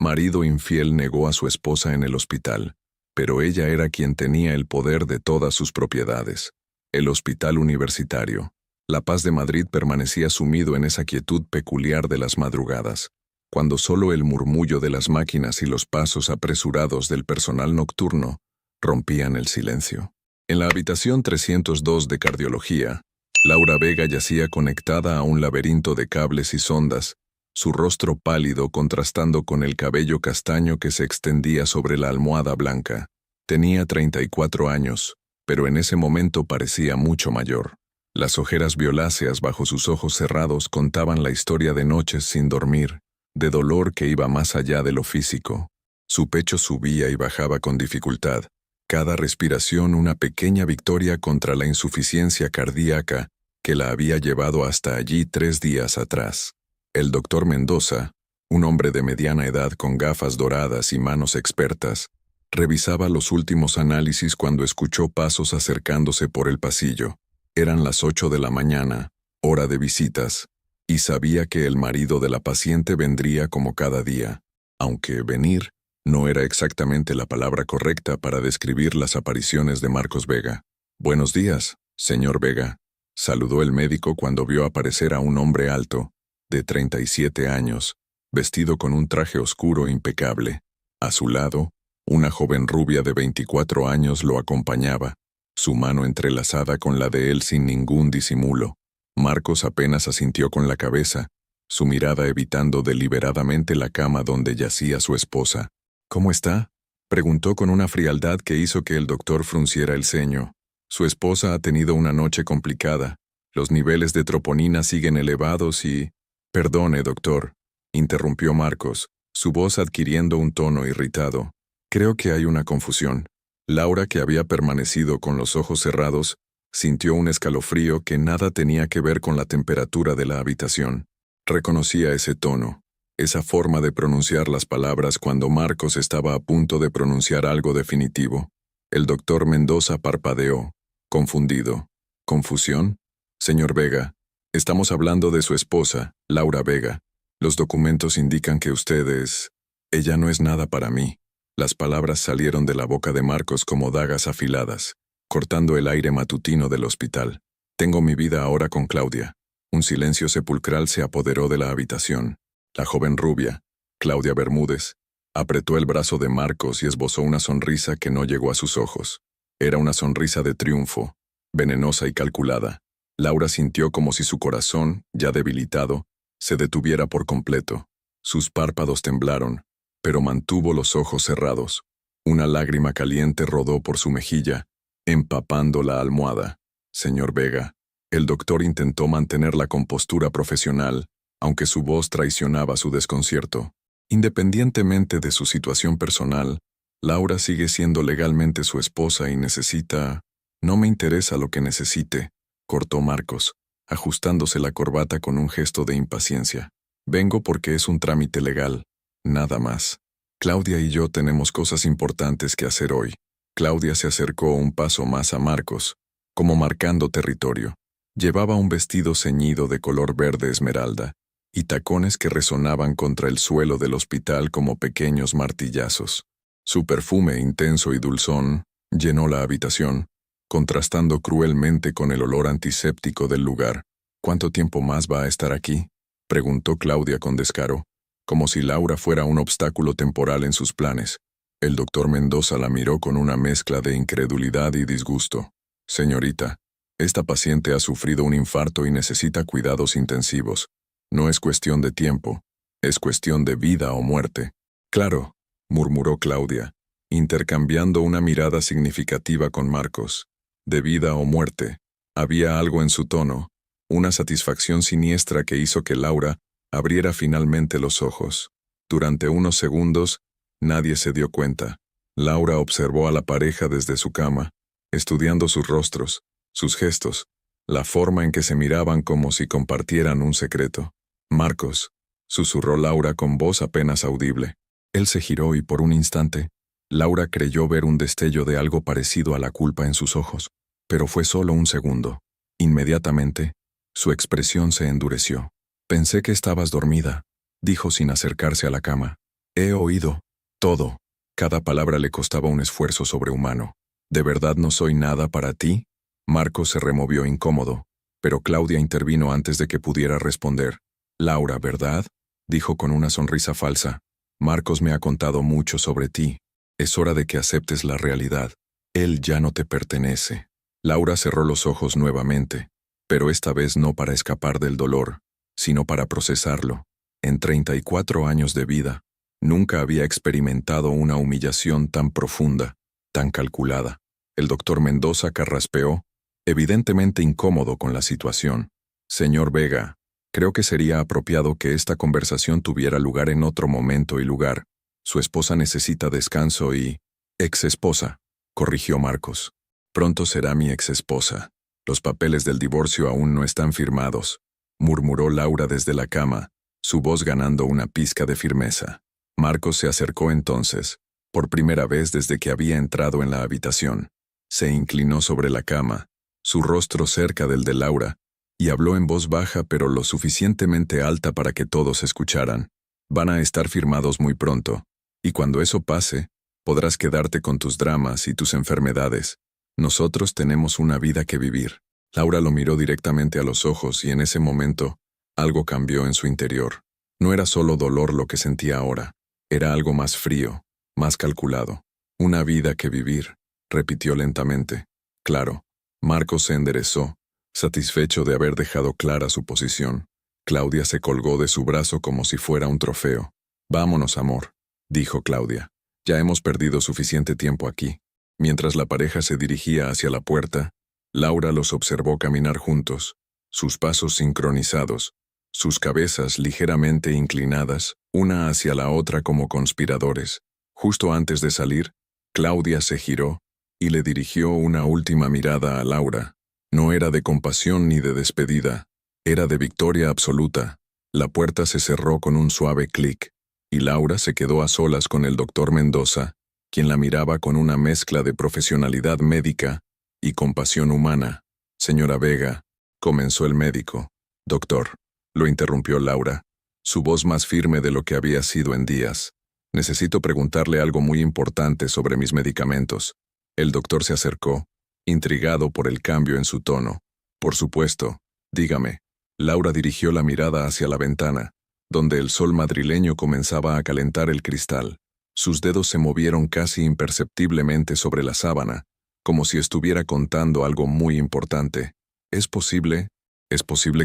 Marido infiel negó a su esposa en el hospital, pero ella era quien tenía el poder de todas sus propiedades. El hospital universitario. La Paz de Madrid permanecía sumido en esa quietud peculiar de las madrugadas, cuando solo el murmullo de las máquinas y los pasos apresurados del personal nocturno rompían el silencio. En la habitación 302 de cardiología, Laura Vega yacía conectada a un laberinto de cables y sondas, su rostro pálido contrastando con el cabello castaño que se extendía sobre la almohada blanca. Tenía 34 años, pero en ese momento parecía mucho mayor. Las ojeras violáceas bajo sus ojos cerrados contaban la historia de noches sin dormir, de dolor que iba más allá de lo físico. Su pecho subía y bajaba con dificultad, cada respiración una pequeña victoria contra la insuficiencia cardíaca que la había llevado hasta allí 3 días atrás. El doctor Mendoza, un hombre de mediana edad con gafas doradas y manos expertas, revisaba los últimos análisis cuando escuchó pasos acercándose por el pasillo. Eran las 8 de la mañana, hora de visitas, y sabía que el marido de la paciente vendría como cada día, aunque venir no era exactamente la palabra correcta para describir las apariciones de Marcos Vega. «Buenos días, señor Vega», saludó el médico cuando vio aparecer a un hombre alto, de 37 años, vestido con un traje oscuro impecable. A su lado, una joven rubia de 24 años lo acompañaba, su mano entrelazada con la de él sin ningún disimulo. Marcos apenas asintió con la cabeza, su mirada evitando deliberadamente la cama donde yacía su esposa. «¿Cómo está?», preguntó con una frialdad que hizo que el doctor frunciera el ceño. Su esposa ha tenido una noche complicada. Los niveles de troponina siguen elevados y... «Perdone, doctor», interrumpió Marcos, su voz adquiriendo un tono irritado. «Creo que hay una confusión». Laura, que había permanecido con los ojos cerrados, sintió un escalofrío que nada tenía que ver con la temperatura de la habitación. Reconocía ese tono, esa forma de pronunciar las palabras cuando Marcos estaba a punto de pronunciar algo definitivo. El doctor Mendoza parpadeó, confundido. «¿Confusión? Señor Vega, estamos hablando de su esposa, Laura Vega. Los documentos indican que usted es... Ella no es nada para mí». Las palabras salieron de la boca de Marcos como dagas afiladas, cortando el aire matutino del hospital. «Tengo mi vida ahora con Claudia». Un silencio sepulcral se apoderó de la habitación. La joven rubia, Claudia Bermúdez, apretó el brazo de Marcos y esbozó una sonrisa que no llegó a sus ojos. Era una sonrisa de triunfo, venenosa y calculada. Laura sintió como si su corazón, ya debilitado, se detuviera por completo. Sus párpados temblaron, pero mantuvo los ojos cerrados. Una lágrima caliente rodó por su mejilla, empapando la almohada. «Señor Vega». El doctor intentó mantener la compostura profesional, aunque su voz traicionaba su desconcierto. «Independientemente de su situación personal, Laura sigue siendo legalmente su esposa y necesita...». «No me interesa lo que necesite», cortó Marcos, ajustándose la corbata con un gesto de impaciencia. «Vengo porque es un trámite legal. Nada más. Claudia y yo tenemos cosas importantes que hacer hoy». Claudia se acercó un paso más a Marcos, como marcando territorio. Llevaba un vestido ceñido de color verde esmeralda y tacones que resonaban contra el suelo del hospital como pequeños martillazos. Su perfume intenso y dulzón llenó la habitación, contrastando cruelmente con el olor antiséptico del lugar. «¿Cuánto tiempo más va a estar aquí?», preguntó Claudia con descaro, como si Laura fuera un obstáculo temporal en sus planes. El doctor Mendoza la miró con una mezcla de incredulidad y disgusto. «Señorita, esta paciente ha sufrido un infarto y necesita cuidados intensivos. No es cuestión de tiempo, es cuestión de vida o muerte». «Claro», murmuró Claudia, intercambiando una mirada significativa con Marcos. «De vida o muerte». Había algo en su tono, una satisfacción siniestra que hizo que Laura abriera finalmente los ojos. Durante unos segundos, nadie se dio cuenta. Laura observó a la pareja desde su cama, estudiando sus rostros, sus gestos, la forma en que se miraban como si compartieran un secreto. «Marcos», susurró Laura con voz apenas audible. Él se giró y por un instante, Laura creyó ver un destello de algo parecido a la culpa en sus ojos, pero fue solo un segundo. Inmediatamente, su expresión se endureció. «Pensé que estabas dormida», dijo sin acercarse a la cama. He oído todo. Cada palabra le costaba un esfuerzo sobrehumano. ¿De verdad no soy nada para ti? Marcos se removió incómodo, pero Claudia intervino antes de que pudiera responder. Laura, ¿verdad? Dijo con una sonrisa falsa. Marcos me ha contado mucho sobre ti. Es hora de que aceptes la realidad. Él ya no te pertenece. Laura cerró los ojos nuevamente, pero esta vez no para escapar del dolor, sino para procesarlo. En 34 años de vida, nunca había experimentado una humillación tan profunda, tan calculada. El doctor Mendoza carraspeó, evidentemente incómodo con la situación. Señor Vega, creo que sería apropiado que esta conversación tuviera lugar en otro momento y lugar. Su esposa necesita descanso y... Ex-esposa, corrigió Marcos. Pronto será mi ex-esposa. Los papeles del divorcio aún no están firmados, murmuró Laura desde la cama, su voz ganando una pizca de firmeza. Marcos se acercó entonces, por primera vez desde que había entrado en la habitación. Se inclinó sobre la cama, su rostro cerca del de Laura, y habló en voz baja pero lo suficientemente alta para que todos escucharan. Van a estar firmados muy pronto, y cuando eso pase, podrás quedarte con tus dramas y tus enfermedades. Nosotros tenemos una vida que vivir. Laura lo miró directamente a los ojos y en ese momento, algo cambió en su interior. No era solo dolor lo que sentía ahora, era algo más frío, más calculado. Una vida que vivir, repitió lentamente. Claro. Marcos se enderezó, satisfecho de haber dejado clara su posición. Claudia se colgó de su brazo como si fuera un trofeo. Vámonos, amor, dijo Claudia. Ya hemos perdido suficiente tiempo aquí. Mientras la pareja se dirigía hacia la puerta, Laura los observó caminar juntos, sus pasos sincronizados, sus cabezas ligeramente inclinadas, una hacia la otra como conspiradores. Justo antes de salir, Claudia se giró y le dirigió una última mirada a Laura. No era de compasión ni de despedida, era de victoria absoluta. La puerta se cerró con un suave clic, y Laura se quedó a solas con el doctor Mendoza, quien la miraba con una mezcla de profesionalidad médica y compasión humana. Señora Vega, comenzó el médico. Doctor, lo interrumpió Laura, su voz más firme de lo que había sido en días. Necesito preguntarle algo muy importante sobre mis medicamentos. El doctor se acercó, intrigado por el cambio en su tono. Por supuesto, dígame. Laura dirigió la mirada hacia la ventana, donde el sol madrileño comenzaba a calentar el cristal. Sus dedos se movieron casi imperceptiblemente sobre la sábana, como si estuviera contando algo muy importante. ¿Es posible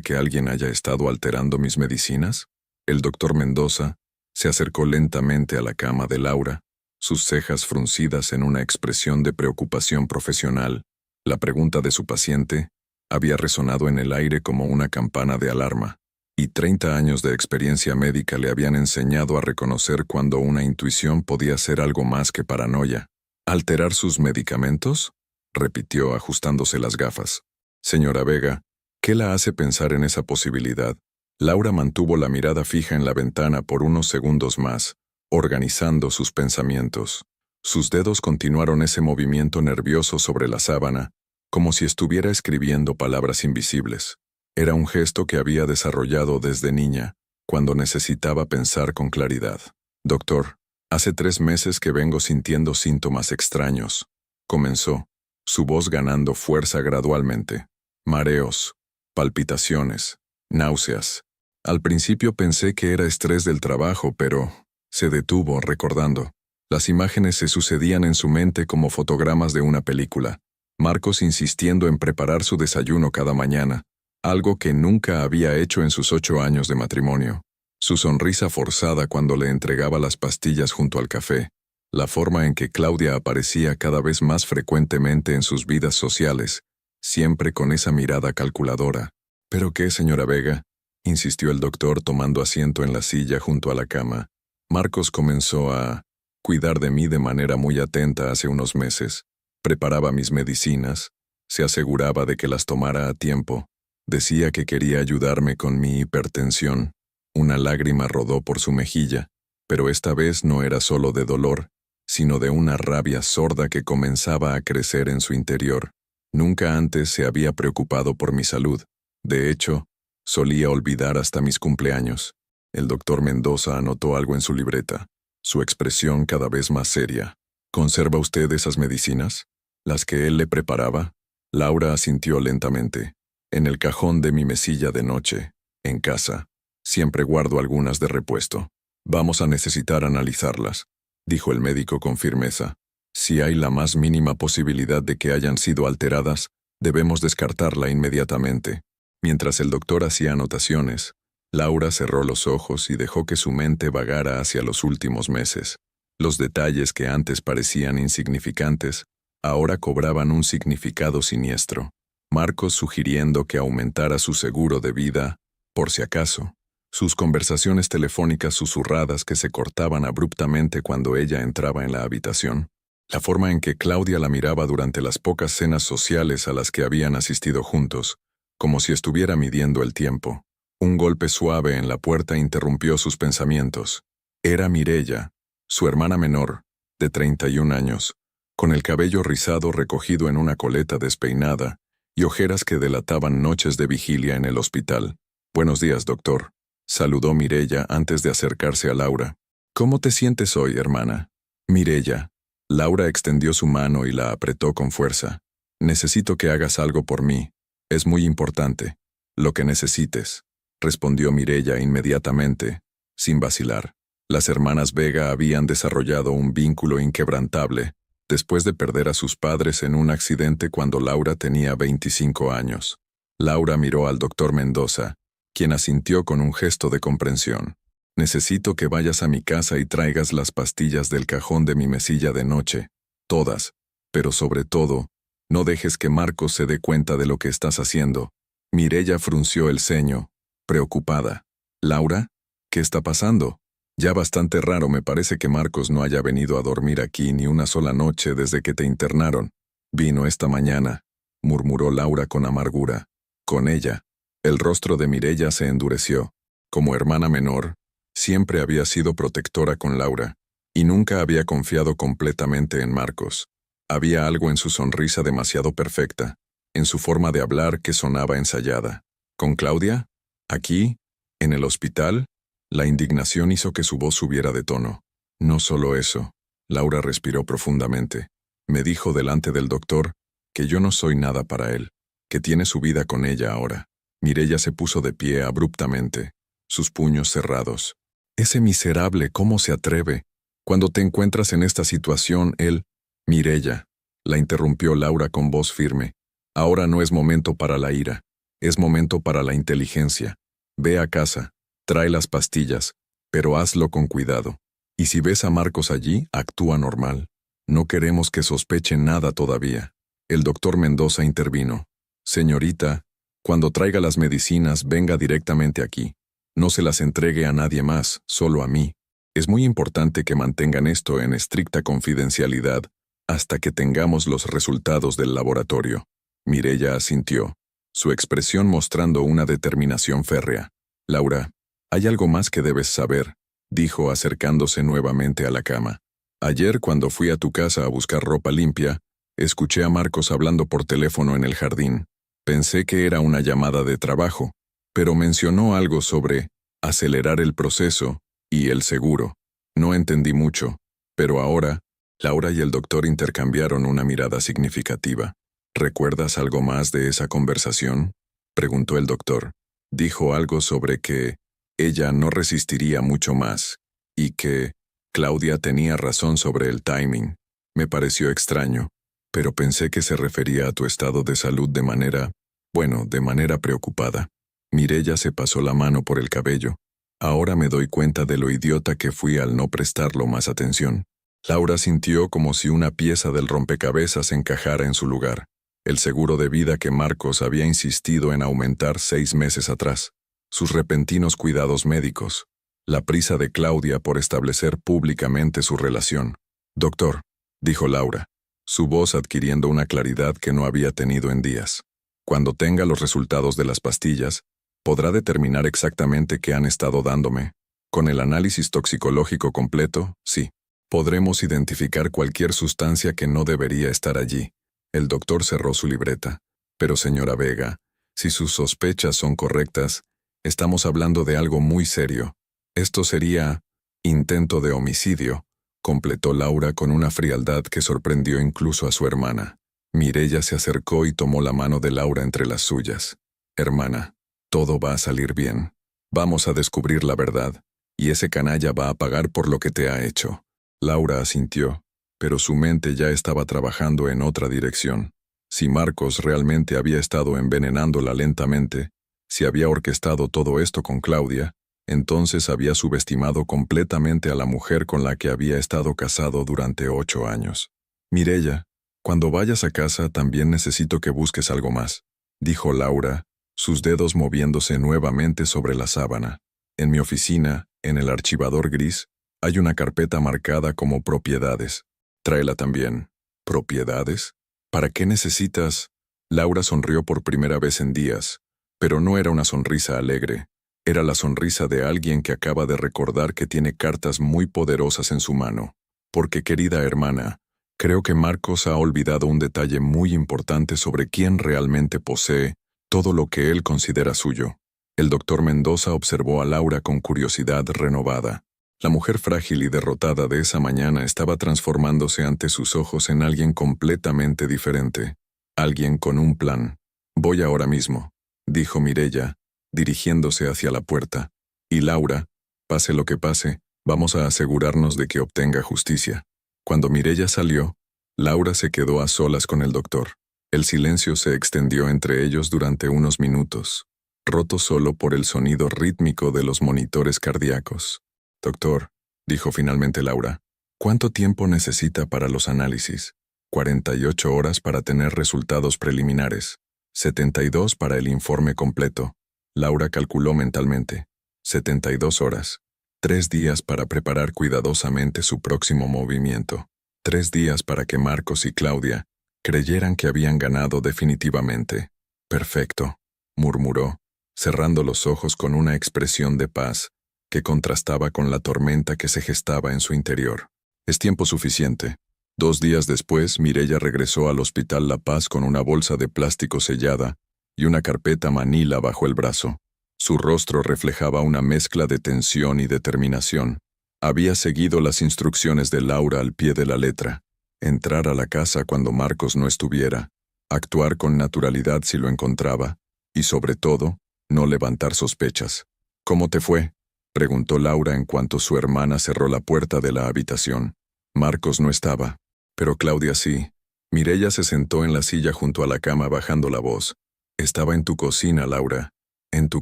que alguien haya estado alterando mis medicinas? El doctor Mendoza se acercó lentamente a la cama de Laura, sus cejas fruncidas en una expresión de preocupación profesional. La pregunta de su paciente había resonado en el aire como una campana de alarma, y 30 años de experiencia médica le habían enseñado a reconocer cuando una intuición podía ser algo más que paranoia. ¿Alterar sus medicamentos?, repitió ajustándose las gafas. Señora Vega, ¿qué la hace pensar en esa posibilidad? Laura mantuvo la mirada fija en la ventana por unos segundos más, organizando sus pensamientos. Sus dedos continuaron ese movimiento nervioso sobre la sábana, como si estuviera escribiendo palabras invisibles. Era un gesto que había desarrollado desde niña, cuando necesitaba pensar con claridad. Doctor, hace 3 meses que vengo sintiendo síntomas extraños, comenzó, su voz ganando fuerza gradualmente. Mareos, palpitaciones, náuseas. Al principio pensé que era estrés del trabajo, pero se detuvo recordando. Las imágenes se sucedían en su mente como fotogramas de una película. Marcos insistiendo en preparar su desayuno cada mañana, algo que nunca había hecho en sus 8 años de matrimonio. Su sonrisa forzada cuando le entregaba las pastillas junto al café, la forma en que Claudia aparecía cada vez más frecuentemente en sus vidas sociales, siempre con esa mirada calculadora. ¿Pero qué, señora Vega?, insistió el doctor tomando asiento en la silla junto a la cama. Marcos comenzó a cuidar de mí de manera muy atenta hace unos meses. Preparaba mis medicinas, se aseguraba de que las tomara a tiempo. Decía que quería ayudarme con mi hipertensión. Una lágrima rodó por su mejilla, pero esta vez no era solo de dolor, sino de una rabia sorda que comenzaba a crecer en su interior. Nunca antes se había preocupado por mi salud. De hecho, solía olvidar hasta mis cumpleaños. El doctor Mendoza anotó algo en su libreta. su expresión cada vez más seria. ¿Conserva usted esas medicinas? ¿Las que él le preparaba? Laura asintió lentamente. En el cajón de mi mesilla de noche, en casa. Siempre guardo algunas de repuesto. Vamos a necesitar analizarlas, dijo el médico con firmeza. Si hay la más mínima posibilidad de que hayan sido alteradas, debemos descartarla inmediatamente. Mientras el doctor hacía anotaciones, Laura cerró los ojos y dejó que su mente vagara hacia los últimos meses. Los detalles que antes parecían insignificantes, ahora cobraban un significado siniestro. Marcos sugiriendo que aumentara su seguro de vida, por si acaso. Sus conversaciones telefónicas susurradas que se cortaban abruptamente cuando ella entraba en la habitación. La forma en que Claudia la miraba durante las pocas cenas sociales a las que habían asistido juntos, como si estuviera midiendo el tiempo. Un golpe suave en la puerta interrumpió sus pensamientos. Era Mireya, su hermana menor, de 31 años, con el cabello rizado recogido en una coleta despeinada y ojeras que delataban noches de vigilia en el hospital. «Buenos días, doctor», saludó Mireya antes de acercarse a Laura. «¿Cómo te sientes hoy, hermana?» «Mireya». Laura extendió su mano y la apretó con fuerza. «Necesito que hagas algo por mí. Es muy importante. Lo que necesites», respondió Mireya inmediatamente, sin vacilar. Las hermanas Vega habían desarrollado un vínculo inquebrantable después de perder a sus padres en un accidente cuando Laura tenía 25 años. Laura miró al doctor Mendoza, quien asintió con un gesto de comprensión. «Necesito que vayas a mi casa y traigas las pastillas del cajón de mi mesilla de noche. Todas. Pero sobre todo, no dejes que Marcos se dé cuenta de lo que estás haciendo». Mireya frunció el ceño, preocupada. «¿Laura? ¿Qué está pasando?» «Ya bastante raro me parece que Marcos no haya venido a dormir aquí ni una sola noche desde que te internaron. Vino esta mañana», murmuró Laura con amargura. Con ella, el rostro de Mireya se endureció. Como hermana menor, siempre había sido protectora con Laura, y nunca había confiado completamente en Marcos. Había algo en su sonrisa demasiado perfecta, en su forma de hablar que sonaba ensayada. ¿Con Claudia? ¿Aquí? ¿En el hospital? La indignación hizo que su voz subiera de tono. No solo eso. Laura respiró profundamente. Me dijo delante del doctor que yo no soy nada para él, que tiene su vida con ella ahora. Mireya se puso de pie abruptamente, sus puños cerrados. «Ese miserable, ¿cómo se atreve? Cuando te encuentras en esta situación, él...» «Mireya», la interrumpió Laura con voz firme. «Ahora no es momento para la ira, es momento para la inteligencia. Ve a casa, trae las pastillas, pero hazlo con cuidado. Y si ves a Marcos allí, actúa normal. No queremos que sospeche nada todavía». El doctor Mendoza intervino. «Señorita, cuando traiga las medicinas, venga directamente aquí. No se las entregue a nadie más, solo a mí. Es muy importante que mantengan esto en estricta confidencialidad hasta que tengamos los resultados del laboratorio». Mireya asintió, su expresión mostrando una determinación férrea. «Laura, hay algo más que debes saber», dijo acercándose nuevamente a la cama. «Ayer, cuando fui a tu casa a buscar ropa limpia, escuché a Marcos hablando por teléfono en el jardín. Pensé que era una llamada de trabajo, pero mencionó algo sobre acelerar el proceso y el seguro. No entendí mucho, pero ahora...» Laura y el doctor intercambiaron una mirada significativa. «¿Recuerdas algo más de esa conversación?», preguntó el doctor. «Dijo algo sobre que ella no resistiría mucho más, y que Claudia tenía razón sobre el timing. Me pareció extraño, pero pensé que se refería a tu estado de salud de manera preocupada». Mireya se pasó la mano por el cabello. «Ahora me doy cuenta de lo idiota que fui al no prestarlo más atención». Laura sintió como si una pieza del rompecabezas encajara en su lugar. El seguro de vida que Marcos había insistido en aumentar 6 meses atrás. Sus repentinos cuidados médicos. La prisa de Claudia por establecer públicamente su relación. «Doctor», dijo Laura, su voz adquiriendo una claridad que no había tenido en días. «Cuando tenga los resultados de las pastillas, podrá determinar exactamente qué han estado dándome. Con el análisis toxicológico completo, sí. Podremos identificar cualquier sustancia que no debería estar allí». El doctor cerró su libreta. «Pero señora Vega, si sus sospechas son correctas, estamos hablando de algo muy serio. Esto sería...» Intento de homicidio, completó Laura con una frialdad que sorprendió incluso a su hermana. Mireya se acercó y tomó la mano de Laura entre las suyas. Hermana, todo va a salir bien. Vamos a descubrir la verdad, y ese canalla va a pagar por lo que te ha hecho. Laura asintió, pero su mente ya estaba trabajando en otra dirección. Si Marcos realmente había estado envenenándola lentamente, si había orquestado todo esto con Claudia, entonces había subestimado completamente a la mujer con la que había estado casado durante 8 años. Mireya, cuando vayas a casa también necesito que busques algo más, dijo Laura, sus dedos moviéndose nuevamente sobre la sábana. En mi oficina, en el archivador gris, hay una carpeta marcada como propiedades. Tráela también. ¿Propiedades? ¿Para qué necesitas? Laura sonrió por primera vez en días, pero no era una sonrisa alegre. Era la sonrisa de alguien que acaba de recordar que tiene cartas muy poderosas en su mano. Porque, querida hermana, creo que Marcos ha olvidado un detalle muy importante sobre quién realmente posee todo lo que él considera suyo. El doctor Mendoza observó a Laura con curiosidad renovada. La mujer frágil y derrotada de esa mañana estaba transformándose ante sus ojos en alguien completamente diferente. Alguien con un plan. Voy ahora mismo, dijo Mireya, dirigiéndose hacia la puerta. Y Laura, pase lo que pase, vamos a asegurarnos de que obtenga justicia. Cuando Mireya salió, Laura se quedó a solas con el doctor. El silencio se extendió entre ellos durante unos minutos, roto solo por el sonido rítmico de los monitores cardíacos. Doctor, dijo finalmente Laura, ¿cuánto tiempo necesita para los análisis? 48 horas para tener resultados preliminares. 72 para el informe completo. Laura calculó mentalmente. 72 horas. 3 días para preparar cuidadosamente su próximo movimiento. 3 días para que Marcos y Claudia creyeran que habían ganado definitivamente. Perfecto, murmuró, cerrando los ojos con una expresión de paz que contrastaba con la tormenta que se gestaba en su interior. Es tiempo suficiente. 2 días después, Mireya regresó al Hospital La Paz con una bolsa de plástico sellada y una carpeta manila bajo el brazo. Su rostro reflejaba una mezcla de tensión y determinación. Había seguido las instrucciones de Laura al pie de la letra. Entrar a la casa cuando Marcos no estuviera, actuar con naturalidad si lo encontraba, y sobre todo, no levantar sospechas. ¿Cómo te fue?, preguntó Laura en cuanto su hermana cerró la puerta de la habitación. Marcos no estaba, pero Claudia sí. Mireya se sentó en la silla junto a la cama bajando la voz. Estaba en tu cocina, Laura. En tu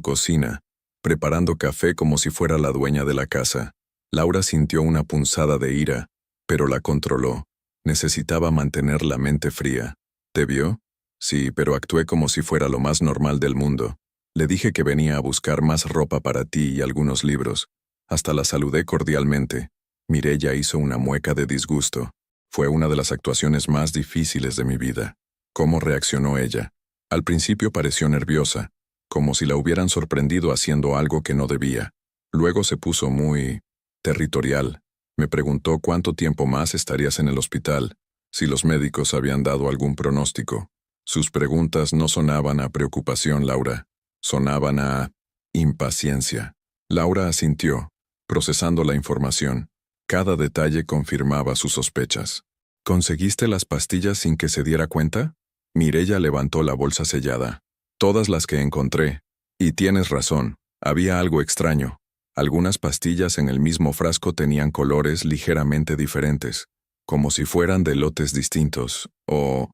cocina, preparando café como si fuera la dueña de la casa. Laura sintió una punzada de ira, pero la controló. Necesitaba mantener la mente fría. ¿Te vio? Sí, pero actué como si fuera lo más normal del mundo. Le dije que venía a buscar más ropa para ti y algunos libros. Hasta la saludé cordialmente. Mireya hizo una mueca de disgusto. Fue una de las actuaciones más difíciles de mi vida. ¿Cómo reaccionó ella? Al principio pareció nerviosa, como si la hubieran sorprendido haciendo algo que no debía. Luego se puso muy territorial. Me preguntó cuánto tiempo más estarías en el hospital, si los médicos habían dado algún pronóstico. Sus preguntas no sonaban a preocupación, Laura. Sonaban a impaciencia. Laura asintió, procesando la información. Cada detalle confirmaba sus sospechas. ¿Conseguiste las pastillas sin que se diera cuenta? Mireya levantó la bolsa sellada. Todas las que encontré. Y tienes razón, había algo extraño. Algunas pastillas en el mismo frasco tenían colores ligeramente diferentes, como si fueran de lotes distintos, o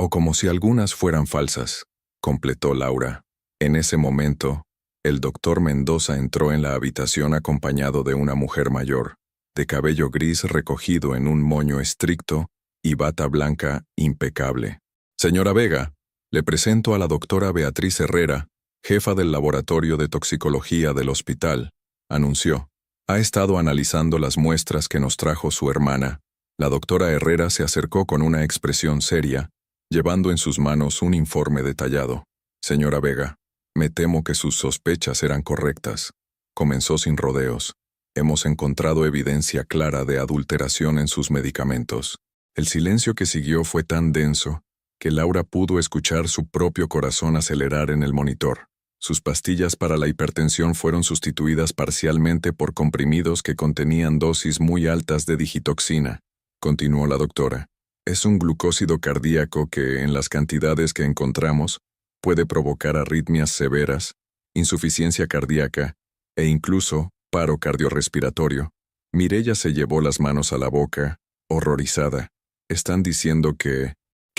como si algunas fueran falsas, completó Laura. En ese momento, el doctor Mendoza entró en la habitación acompañado de una mujer mayor, de cabello gris recogido en un moño estricto y bata blanca impecable. Señora Vega, le presento a la doctora Beatriz Herrera, jefa del laboratorio de toxicología del hospital, anunció. Ha estado analizando las muestras que nos trajo su hermana. La doctora Herrera se acercó con una expresión seria, llevando en sus manos un informe detallado. Señora Vega, me temo que sus sospechas eran correctas. Comenzó sin rodeos. Hemos encontrado evidencia clara de adulteración en sus medicamentos. El silencio que siguió fue tan denso que Laura pudo escuchar su propio corazón acelerar en el monitor. Sus pastillas para la hipertensión fueron sustituidas parcialmente por comprimidos que contenían dosis muy altas de digitoxina, continuó la doctora. Es un glucósido cardíaco que, en las cantidades que encontramos, puede provocar arritmias severas, insuficiencia cardíaca e incluso paro cardiorrespiratorio. Mireya se llevó las manos a la boca, horrorizada. ¿Están diciendo que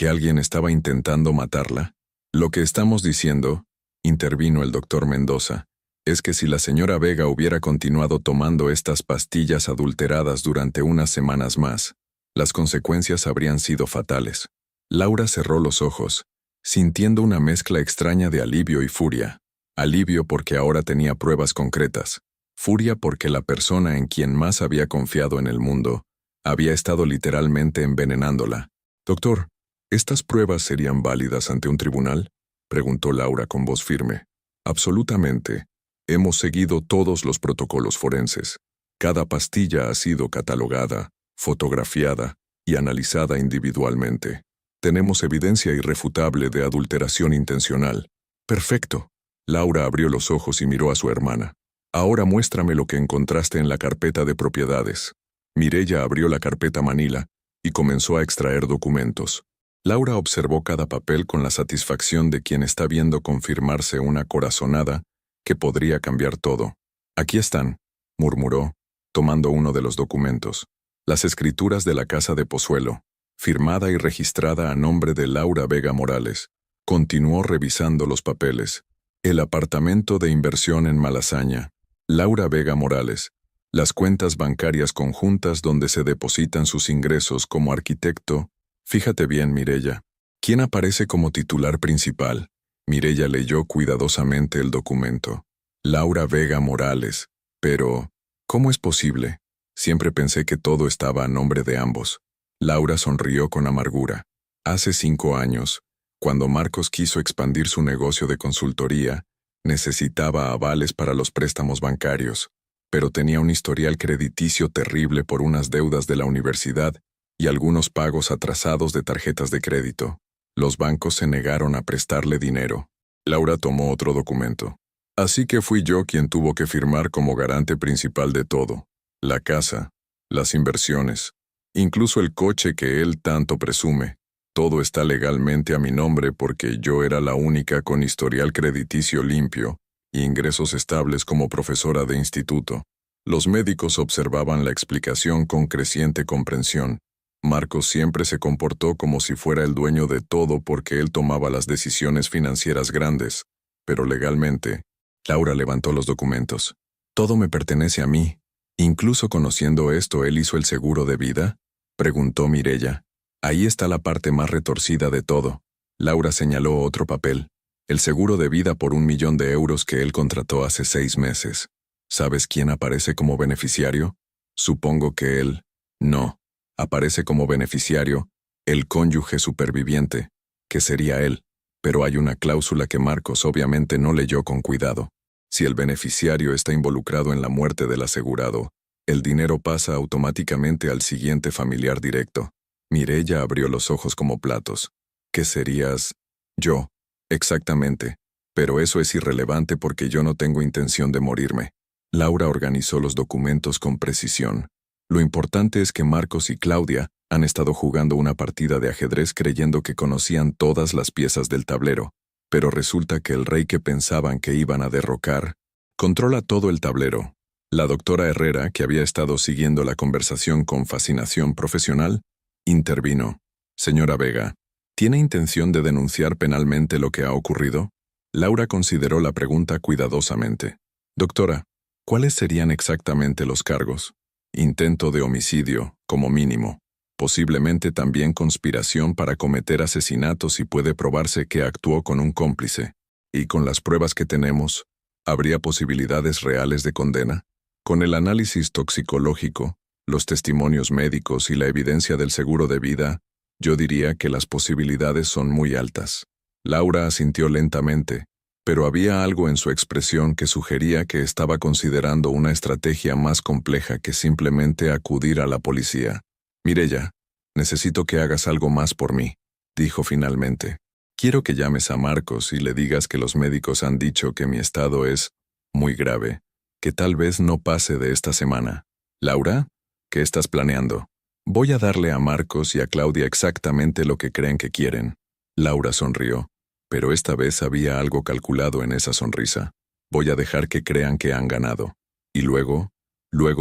alguien estaba intentando matarla? Lo que estamos diciendo, intervino el doctor Mendoza, es que si la señora Vega hubiera continuado tomando estas pastillas adulteradas durante unas semanas más, las consecuencias habrían sido fatales. Laura cerró los ojos, sintiendo una mezcla extraña de alivio y furia. Alivio porque ahora tenía pruebas concretas. Furia porque la persona en quien más había confiado en el mundo había estado literalmente envenenándola. «Doctor, ¿estas pruebas serían válidas ante un tribunal?», preguntó Laura con voz firme. «Absolutamente. Hemos seguido todos los protocolos forenses. Cada pastilla ha sido catalogada, fotografiada y analizada individualmente. Tenemos evidencia irrefutable de adulteración intencional». «Perfecto». Laura abrió los ojos y miró a su hermana. «Ahora muéstrame lo que encontraste en la carpeta de propiedades». Mireya abrió la carpeta manila y comenzó a extraer documentos. Laura observó cada papel con la satisfacción de quien está viendo confirmarse una corazonada que podría cambiar todo. «Aquí están», murmuró, tomando uno de los documentos. «Las escrituras de la casa de Pozuelo, firmada y registrada a nombre de Laura Vega Morales». Continuó revisando los papeles. «El apartamento de inversión en Malasaña, Laura Vega Morales. Las cuentas bancarias conjuntas donde se depositan sus ingresos como arquitecto». «Fíjate bien, Mireya. ¿Quién aparece como titular principal?». Mireya leyó cuidadosamente el documento. «Laura Vega Morales. Pero, ¿cómo es posible? Siempre pensé que todo estaba a nombre de ambos». Laura sonrió con amargura. «Hace 5 años, cuando Marcos quiso expandir su negocio de consultoría, necesitaba avales para los préstamos bancarios, pero tenía un historial crediticio terrible por unas deudas de la universidad y algunos pagos atrasados de tarjetas de crédito. Los bancos se negaron a prestarle dinero». Laura tomó otro documento. «Así que fui yo quien tuvo que firmar como garante principal de todo. La casa, las inversiones, incluso el coche que él tanto presume. Todo está legalmente a mi nombre porque yo era la única con historial crediticio limpio y ingresos estables como profesora de instituto». Los médicos observaban la explicación con creciente comprensión. Marcos siempre se comportó como si fuera el dueño de todo porque él tomaba las decisiones financieras grandes, pero legalmente. Laura levantó los documentos. «¿Todo me pertenece a mí? ¿Incluso conociendo esto él hizo el seguro de vida?», preguntó Mireya. «Ahí está la parte más retorcida de todo». Laura señaló otro papel. «El seguro de vida por 1 millón de euros que él contrató hace 6 meses. ¿Sabes quién aparece como beneficiario? Supongo que él. No. Aparece como beneficiario el cónyuge superviviente, que sería él, pero hay una cláusula que Marcos obviamente no leyó con cuidado. Si el beneficiario está involucrado en la muerte del asegurado, el dinero pasa automáticamente al siguiente familiar directo». Mireya abrió los ojos como platos. «¿Qué serías?» «Yo. Exactamente. Pero eso es irrelevante porque yo no tengo intención de morirme». Laura organizó los documentos con precisión. «Lo importante es que Marcos y Claudia han estado jugando una partida de ajedrez creyendo que conocían todas las piezas del tablero, pero resulta que el rey que pensaban que iban a derrocar controla todo el tablero». La doctora Herrera, que había estado siguiendo la conversación con fascinación profesional, intervino. «Señora Vega, ¿tiene intención de denunciar penalmente lo que ha ocurrido?». Laura consideró la pregunta cuidadosamente. «Doctora, ¿cuáles serían exactamente los cargos?». «Intento de homicidio, como mínimo. Posiblemente también conspiración para cometer asesinato si puede probarse que actuó con un cómplice. Y con las pruebas que tenemos, ¿habría posibilidades reales de condena?». Con el análisis toxicológico, los testimonios médicos y la evidencia del seguro de vida, yo diría que las posibilidades son muy altas. Laura asintió lentamente, pero había algo en su expresión que sugería que estaba considerando una estrategia más compleja que simplemente acudir a la policía. «Mireya, necesito que hagas algo más por mí», dijo finalmente. Quiero que llames a Marcos y le digas que los médicos han dicho que mi estado es muy grave, que tal vez no pase de esta semana. Laura, ¿qué estás planeando? Voy a darle a Marcos y a Claudia exactamente lo que creen que quieren. Laura sonrió, pero esta vez había algo calculado en esa sonrisa. Voy a dejar que crean que han ganado. Y luego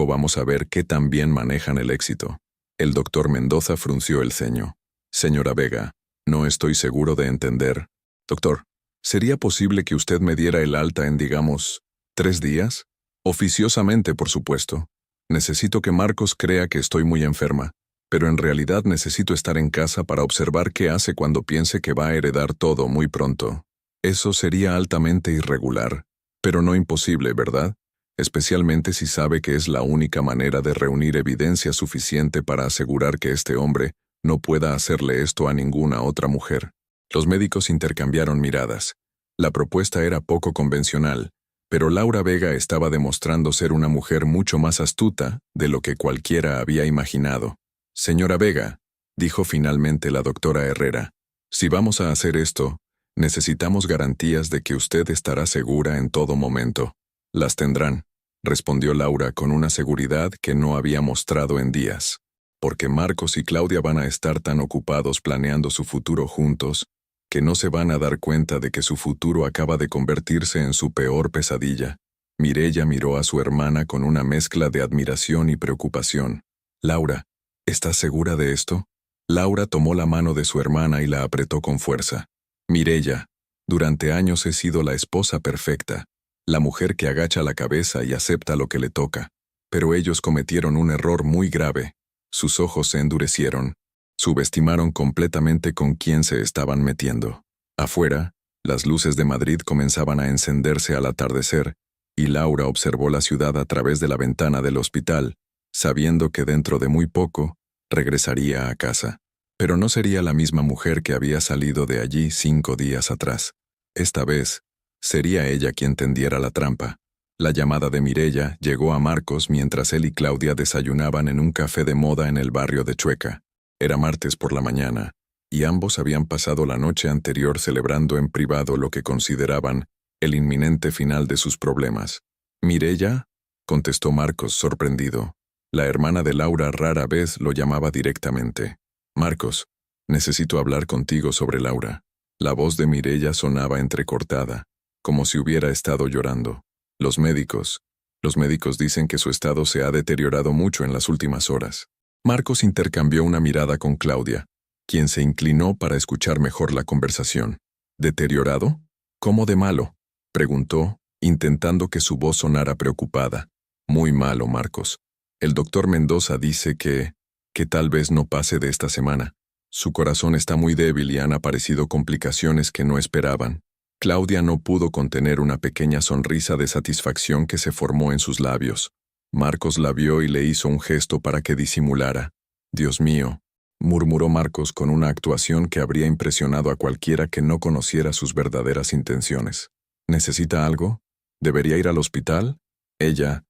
vamos a ver qué tan bien manejan el éxito. El doctor Mendoza frunció el ceño. Señora Vega, no estoy seguro de entender. Doctor, ¿sería posible que usted me diera el alta en, digamos, 3 días? Oficiosamente, por supuesto. Necesito que Marcos crea que estoy muy enferma, pero en realidad necesito estar en casa para observar qué hace cuando piense que va a heredar todo muy pronto. Eso sería altamente irregular, pero no imposible, ¿verdad? Especialmente si sabe que es la única manera de reunir evidencia suficiente para asegurar que este hombre no pueda hacerle esto a ninguna otra mujer. Los médicos intercambiaron miradas. La propuesta era poco convencional, pero Laura Vega estaba demostrando ser una mujer mucho más astuta de lo que cualquiera había imaginado. Señora Vega, dijo finalmente la doctora Herrera, si vamos a hacer esto, necesitamos garantías de que usted estará segura en todo momento. Las tendrán, respondió Laura con una seguridad que no había mostrado en días. Porque Marcos y Claudia van a estar tan ocupados planeando su futuro juntos, que no se van a dar cuenta de que su futuro acaba de convertirse en su peor pesadilla. Mireya miró a su hermana con una mezcla de admiración y preocupación. Laura, ¿estás segura de esto? Laura tomó la mano de su hermana y la apretó con fuerza. Mireya, durante años he sido la esposa perfecta, la mujer que agacha la cabeza y acepta lo que le toca. Pero ellos cometieron un error muy grave. Sus ojos se endurecieron. Subestimaron completamente con quién se estaban metiendo. Afuera, las luces de Madrid comenzaban a encenderse al atardecer, y Laura observó la ciudad a través de la ventana del hospital, sabiendo que dentro de muy poco regresaría a casa. Pero no sería la misma mujer que había salido de allí 5 días atrás. Esta vez, sería ella quien tendiera la trampa. La llamada de Mireya llegó a Marcos mientras él y Claudia desayunaban en un café de moda en el barrio de Chueca. Era martes por la mañana, y ambos habían pasado la noche anterior celebrando en privado lo que consideraban el inminente final de sus problemas. «¿Mireya?», contestó Marcos sorprendido. La hermana de Laura rara vez lo llamaba directamente. «Marcos, necesito hablar contigo sobre Laura». La voz de Mireya sonaba entrecortada, como si hubiera estado llorando. Los médicos dicen que su estado se ha deteriorado mucho en las últimas horas. Marcos intercambió una mirada con Claudia, quien se inclinó para escuchar mejor la conversación. ¿Deteriorado? ¿Cómo de malo?, preguntó, intentando que su voz sonara preocupada. Muy malo, Marcos. El doctor Mendoza dice que tal vez no pase de esta semana. Su corazón está muy débil y han aparecido complicaciones que no esperaban. Claudia no pudo contener una pequeña sonrisa de satisfacción que se formó en sus labios. Marcos la vio y le hizo un gesto para que disimulara. «Dios mío», murmuró Marcos con una actuación que habría impresionado a cualquiera que no conociera sus verdaderas intenciones. «¿Necesita algo? ¿Debería ir al hospital? Ella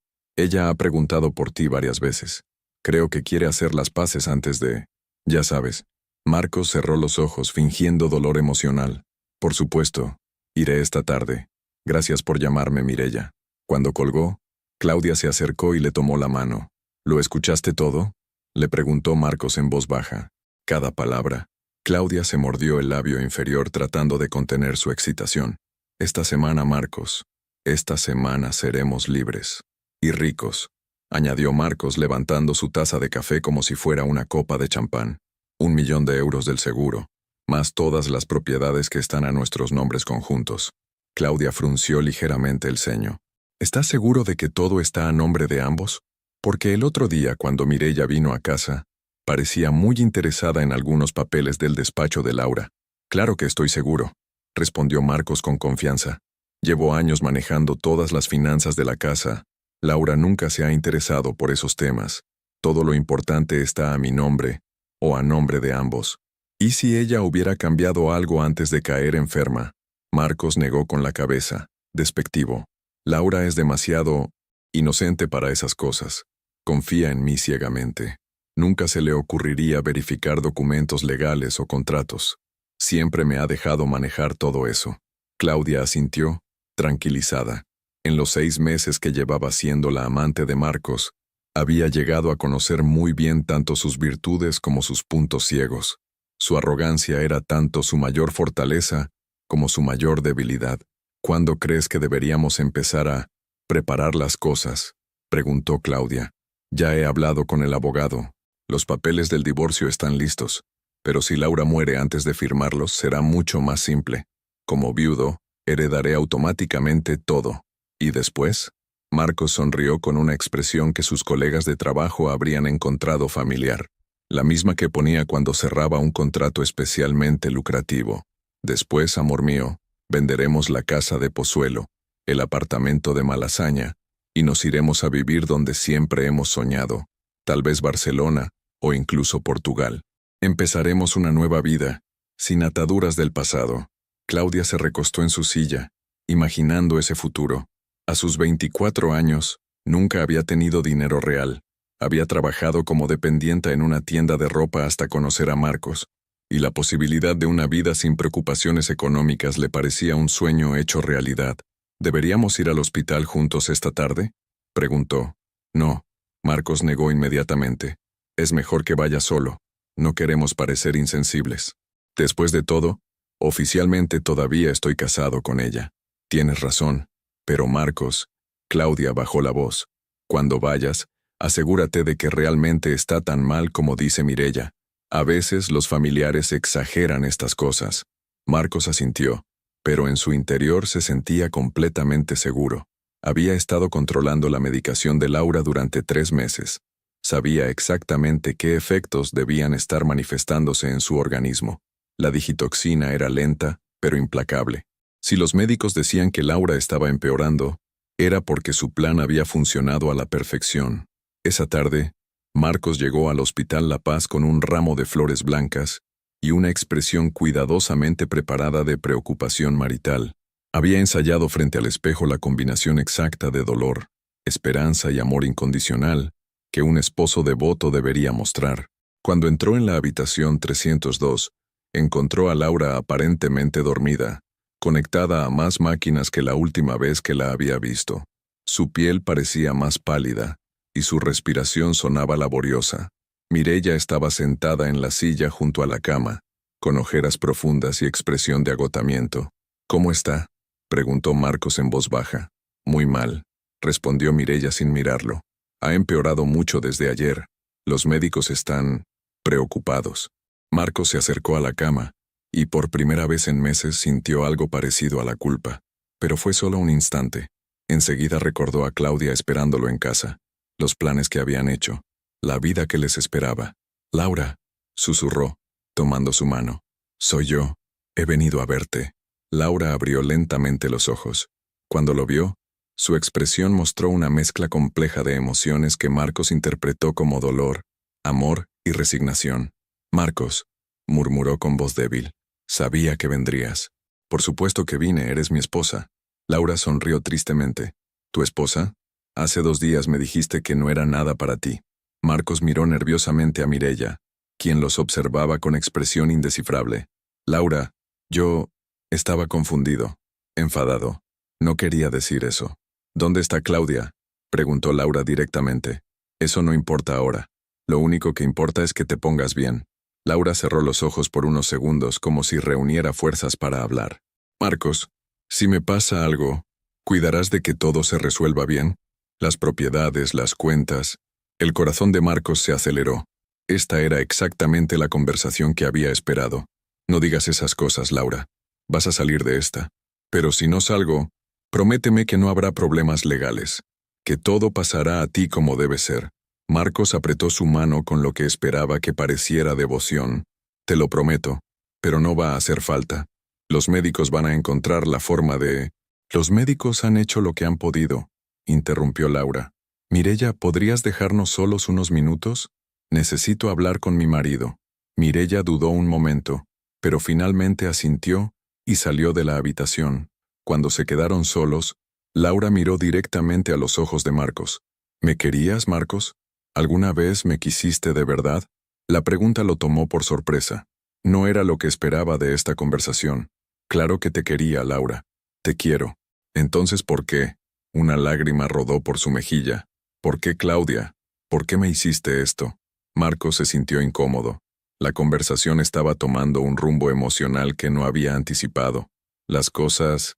ha preguntado por ti varias veces. Creo que quiere hacer las paces antes de... Ya sabes». Marcos cerró los ojos fingiendo dolor emocional. «Por supuesto. Iré esta tarde. Gracias por llamarme, Mireya». Cuando colgó, Claudia se acercó y le tomó la mano. «¿Lo escuchaste todo?», le preguntó Marcos en voz baja. Cada palabra. Claudia se mordió el labio inferior tratando de contener su excitación. «Esta semana, Marcos. Esta semana seremos libres. Y ricos», añadió Marcos levantando su taza de café como si fuera una copa de champán. 1 millón de euros del seguro, más todas las propiedades que están a nuestros nombres conjuntos. Claudia frunció ligeramente el ceño. «¿Estás seguro de que todo está a nombre de ambos? Porque el otro día, cuando Mireya vino a casa, parecía muy interesada en algunos papeles del despacho de Laura». «Claro que estoy seguro», respondió Marcos con confianza. «Llevo años manejando todas las finanzas de la casa. Laura nunca se ha interesado por esos temas. Todo lo importante está a mi nombre, o a nombre de ambos. ¿Y si ella hubiera cambiado algo antes de caer enferma?». Marcos negó con la cabeza, despectivo. «Laura es demasiado inocente para esas cosas. Confía en mí ciegamente. Nunca se le ocurriría verificar documentos legales o contratos. Siempre me ha dejado manejar todo eso. Claudia asintió, tranquilizada. En los 6 meses que llevaba siendo la amante de Marcos, había llegado a conocer muy bien tanto sus virtudes como sus puntos ciegos. Su arrogancia era tanto su mayor fortaleza como su mayor debilidad. ¿Cuándo crees que deberíamos empezar a preparar las cosas?, preguntó Claudia. Ya he hablado con el abogado. Los papeles del divorcio están listos, pero si Laura muere antes de firmarlos será mucho más simple. Como viudo, heredaré automáticamente todo. ¿Y después? Marcos sonrió con una expresión que sus colegas de trabajo habrían encontrado familiar, la misma que ponía cuando cerraba un contrato especialmente lucrativo. Después, amor mío, venderemos la casa de Pozuelo, el apartamento de Malasaña, y nos iremos a vivir donde siempre hemos soñado, tal vez Barcelona o incluso Portugal. Empezaremos una nueva vida, sin ataduras del pasado. Claudia se recostó en su silla, imaginando ese futuro. A sus 24 años, nunca había tenido dinero real. Había trabajado como dependienta en una tienda de ropa hasta conocer a Marcos, y la posibilidad de una vida sin preocupaciones económicas le parecía un sueño hecho realidad. ¿Deberíamos ir al hospital juntos esta tarde?, preguntó. No, Marcos negó inmediatamente. Es mejor que vaya solo. No queremos parecer insensibles. Después de todo, oficialmente todavía estoy casado con ella. Tienes razón. Pero Marcos, Claudia bajó la voz. Cuando vayas, asegúrate de que realmente está tan mal como dice Mireya. A veces los familiares exageran estas cosas. Marcos asintió, pero en su interior se sentía completamente seguro. Había estado controlando la medicación de Laura durante 3 meses. Sabía exactamente qué efectos debían estar manifestándose en su organismo. La digitoxina era lenta, pero implacable. Si los médicos decían que Laura estaba empeorando, era porque su plan había funcionado a la perfección. Esa tarde, Marcos llegó al Hospital La Paz con un ramo de flores blancas y una expresión cuidadosamente preparada de preocupación marital. Había ensayado frente al espejo la combinación exacta de dolor, esperanza y amor incondicional que un esposo devoto debería mostrar. Cuando entró en la habitación 302, encontró a Laura aparentemente dormida, conectada a más máquinas que la última vez que la había visto. Su piel parecía más pálida, y su respiración sonaba laboriosa. Mireya estaba sentada en la silla junto a la cama, con ojeras profundas y expresión de agotamiento. ¿Cómo está?, preguntó Marcos en voz baja. Muy mal, respondió Mireya sin mirarlo. Ha empeorado mucho desde ayer. Los médicos están preocupados. Marcos se acercó a la cama, y por primera vez en meses sintió algo parecido a la culpa. Pero fue solo un instante. Enseguida recordó a Claudia esperándolo en casa, los planes que habían hecho, la vida que les esperaba. Laura, susurró, tomando su mano. Soy yo. He venido a verte. Laura abrió lentamente los ojos. Cuando lo vio, su expresión mostró una mezcla compleja de emociones que Marcos interpretó como dolor, amor y resignación. Marcos, murmuró con voz débil. Sabía que vendrías. Por supuesto que vine, eres mi esposa. Laura sonrió tristemente. ¿Tu esposa? Hace 2 días me dijiste que no era nada para ti. Marcos miró nerviosamente a Mireya, quien los observaba con expresión indescifrable. Laura, yo estaba confundido, enfadado. No quería decir eso. ¿Dónde está Claudia?, preguntó Laura directamente. Eso no importa ahora. Lo único que importa es que te pongas bien. Laura cerró los ojos por unos segundos como si reuniera fuerzas para hablar. Marcos, si me pasa algo, ¿cuidarás de que todo se resuelva bien? Las propiedades, las cuentas. El corazón de Marcos se aceleró. Esta era exactamente la conversación que había esperado. No digas esas cosas, Laura. Vas a salir de esta. Pero si no salgo, prométeme que no habrá problemas legales, que todo pasará a ti como debe ser. Marcos apretó su mano con lo que esperaba que pareciera devoción. Te lo prometo, pero no va a hacer falta. Los médicos van a encontrar la forma de... Los médicos han hecho lo que han podido, interrumpió Laura. Mireya, ¿podrías dejarnos solos unos minutos? Necesito hablar con mi marido. Mireya dudó un momento, pero finalmente asintió y salió de la habitación. Cuando se quedaron solos, Laura miró directamente a los ojos de Marcos. ¿Me querías, Marcos? ¿Alguna vez me quisiste de verdad? La pregunta lo tomó por sorpresa. No era lo que esperaba de esta conversación. Claro que te quería, Laura. Te quiero. Entonces, ¿por qué? Una lágrima rodó por su mejilla. ¿Por qué, Claudia? ¿Por qué me hiciste esto? Marcos se sintió incómodo. La conversación estaba tomando un rumbo emocional que no había anticipado. Las cosas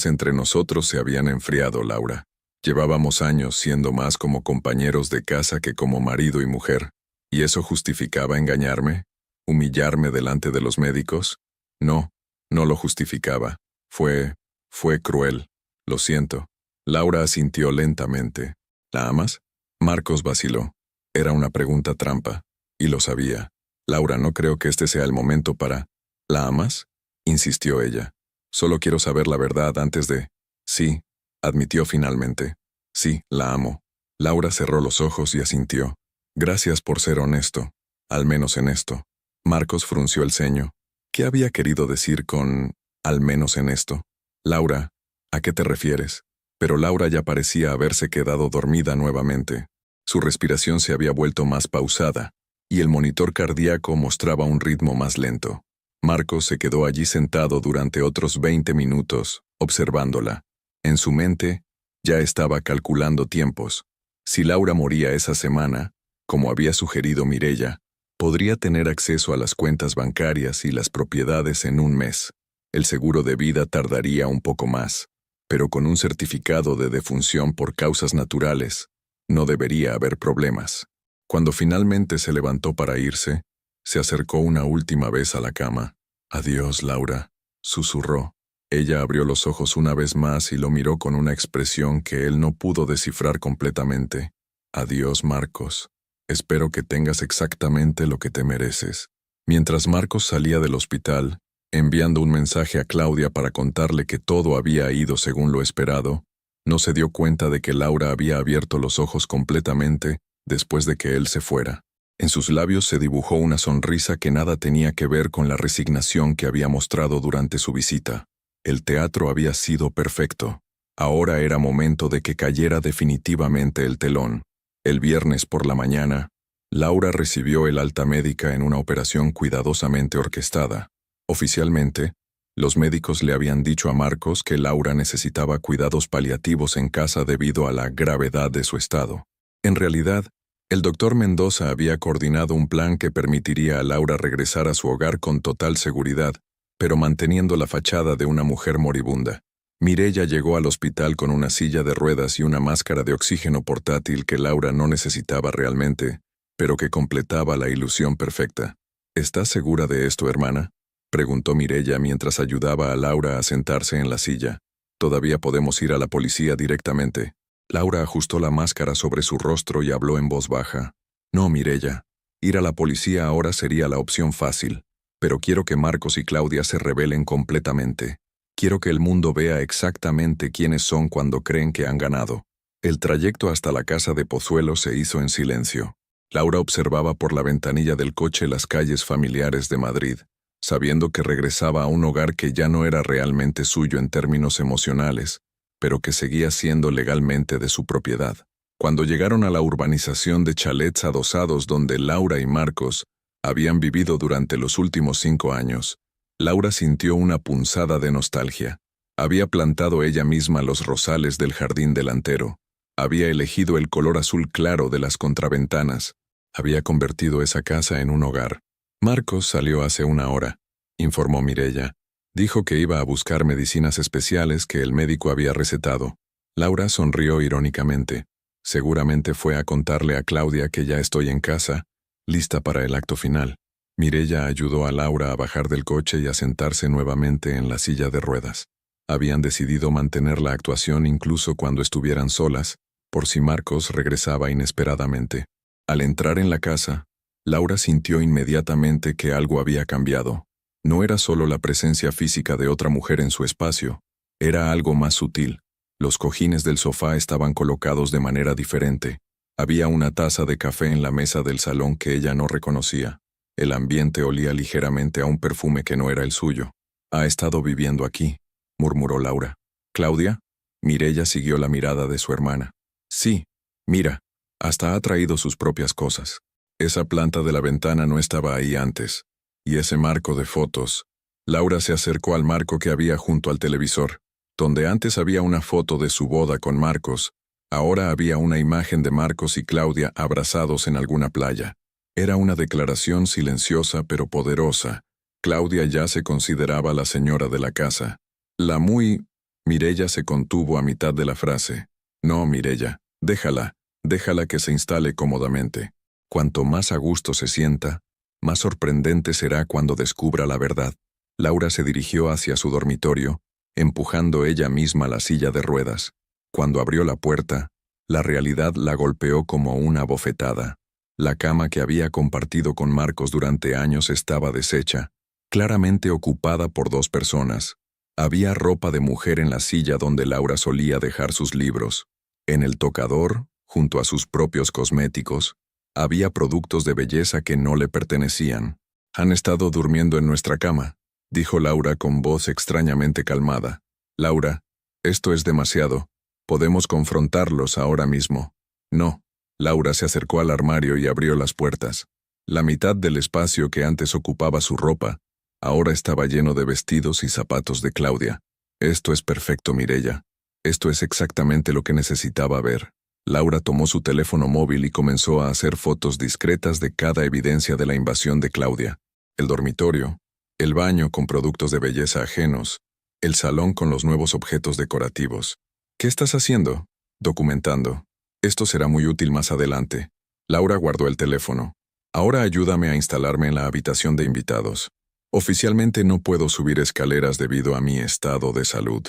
entre nosotros se habían enfriado, Laura. Llevábamos años siendo más como compañeros de casa que como marido y mujer. ¿Y eso justificaba engañarme? ¿Humillarme delante de los médicos? No, no lo justificaba. Fue cruel. Lo siento. Laura asintió lentamente. ¿La amas? Marcos vaciló. Era una pregunta trampa. Y lo sabía. Laura, no creo que este sea el momento para... ¿La amas? Insistió ella. Solo quiero saber la verdad antes de... Sí, admitió finalmente. Sí, la amo. Laura cerró los ojos y asintió. Gracias por ser honesto. Al menos en esto. Marcos frunció el ceño. ¿Qué había querido decir con... al menos en esto? Laura, ¿a qué te refieres? Pero Laura ya parecía haberse quedado dormida nuevamente. Su respiración se había vuelto más pausada, y el monitor cardíaco mostraba un ritmo más lento. Marcos se quedó allí sentado durante otros 20 minutos, observándola. En su mente, ya estaba calculando tiempos. Si Laura moría esa semana, como había sugerido Mireya, podría tener acceso a las cuentas bancarias y las propiedades en un mes. El seguro de vida tardaría un poco más, pero con un certificado de defunción por causas naturales, no debería haber problemas. Cuando finalmente se levantó para irse, se acercó una última vez a la cama. «Adiós, Laura», susurró. Ella abrió los ojos una vez más y lo miró con una expresión que él no pudo descifrar completamente. «Adiós, Marcos. Espero que tengas exactamente lo que te mereces». Mientras Marcos salía del hospital, enviando un mensaje a Claudia para contarle que todo había ido según lo esperado, no se dio cuenta de que Laura había abierto los ojos completamente después de que él se fuera. En sus labios se dibujó una sonrisa que nada tenía que ver con la resignación que había mostrado durante su visita. El teatro había sido perfecto. Ahora era momento de que cayera definitivamente el telón. El viernes por la mañana, Laura recibió el alta médica en una operación cuidadosamente orquestada. Oficialmente, los médicos le habían dicho a Marcos que Laura necesitaba cuidados paliativos en casa debido a la gravedad de su estado. En realidad, el doctor Mendoza había coordinado un plan que permitiría a Laura regresar a su hogar con total seguridad, pero manteniendo la fachada de una mujer moribunda. Mireya llegó al hospital con una silla de ruedas y una máscara de oxígeno portátil que Laura no necesitaba realmente, pero que completaba la ilusión perfecta. ¿Estás segura de esto, hermana?, preguntó Mireya mientras ayudaba a Laura a sentarse en la silla. «Todavía podemos ir a la policía directamente». Laura ajustó la máscara sobre su rostro y habló en voz baja. «No, Mireya. Ir a la policía ahora sería la opción fácil, pero quiero que Marcos y Claudia se rebelen completamente. Quiero que el mundo vea exactamente quiénes son cuando creen que han ganado». El trayecto hasta la casa de Pozuelo se hizo en silencio. Laura observaba por la ventanilla del coche las calles familiares de Madrid, sabiendo que regresaba a un hogar que ya no era realmente suyo en términos emocionales, pero que seguía siendo legalmente de su propiedad. Cuando llegaron a la urbanización de chalets adosados donde Laura y Marcos habían vivido durante los últimos 5 años, Laura sintió una punzada de nostalgia. Había plantado ella misma los rosales del jardín delantero. Había elegido el color azul claro de las contraventanas. Había convertido esa casa en un hogar. «Marcos salió hace 1 hora», informó Mireya. «Dijo que iba a buscar medicinas especiales que el médico había recetado». Laura sonrió irónicamente. «Seguramente fue a contarle a Claudia que ya estoy en casa, lista para el acto final». Mireya ayudó a Laura a bajar del coche y a sentarse nuevamente en la silla de ruedas. Habían decidido mantener la actuación incluso cuando estuvieran solas, por si Marcos regresaba inesperadamente. Al entrar en la casa, Laura sintió inmediatamente que algo había cambiado. No era solo la presencia física de otra mujer en su espacio, era algo más sutil. Los cojines del sofá estaban colocados de manera diferente. Había una taza de café en la mesa del salón que ella no reconocía. El ambiente olía ligeramente a un perfume que no era el suyo. «Ha estado viviendo aquí», murmuró Laura. «¿Claudia?» Mireya siguió la mirada de su hermana. «Sí, mira, hasta ha traído sus propias cosas. Esa planta de la ventana no estaba ahí antes». ¿Y ese marco de fotos? Laura se acercó al marco que había junto al televisor. Donde antes había una foto de su boda con Marcos, ahora había una imagen de Marcos y Claudia abrazados en alguna playa. Era una declaración silenciosa pero poderosa. Claudia ya se consideraba la señora de la casa. Mireya se contuvo a mitad de la frase. No, Mireya, déjala que se instale cómodamente. Cuanto más a gusto se sienta, más sorprendente será cuando descubra la verdad. Laura se dirigió hacia su dormitorio, empujando ella misma la silla de ruedas. Cuando abrió la puerta, la realidad la golpeó como una bofetada. La cama que había compartido con Marcos durante años estaba deshecha, claramente ocupada por 2 personas. Había ropa de mujer en la silla donde Laura solía dejar sus libros. En el tocador, junto a sus propios cosméticos, había productos de belleza que no le pertenecían. «Han estado durmiendo en nuestra cama», dijo Laura con voz extrañamente calmada. «Laura, esto es demasiado. Podemos confrontarlos ahora mismo». «No». Laura se acercó al armario y abrió las puertas. La mitad del espacio que antes ocupaba su ropa, ahora estaba lleno de vestidos y zapatos de Claudia. «Esto es perfecto, Mireya. Esto es exactamente lo que necesitaba ver». Laura tomó su teléfono móvil y comenzó a hacer fotos discretas de cada evidencia de la invasión de Claudia. El dormitorio, el baño con productos de belleza ajenos, el salón con los nuevos objetos decorativos. «¿Qué estás haciendo?» «Documentando. Esto será muy útil más adelante». Laura guardó el teléfono. «Ahora ayúdame a instalarme en la habitación de invitados. Oficialmente no puedo subir escaleras debido a mi estado de salud».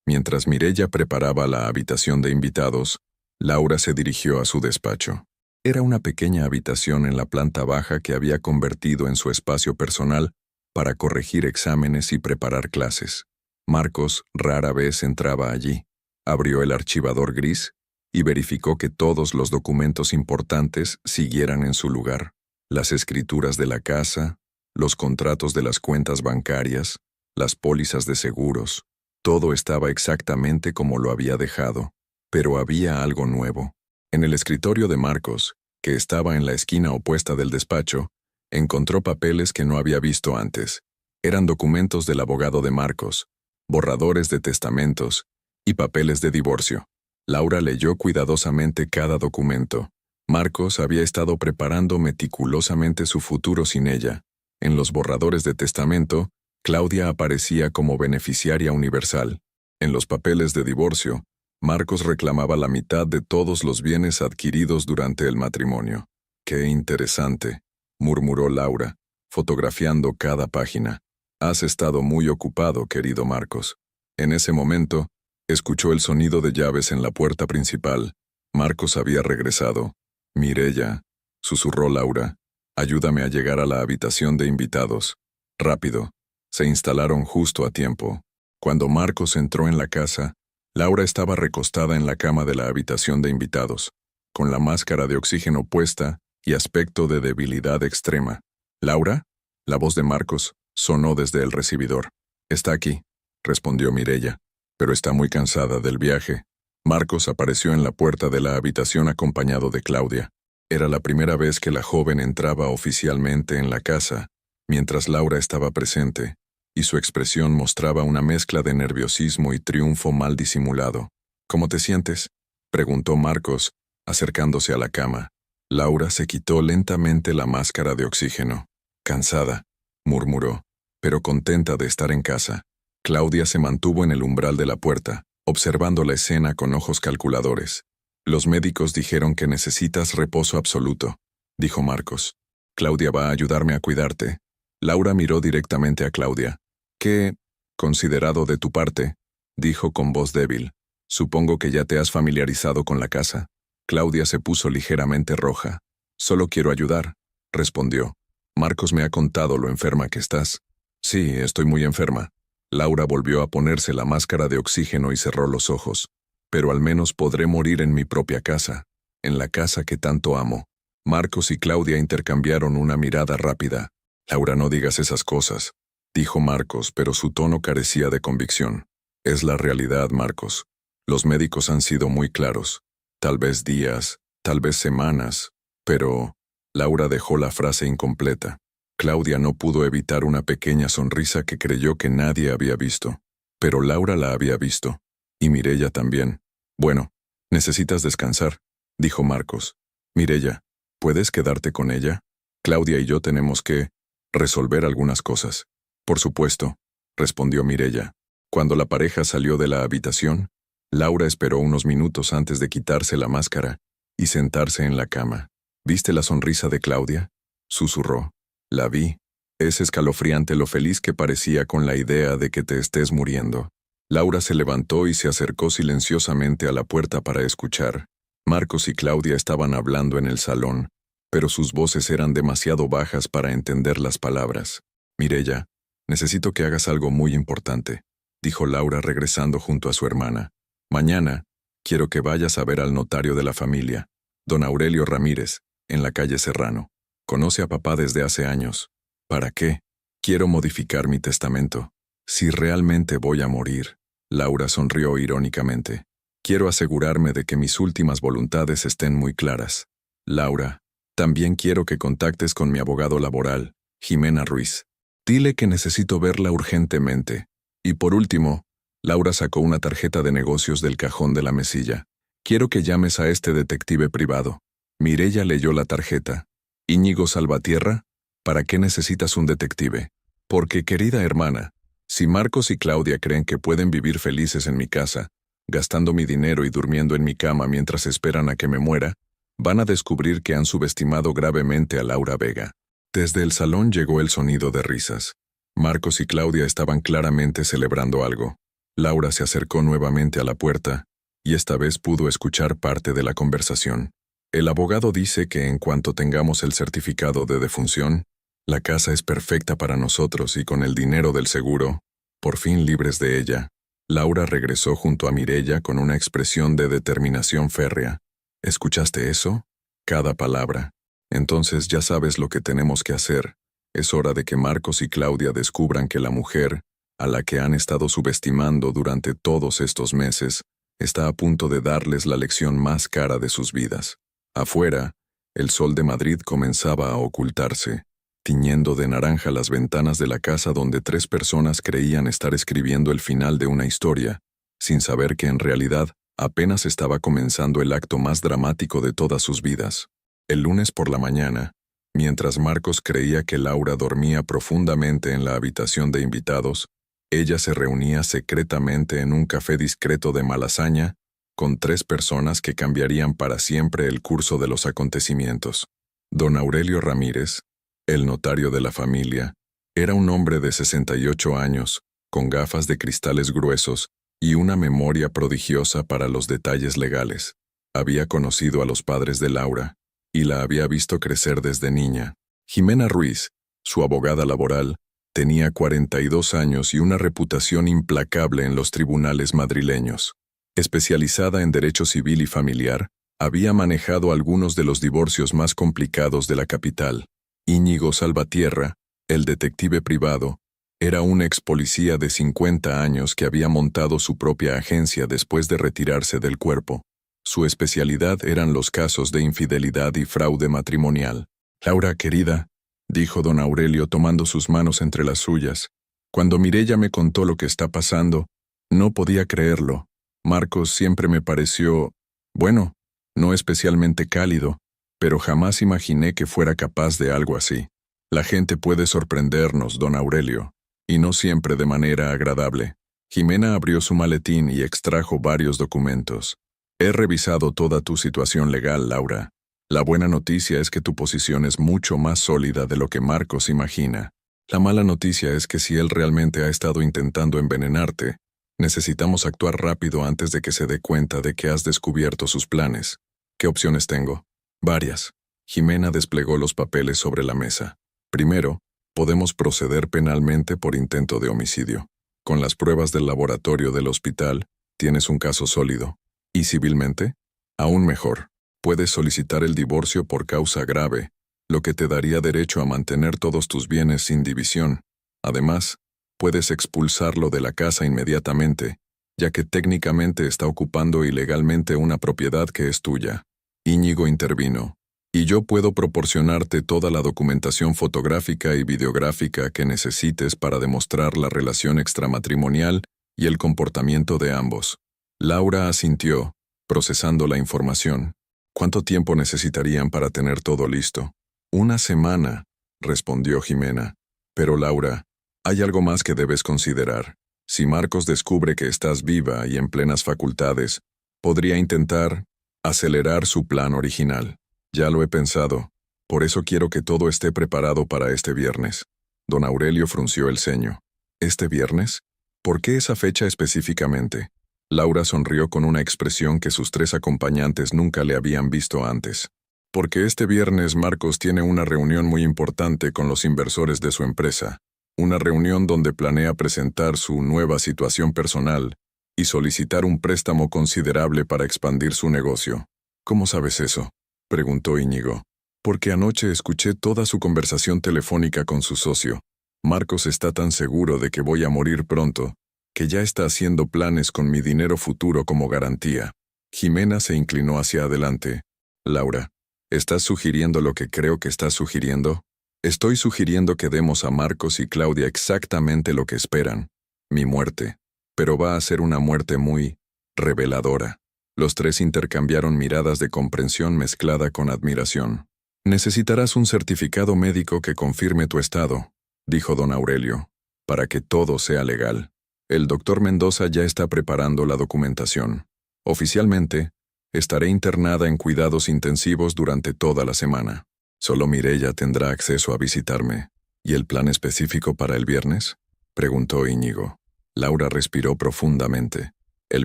Mientras Mireya preparaba la habitación de invitados, Laura se dirigió a su despacho. Era una pequeña habitación en la planta baja que había convertido en su espacio personal para corregir exámenes y preparar clases. Marcos rara vez entraba allí. Abrió el archivador gris y verificó que todos los documentos importantes siguieran en su lugar. Las escrituras de la casa, los contratos de las cuentas bancarias, las pólizas de seguros. Todo estaba exactamente como lo había dejado. Pero había algo nuevo. En el escritorio de Marcos, que estaba en la esquina opuesta del despacho, encontró papeles que no había visto antes. Eran documentos del abogado de Marcos, borradores de testamentos y papeles de divorcio. Laura leyó cuidadosamente cada documento. Marcos había estado preparando meticulosamente su futuro sin ella. En los borradores de testamento, Claudia aparecía como beneficiaria universal. En los papeles de divorcio, Marcos reclamaba la mitad de todos los bienes adquiridos durante el matrimonio. «Qué interesante», murmuró Laura, fotografiando cada página. «Has estado muy ocupado, querido Marcos». En ese momento, escuchó el sonido de llaves en la puerta principal. Marcos había regresado. «Mireya», susurró Laura, «ayúdame a llegar a la habitación de invitados. Rápido». Se instalaron justo a tiempo. Cuando Marcos entró en la casa, Laura estaba recostada en la cama de la habitación de invitados, con la máscara de oxígeno puesta y aspecto de debilidad extrema. «¿Laura?» La voz de Marcos sonó desde el recibidor. «Está aquí», respondió Mireya, «pero está muy cansada del viaje». Marcos apareció en la puerta de la habitación acompañado de Claudia. Era la primera vez que la joven entraba oficialmente en la casa, mientras Laura estaba presente, y su expresión mostraba una mezcla de nerviosismo y triunfo mal disimulado. «¿Cómo te sientes?», preguntó Marcos, acercándose a la cama. Laura se quitó lentamente la máscara de oxígeno. «Cansada», murmuró, «pero contenta de estar en casa». Claudia se mantuvo en el umbral de la puerta, observando la escena con ojos calculadores. «Los médicos dijeron que necesitas reposo absoluto», dijo Marcos. «Claudia va a ayudarme a cuidarte». Laura miró directamente a Claudia. «¿Qué considerado de tu parte?», dijo con voz débil. «Supongo que ya te has familiarizado con la casa». Claudia se puso ligeramente roja. «Solo quiero ayudar», respondió. «Marcos me ha contado lo enferma que estás». «Sí, estoy muy enferma». Laura volvió a ponerse la máscara de oxígeno y cerró los ojos. «Pero al menos podré morir en mi propia casa, en la casa que tanto amo». Marcos y Claudia intercambiaron una mirada rápida. «Laura, no digas esas cosas», dijo Marcos, pero su tono carecía de convicción. «Es la realidad, Marcos. Los médicos han sido muy claros. Tal vez días, tal vez semanas, pero...» Laura dejó la frase incompleta. Claudia no pudo evitar una pequeña sonrisa que creyó que nadie había visto. Pero Laura la había visto. Y Mireya también. Bueno, necesitas descansar, dijo Marcos. Mireya, ¿puedes quedarte con ella? Claudia y yo tenemos que resolver algunas cosas. Por supuesto, respondió Mireya. Cuando la pareja salió de la habitación, Laura esperó unos minutos antes de quitarse la máscara y sentarse en la cama. ¿Viste la sonrisa de Claudia? Susurró. La vi. Es escalofriante lo feliz que parecía con la idea de que te estés muriendo. Laura se levantó y se acercó silenciosamente a la puerta para escuchar. Marcos y Claudia estaban hablando en el salón, pero sus voces eran demasiado bajas para entender las palabras. Mireya, necesito que hagas algo muy importante, dijo Laura regresando junto a su hermana. Mañana, quiero que vayas a ver al notario de la familia, don Aurelio Ramírez, en la calle Serrano. Conoce a papá desde hace años. ¿Para qué? Quiero modificar mi testamento. Si realmente voy a morir, Laura sonrió irónicamente. Quiero asegurarme de que mis últimas voluntades estén muy claras. Laura, también quiero que contactes con mi abogado laboral, Jimena Ruiz. Dile que necesito verla urgentemente. Y por último, Laura sacó una tarjeta de negocios del cajón de la mesilla. Quiero que llames a este detective privado. Mireya leyó la tarjeta. Íñigo Salvatierra, ¿para qué necesitas un detective? Porque, querida hermana, si Marcos y Claudia creen que pueden vivir felices en mi casa, gastando mi dinero y durmiendo en mi cama mientras esperan a que me muera, van a descubrir que han subestimado gravemente a Laura Vega. Desde el salón llegó el sonido de risas. Marcos y Claudia estaban claramente celebrando algo. Laura se acercó nuevamente a la puerta, y esta vez pudo escuchar parte de la conversación. El abogado dice que en cuanto tengamos el certificado de defunción, la casa es perfecta para nosotros y con el dinero del seguro, por fin libres de ella. Laura regresó junto a Mireya con una expresión de determinación férrea. ¿Escuchaste eso? Cada palabra. Entonces ya sabes lo que tenemos que hacer. Es hora de que Marcos y Claudia descubran que la mujer, a la que han estado subestimando durante todos estos meses, está a punto de darles la lección más cara de sus vidas. Afuera, el sol de Madrid comenzaba a ocultarse, tiñendo de naranja las ventanas de la casa donde 3 personas creían estar escribiendo el final de una historia, sin saber que en realidad apenas estaba comenzando el acto más dramático de todas sus vidas. El lunes por la mañana, mientras Marcos creía que Laura dormía profundamente en la habitación de invitados, ella se reunía secretamente en un café discreto de Malasaña, con 3 personas que cambiarían para siempre el curso de los acontecimientos. Don Aurelio Ramírez, el notario de la familia, era un hombre de 68 años, con gafas de cristales gruesos y una memoria prodigiosa para los detalles legales. Había conocido a los padres de Laura y la había visto crecer desde niña. Jimena Ruiz, su abogada laboral, tenía 42 años y una reputación implacable en los tribunales madrileños. Especializada en derecho civil y familiar, había manejado algunos de los divorcios más complicados de la capital. Íñigo Salvatierra, el detective privado, era un ex policía de 50 años que había montado su propia agencia después de retirarse del cuerpo. Su especialidad eran los casos de infidelidad y fraude matrimonial. Laura, querida, dijo don Aurelio tomando sus manos entre las suyas. Cuando Mireya me contó lo que está pasando, no podía creerlo. Marcos siempre me pareció, bueno, no especialmente cálido, pero jamás imaginé que fuera capaz de algo así. La gente puede sorprendernos, don Aurelio, y no siempre de manera agradable. Jimena abrió su maletín y extrajo varios documentos. He revisado toda tu situación legal, Laura. La buena noticia es que tu posición es mucho más sólida de lo que Marcos imagina. La mala noticia es que si él realmente ha estado intentando envenenarte, necesitamos actuar rápido antes de que se dé cuenta de que has descubierto sus planes. ¿Qué opciones tengo? Varias. Jimena desplegó los papeles sobre la mesa. Primero, podemos proceder penalmente por intento de homicidio. Con las pruebas del laboratorio del hospital, tienes un caso sólido. ¿Y civilmente? Aún mejor. Puedes solicitar el divorcio por causa grave, lo que te daría derecho a mantener todos tus bienes sin división. Además, puedes expulsarlo de la casa inmediatamente, ya que técnicamente está ocupando ilegalmente una propiedad que es tuya. Íñigo intervino. Y yo puedo proporcionarte toda la documentación fotográfica y videográfica que necesites para demostrar la relación extramatrimonial y el comportamiento de ambos. Laura asintió, procesando la información. ¿Cuánto tiempo necesitarían para tener todo listo? 1 semana, respondió Jimena. Pero Laura, hay algo más que debes considerar. Si Marcos descubre que estás viva y en plenas facultades, podría intentar acelerar su plan original. Ya lo he pensado. Por eso quiero que todo esté preparado para este viernes. Don Aurelio frunció el ceño. ¿Este viernes? ¿Por qué esa fecha específicamente? Laura sonrió con una expresión que sus 3 acompañantes nunca le habían visto antes. Porque este viernes Marcos tiene una reunión muy importante con los inversores de su empresa. Una reunión donde planea presentar su nueva situación personal y solicitar un préstamo considerable para expandir su negocio. ¿Cómo sabes eso?, preguntó Íñigo. Porque anoche escuché toda su conversación telefónica con su socio. Marcos está tan seguro de que voy a morir pronto, que ya está haciendo planes con mi dinero futuro como garantía. Jimena se inclinó hacia adelante. Laura, ¿estás sugiriendo lo que creo que estás sugiriendo? Estoy sugiriendo que demos a Marcos y Claudia exactamente lo que esperan. Mi muerte. Pero va a ser una muerte muy reveladora. Los 3 intercambiaron miradas de comprensión mezclada con admiración. Necesitarás un certificado médico que confirme tu estado, dijo don Aurelio, para que todo sea legal. El doctor Mendoza ya está preparando la documentación. Oficialmente, estaré internada en cuidados intensivos durante toda la semana. Solo Mireya tendrá acceso a visitarme. ¿Y el plan específico para el viernes?, preguntó Íñigo. Laura respiró profundamente. El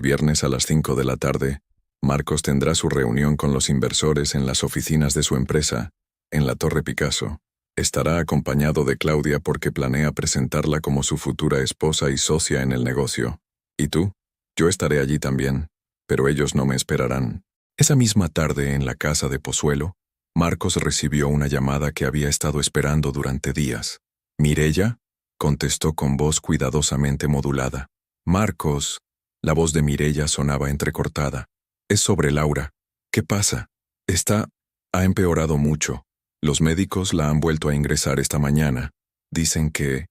viernes a las 5 de la tarde, Marcos tendrá su reunión con los inversores en las oficinas de su empresa, en la Torre Picasso. Estará acompañado de Claudia porque planea presentarla como su futura esposa y socia en el negocio. ¿Y tú? Yo estaré allí también, pero ellos no me esperarán. Esa misma tarde, en la casa de Pozuelo, Marcos recibió una llamada que había estado esperando durante días. ¿Mireya?, contestó con voz cuidadosamente modulada. Marcos. La voz de Mireya sonaba entrecortada. Es sobre Laura. ¿Qué pasa? Ha empeorado mucho. Los médicos la han vuelto a ingresar esta mañana. Dicen que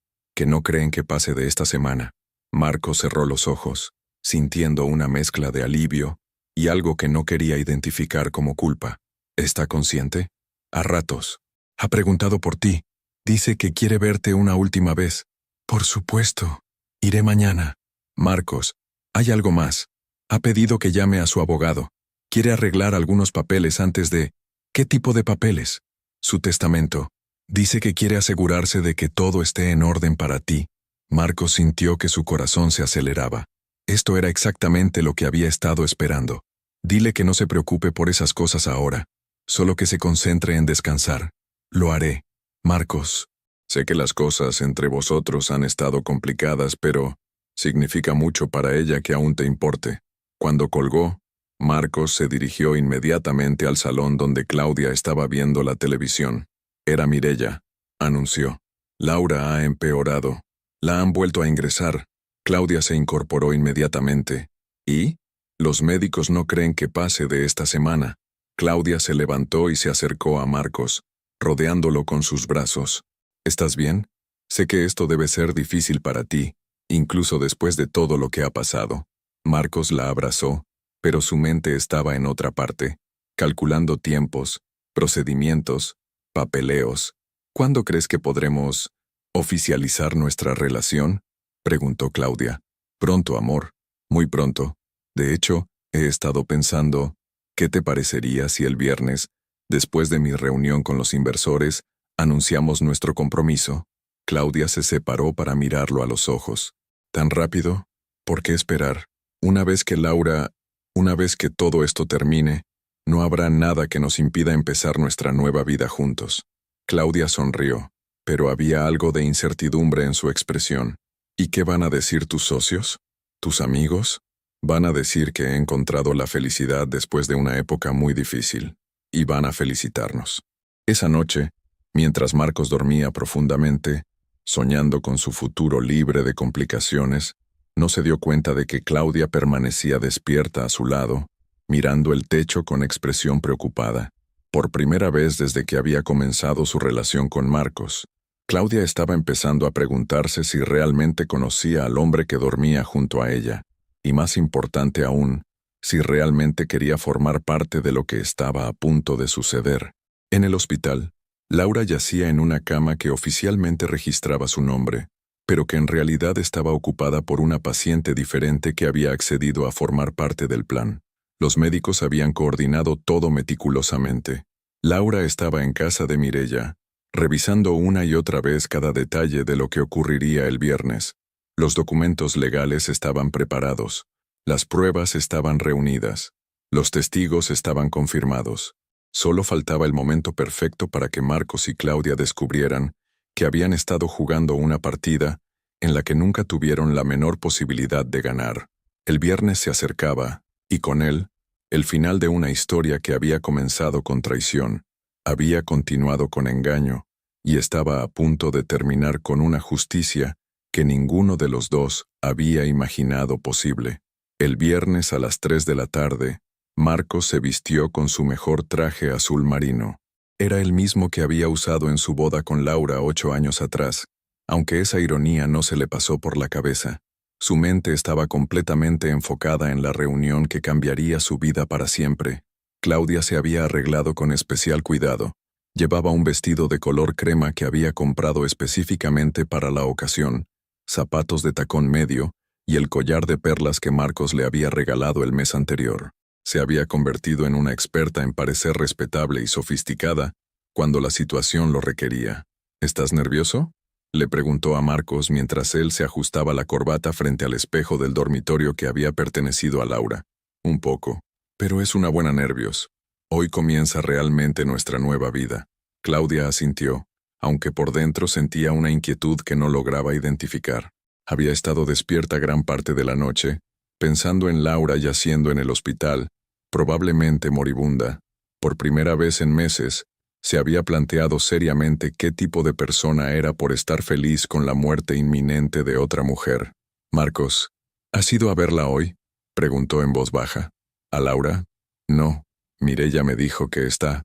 no creen que pase de esta semana. Marcos cerró los ojos, sintiendo una mezcla de alivio y algo que no quería identificar como culpa. ¿Está consciente? A ratos. Ha preguntado por ti. Dice que quiere verte una última vez. Por supuesto. Iré mañana. Marcos, hay algo más. Ha pedido que llame a su abogado. Quiere arreglar algunos papeles antes de... ¿Qué tipo de papeles? Su testamento. Dice que quiere asegurarse de que todo esté en orden para ti. Marcos sintió que su corazón se aceleraba. Esto era exactamente lo que había estado esperando. Dile que no se preocupe por esas cosas ahora. Solo que se concentre en descansar. Lo haré. Marcos. Sé que las cosas entre vosotros han estado complicadas, pero significa mucho para ella que aún te importe. Cuando colgó, Marcos se dirigió inmediatamente al salón donde Claudia estaba viendo la televisión. Era Mireya, anunció. Laura ha empeorado. La han vuelto a ingresar. Claudia se incorporó inmediatamente. ¿Y? Los médicos no creen que pase de esta semana. Claudia se levantó y se acercó a Marcos, rodeándolo con sus brazos. ¿Estás bien? Sé que esto debe ser difícil para ti, incluso después de todo lo que ha pasado. Marcos la abrazó, pero su mente estaba en otra parte, calculando tiempos, procedimientos, papeleos. ¿Cuándo crees que podremos oficializar nuestra relación?, preguntó Claudia. Pronto, amor. Muy pronto. De hecho, he estado pensando, ¿qué te parecería si el viernes, después de mi reunión con los inversores, anunciamos nuestro compromiso? Claudia se separó para mirarlo a los ojos. ¿Tan rápido? ¿Por qué esperar? Una vez que todo esto termine, no habrá nada que nos impida empezar nuestra nueva vida juntos. Claudia sonrió, pero había algo de incertidumbre en su expresión. ¿Y qué van a decir tus socios? ¿Tus amigos? Van a decir que he encontrado la felicidad después de una época muy difícil, y van a felicitarnos. Esa noche, mientras Marcos dormía profundamente, soñando con su futuro libre de complicaciones, no se dio cuenta de que Claudia permanecía despierta a su lado, mirando el techo con expresión preocupada. Por primera vez desde que había comenzado su relación con Marcos, Claudia estaba empezando a preguntarse si realmente conocía al hombre que dormía junto a ella, y más importante aún, si realmente quería formar parte de lo que estaba a punto de suceder. En el hospital, Laura yacía en una cama que oficialmente registraba su nombre, pero que en realidad estaba ocupada por una paciente diferente que había accedido a formar parte del plan. Los médicos habían coordinado todo meticulosamente. Laura estaba en casa de Mireya, revisando una y otra vez cada detalle de lo que ocurriría el viernes. Los documentos legales estaban preparados, las pruebas estaban reunidas, los testigos estaban confirmados. Solo faltaba el momento perfecto para que Marcos y Claudia descubrieran que habían estado jugando una partida en la que nunca tuvieron la menor posibilidad de ganar. El viernes se acercaba, y con él, el final de una historia que había comenzado con traición, había continuado con engaño, y estaba a punto de terminar con una justicia que ninguno de los dos había imaginado posible. El viernes a las 3 de la tarde, Marcos se vistió con su mejor traje azul marino. Era el mismo que había usado en su boda con Laura 8 años atrás, aunque esa ironía no se le pasó por la cabeza. Su mente estaba completamente enfocada en la reunión que cambiaría su vida para siempre. Claudia se había arreglado con especial cuidado. Llevaba un vestido de color crema que había comprado específicamente para la ocasión, zapatos de tacón medio y el collar de perlas que Marcos le había regalado el mes anterior. Se había convertido en una experta en parecer respetable y sofisticada cuando la situación lo requería. ¿Estás nervioso?, le preguntó a Marcos mientras él se ajustaba la corbata frente al espejo del dormitorio que había pertenecido a Laura. Un poco, pero es una buena nervios. Hoy comienza realmente nuestra nueva vida. Claudia asintió, aunque por dentro sentía una inquietud que no lograba identificar. Había estado despierta gran parte de la noche, pensando en Laura yaciendo en el hospital, probablemente moribunda. Por primera vez en meses, se había planteado seriamente qué tipo de persona era por estar feliz con la muerte inminente de otra mujer. «Marcos, ¿has ido a verla hoy?», preguntó en voz baja. «¿A Laura?». «No. Mireya me dijo que está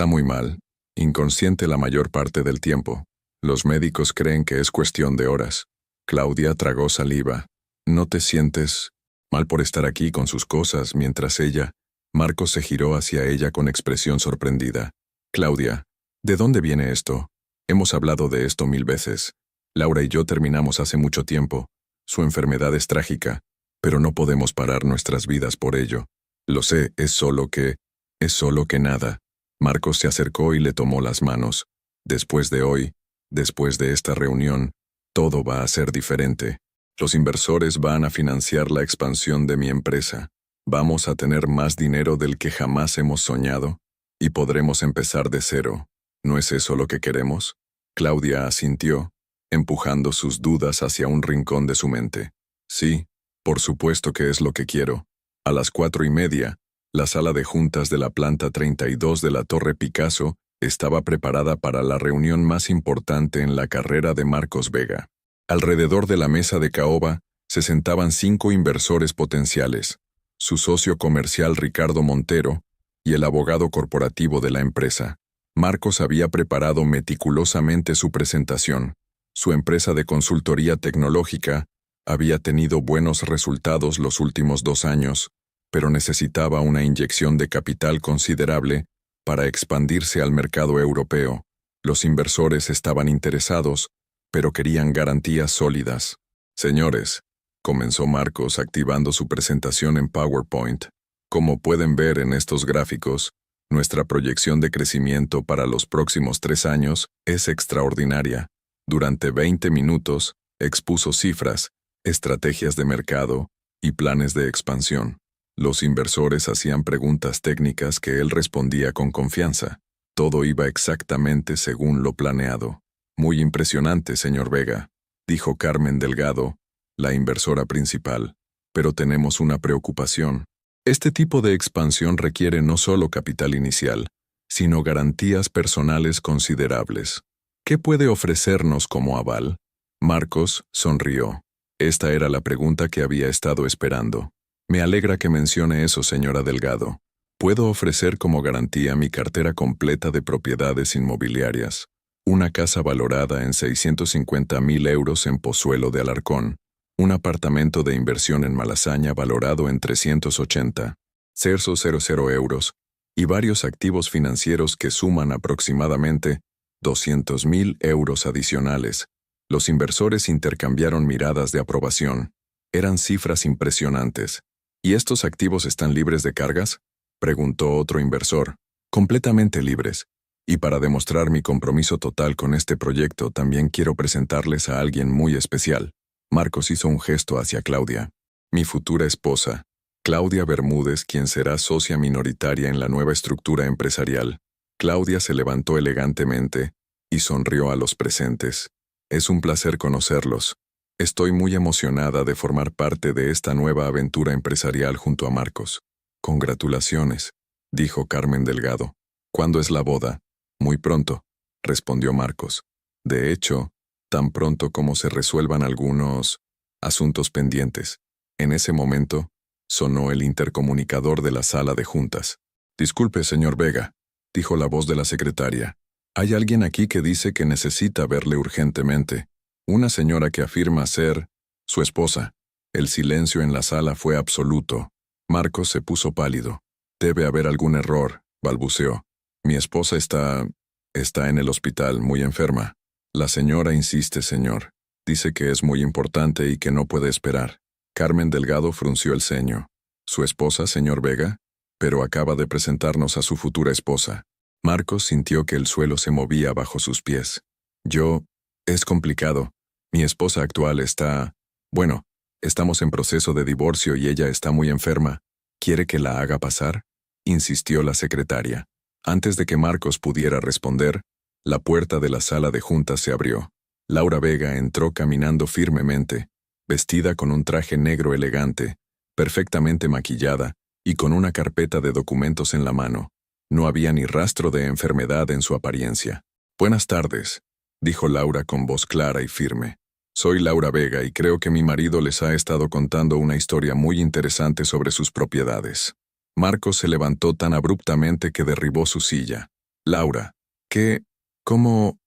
muy mal, inconsciente la mayor parte del tiempo. Los médicos creen que es cuestión de horas». Claudia tragó saliva. «¿No te sientes mal por estar aquí con sus cosas mientras ella...?» Marcos se giró hacia ella con expresión sorprendida. «Claudia, ¿de dónde viene esto? Hemos hablado de esto 1000 veces. Laura y yo terminamos hace mucho tiempo. Su enfermedad es trágica, pero no podemos parar nuestras vidas por ello. Lo sé, es solo que nada». Marcos se acercó y le tomó las manos. «Después de hoy, después de esta reunión, todo va a ser diferente. Los inversores van a financiar la expansión de mi empresa. Vamos a tener más dinero del que jamás hemos soñado. Y podremos empezar de cero. ¿No es eso lo que queremos?». Claudia asintió, empujando sus dudas hacia un rincón de su mente. «Sí, por supuesto que es lo que quiero». A las 4:30, la sala de juntas de la planta 32 de la Torre Picasso estaba preparada para la reunión más importante en la carrera de Marcos Vega. Alrededor de la mesa de caoba se sentaban 5 inversores potenciales, su socio comercial Ricardo Montero, y el abogado corporativo de la empresa. Marcos había preparado meticulosamente su presentación. Su empresa de consultoría tecnológica había tenido buenos resultados los últimos 2 años, pero necesitaba una inyección de capital considerable para expandirse al mercado europeo. Los inversores estaban interesados, pero querían garantías sólidas. «Señores», comenzó Marcos activando su presentación en PowerPoint, «como pueden ver en estos gráficos, nuestra proyección de crecimiento para los próximos 3 años es extraordinaria». Durante 20 minutos, expuso cifras, estrategias de mercado y planes de expansión. Los inversores hacían preguntas técnicas que él respondía con confianza. Todo iba exactamente según lo planeado. «Muy impresionante, señor Vega», dijo Carmen Delgado, la inversora principal. «Pero tenemos una preocupación. Este tipo de expansión requiere no solo capital inicial, sino garantías personales considerables. ¿Qué puede ofrecernos como aval?». Marcos sonrió. Esta era la pregunta que había estado esperando. «Me alegra que mencione eso, señora Delgado, Puedo ofrecer como garantía mi cartera completa de propiedades inmobiliarias. Una casa valorada en 650.000 euros en Pozuelo de Alarcón. Un apartamento de inversión en Malasaña valorado en 380.000 euros. Y varios activos financieros que suman aproximadamente 200.000 euros adicionales. Los inversores intercambiaron miradas de aprobación. Eran cifras impresionantes. ¿Y estos activos están libres de cargas?, preguntó otro inversor. Completamente libres. Y para demostrar mi compromiso total con este proyecto, también quiero presentarles a alguien muy especial. Marcos hizo un gesto hacia Claudia. Mi futura esposa, Claudia Bermúdez, quien será socia minoritaria en la nueva estructura empresarial. Claudia se levantó elegantemente y sonrió a los presentes. Es un placer conocerlos. Estoy muy emocionada de formar parte de esta nueva aventura empresarial junto a Marcos. Congratulaciones, dijo Carmen Delgado. ¿Cuándo es la boda? Muy pronto, respondió Marcos. De hecho, tan pronto como se resuelvan algunos asuntos pendientes. En ese momento, sonó el intercomunicador de la sala de juntas. Disculpe, señor Vega, dijo la voz de la secretaria. Hay alguien aquí que dice que necesita verle urgentemente. Una señora que afirma ser su esposa. El silencio en la sala fue absoluto. Marcos se puso pálido. Debe haber algún error, balbuceó. Mi esposa está en el hospital, muy enferma. La señora insiste, señor. Dice que es muy importante y que no puede esperar. Carmen Delgado frunció el ceño. ¿Su esposa, señor Vega? Pero acaba de presentarnos a su futura esposa. Marcos sintió que el suelo se movía bajo sus pies. Es complicado. Mi esposa actual estamos en proceso de divorcio y ella está muy enferma. ¿Quiere que la haga pasar?, insistió la secretaria. Antes de que Marcos pudiera responder, la puerta de la sala de juntas se abrió. Laura Vega entró caminando firmemente, vestida con un traje negro elegante, perfectamente maquillada y con una carpeta de documentos en la mano. No había ni rastro de enfermedad en su apariencia. Buenas tardes, dijo Laura con voz clara y firme. Soy Laura Vega y creo que mi marido les ha estado contando una historia muy interesante sobre sus propiedades. Marcos se levantó tan abruptamente que derribó su silla. Laura, ¿cómo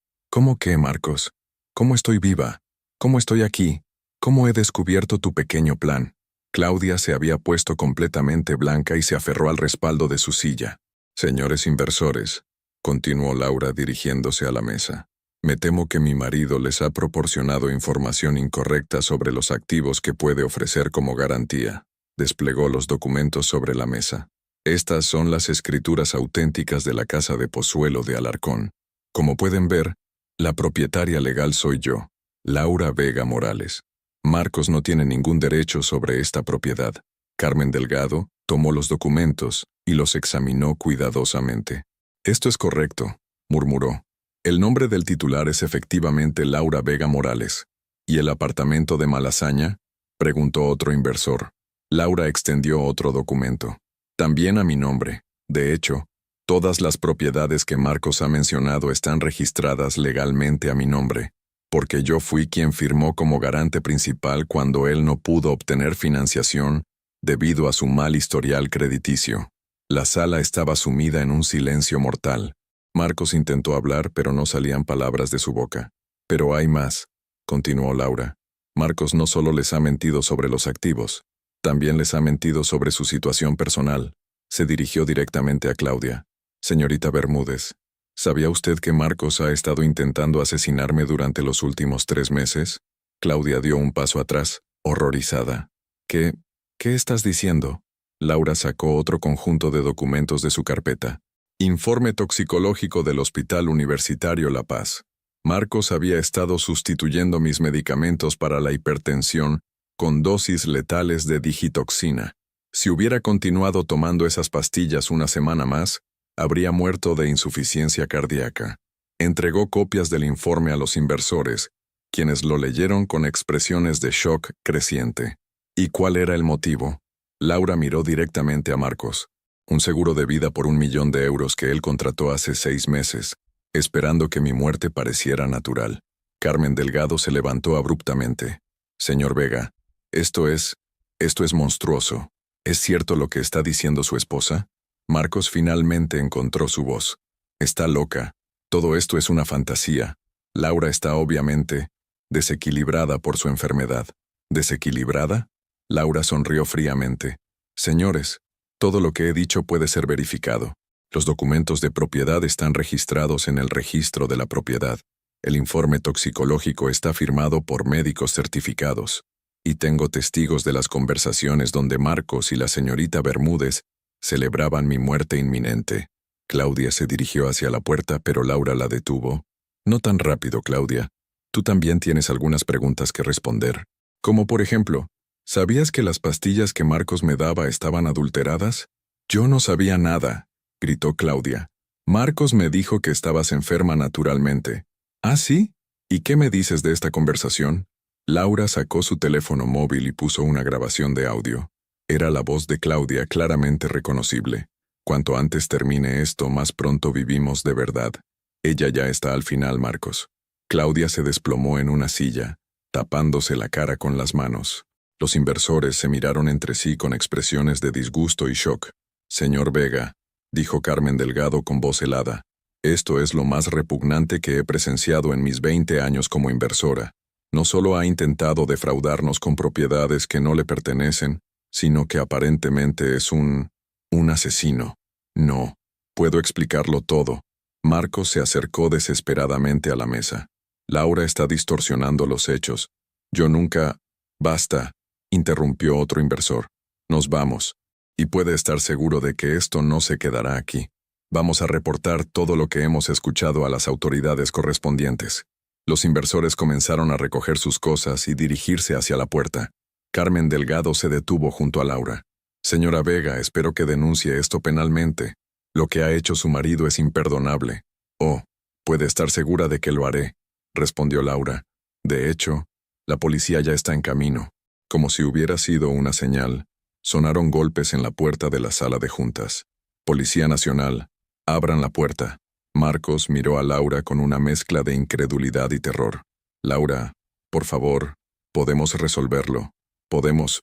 qué, Marcos? ¿Cómo estoy viva? ¿Cómo estoy aquí? ¿Cómo he descubierto tu pequeño plan? Claudia se había puesto completamente blanca y se aferró al respaldo de su silla. Señores inversores, continuó Laura dirigiéndose a la mesa. Me temo que mi marido les ha proporcionado información incorrecta sobre los activos que puede ofrecer como garantía. Desplegó los documentos sobre la mesa. Estas son las escrituras auténticas de la casa de Pozuelo de Alarcón. Como pueden ver, la propietaria legal soy yo, Laura Vega Morales. Marcos no tiene ningún derecho sobre esta propiedad. Carmen Delgado tomó los documentos y los examinó cuidadosamente. Esto es correcto, murmuró. El nombre del titular es efectivamente Laura Vega Morales. ¿Y el apartamento de Malasaña?, preguntó otro inversor. Laura extendió otro documento. También a mi nombre. De hecho, todas las propiedades que Marcos ha mencionado están registradas legalmente a mi nombre, porque yo fui quien firmó como garante principal cuando él no pudo obtener financiación debido a su mal historial crediticio. La sala estaba sumida en un silencio mortal. Marcos intentó hablar, pero no salían palabras de su boca. Pero hay más, continuó Laura. Marcos no solo les ha mentido sobre los activos, también les ha mentido sobre su situación personal. Se dirigió directamente a Claudia. Señorita Bermúdez, ¿sabía usted que Marcos ha estado intentando asesinarme durante los últimos 3 meses? Claudia dio un paso atrás, horrorizada. ¿Qué estás diciendo? Laura sacó otro conjunto de documentos de su carpeta. Informe toxicológico del Hospital Universitario La Paz. Marcos había estado sustituyendo mis medicamentos para la hipertensión con dosis letales de digitoxina. Si hubiera continuado tomando esas pastillas una semana más, habría muerto de insuficiencia cardíaca. Entregó copias del informe a los inversores, quienes lo leyeron con expresiones de shock creciente. ¿Y cuál era el motivo? Laura miró directamente a Marcos. Un seguro de vida por 1 millón de euros que él contrató hace 6 meses, esperando que mi muerte pareciera natural. Carmen Delgado se levantó abruptamente. Señor Vega, esto es monstruoso. ¿Es cierto lo que está diciendo su esposa? Marcos finalmente encontró su voz. Está loca. Todo esto es una fantasía. Laura está obviamente desequilibrada por su enfermedad. ¿Desequilibrada? Laura sonrió fríamente. Señores, todo lo que he dicho puede ser verificado. Los documentos de propiedad están registrados en el registro de la propiedad. El informe toxicológico está firmado por médicos certificados. Y tengo testigos de las conversaciones donde Marcos y la señorita Bermúdez celebraban mi muerte inminente. Claudia se dirigió hacia la puerta, pero Laura la detuvo. No tan rápido, Claudia. Tú también tienes algunas preguntas que responder. Como por ejemplo, ¿sabías que las pastillas que Marcos me daba estaban adulteradas? Yo no sabía nada, gritó Claudia. Marcos me dijo que estabas enferma naturalmente. ¿Ah, sí? ¿Y qué me dices de esta conversación? Laura sacó su teléfono móvil y puso una grabación de audio. Era la voz de Claudia claramente reconocible. Cuanto antes termine esto, más pronto vivimos de verdad. Ella ya está al final, Marcos. Claudia se desplomó en una silla, tapándose la cara con las manos. Los inversores se miraron entre sí con expresiones de disgusto y shock. Señor Vega, dijo Carmen Delgado con voz helada, esto es lo más repugnante que he presenciado en mis 20 años como inversora. No solo ha intentado defraudarnos con propiedades que no le pertenecen, sino que aparentemente es un asesino. No, puedo explicarlo todo. Marcos se acercó desesperadamente a la mesa. Laura está distorsionando los hechos. Yo nunca... Basta, interrumpió otro inversor. Nos vamos. Y puede estar seguro de que esto no se quedará aquí. Vamos a reportar todo lo que hemos escuchado a las autoridades correspondientes. Los inversores comenzaron a recoger sus cosas y dirigirse hacia la puerta. Carmen Delgado se detuvo junto a Laura. Señora Vega, espero que denuncie esto penalmente. Lo que ha hecho su marido es imperdonable. Oh, puede estar segura de que lo haré, respondió Laura. De hecho, la policía ya está en camino. Como si hubiera sido una señal, sonaron golpes en la puerta de la sala de juntas. Policía Nacional, abran la puerta. Marcos miró a Laura con una mezcla de incredulidad y terror. Laura, por favor, podemos resolverlo. ¿Podemos